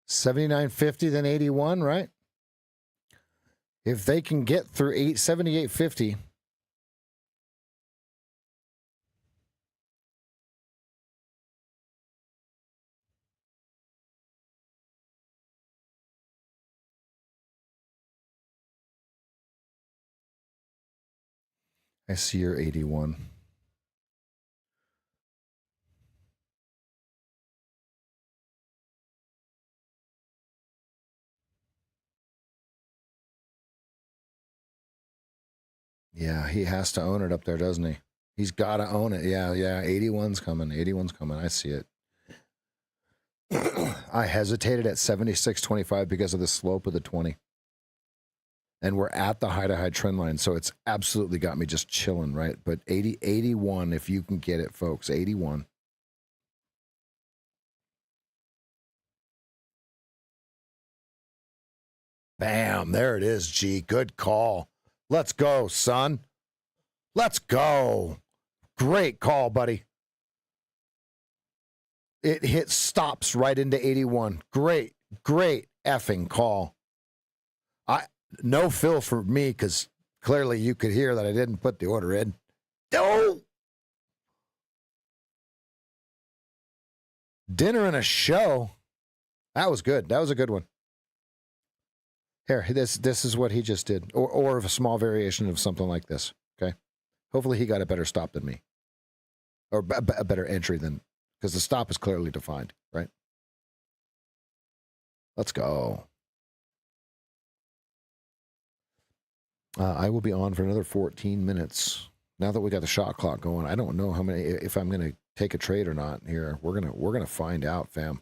79.50, then 81, right? If they can get through 78.50, I see your 81. Yeah, he has to own it up there, doesn't he? He's got to own it. Yeah, 81's coming. 81's coming. I see it. I hesitated at 76.25 because of the slope of the 20. And we're at the high-to-high trend line, so it's absolutely got me just chilling, right? But 81, if you can get it, folks, 81. Bam, there it is, G. Good call. Let's go, son. Let's go. Great call, buddy. It hit stops right into 81. Great effing call. No fill for me because clearly you could hear that I didn't put the order in. Oh! Dinner and a show. That was good. That was a good one. Here, this is what he just did, or a small variation of something like this. Okay, hopefully he got a better stop than me, or a better entry than, because the stop is clearly defined, right? Let's go. I will be on for another 14 minutes. Now that we got the shot clock going, I don't know how many, if I'm going to take a trade or not here. We're gonna find out, fam.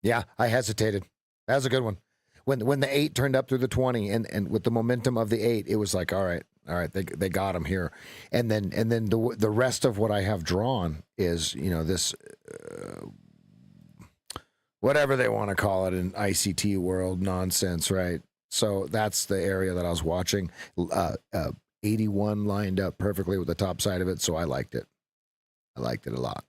Yeah, I hesitated. That was a good one. When the 8 turned up through the 20 and with the momentum of the 8, it was like, all right, they got him here. And then the rest of what I have drawn is, this whatever they want to call it in ICT world nonsense, right? So that's the area that I was watching. 81 lined up perfectly with the top side of it, so I liked it. I liked it a lot.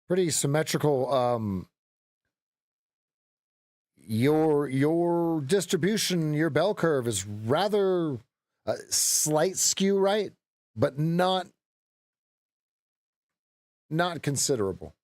Pretty symmetrical. Your distribution, your bell curve is rather slight skew right, but not considerable.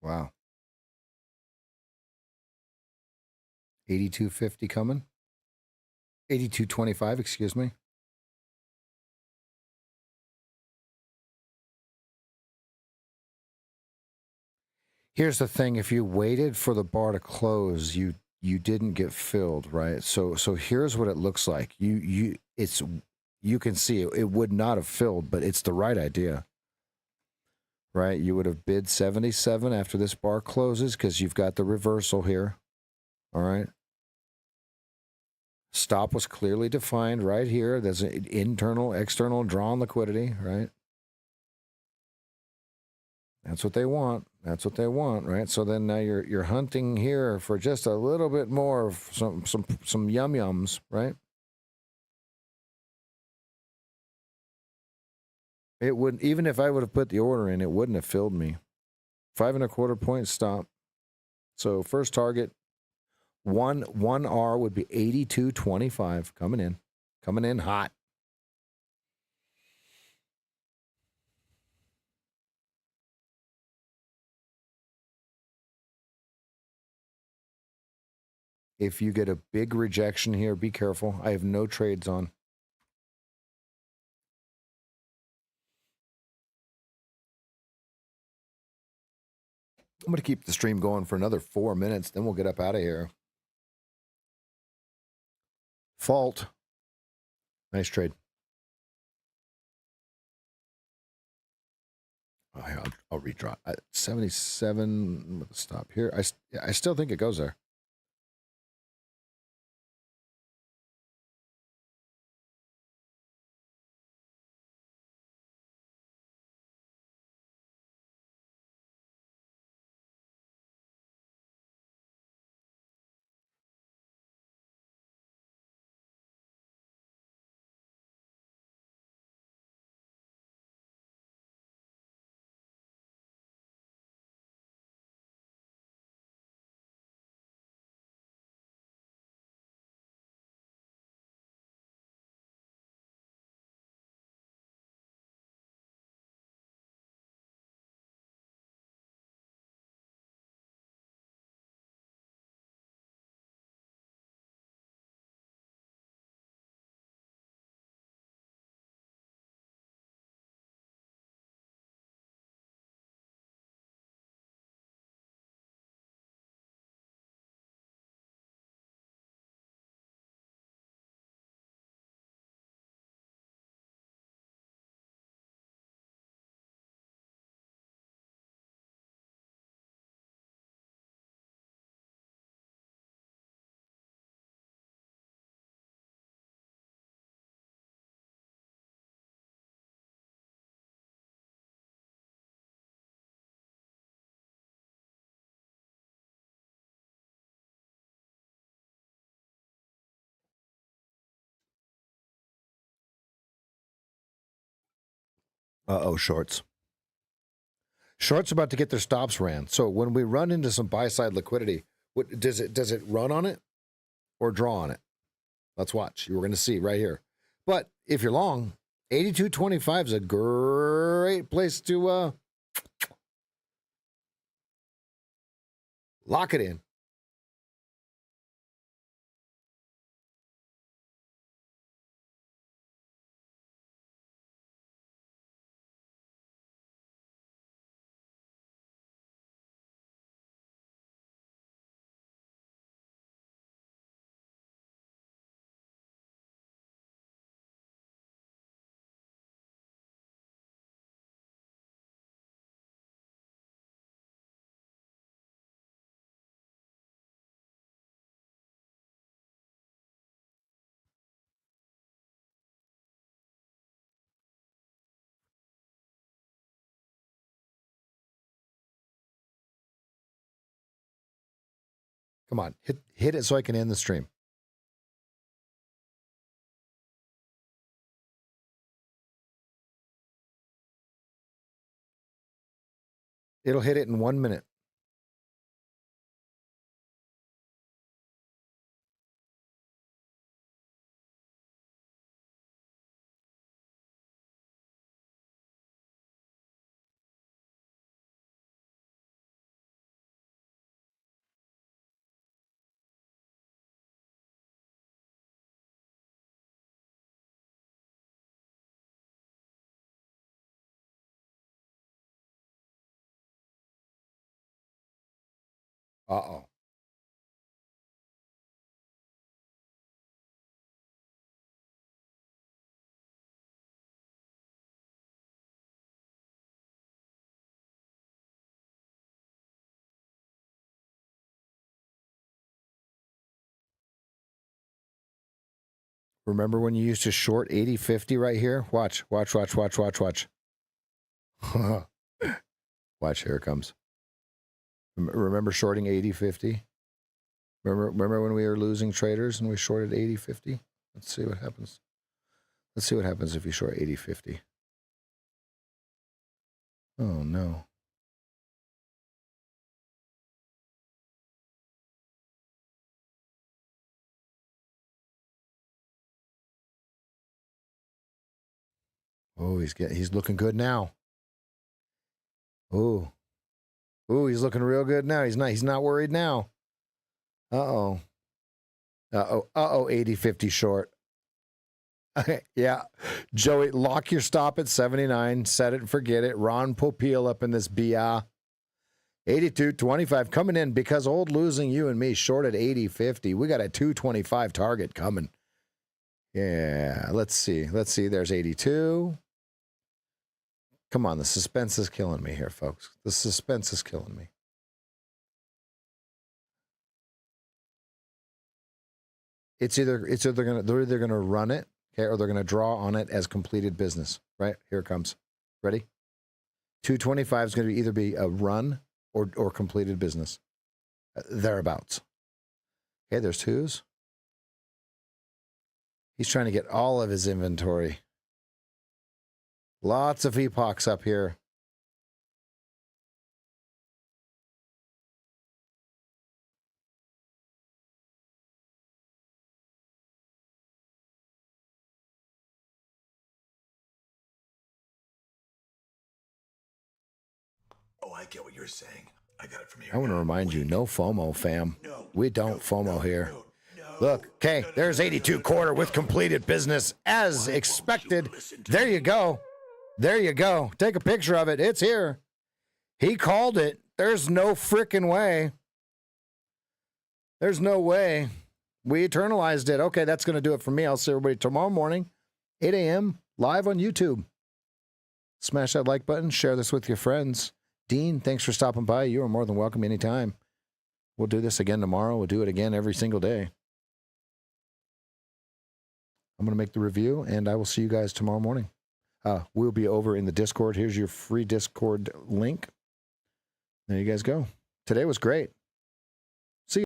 Wow. 82.50 coming. 82.25, excuse me. Here's the thing, if you waited for the bar to close, you didn't get filled, right? So here's what it looks like. You can see it would not have filled, but it's the right idea. Right? You would have bid 77 after this bar closes because you've got the reversal here. All right. Stop was clearly defined right here. There's an internal, external drawn liquidity, right? That's what they want. That's what they want, right? So then now you're hunting here for just a little bit more of some yum yums, right? It wouldn't, even if I would have put the order in, it wouldn't have filled me. 5.25 point stop. So first target, one R would be 82.25 coming in hot. If you get a big rejection here, be careful. I have no trades on. I'm going to keep the stream going for another 4 minutes, then we'll get up out of here. Fault. Nice trade. I'll redraw. 77. Let's stop here. I still think it goes there. Shorts. Shorts about to get their stops ran. So when we run into some buy side liquidity, what does it run on it or draw on it? Let's watch. You're going to see right here. But if you're long, 82.25 is a great place to lock it in. Come on, hit it so I can end the stream. It'll hit it in 1 minute. Uh-oh. Remember when you used to short 80-50 right here? Watch. Watch, here it comes. Remember shorting 80-50? Remember when we were losing traders and we shorted 80-50? Let's see what happens. Let's see what happens if you short 80-50. Oh, no. Oh, he's looking good now. Oh. Ooh, he's looking real good now. He's not worried now. Uh-oh. 80-50 short. Yeah. Joey, lock your stop at 79. Set it and forget it. Ron Popeil up in this BR. 82.25 coming in because old losing you and me short at 80-50. We got a 225 target coming. Yeah, let's see. There's 82. Come on, the suspense is killing me here, folks. The suspense is killing me. They're either gonna run it, okay, or they're gonna draw on it as completed business. Right here it comes. Ready? 225 is going to either be a run or completed business. Thereabouts. Okay, there's twos. He's trying to get all of his inventory. Lots of epochs up here. Oh, I get what you're saying. I got it from here. I want to remind you, no FOMO, fam. We don't FOMO here. Look, okay, there's 82 quarter with completed business as expected. There you go. There you go. Take a picture of it. It's here. He called it. There's no frickin' way. There's no way. We eternalized it. Okay, that's going to do it for me. I'll see everybody tomorrow morning, 8 a.m., live on YouTube. Smash that like button. Share this with your friends. Dean, thanks for stopping by. You are more than welcome anytime. We'll do this again tomorrow. We'll do it again every single day. I'm going to make the review, and I will see you guys tomorrow morning. We'll be over in the Discord. Here's your free Discord link. There you guys go. Today was great.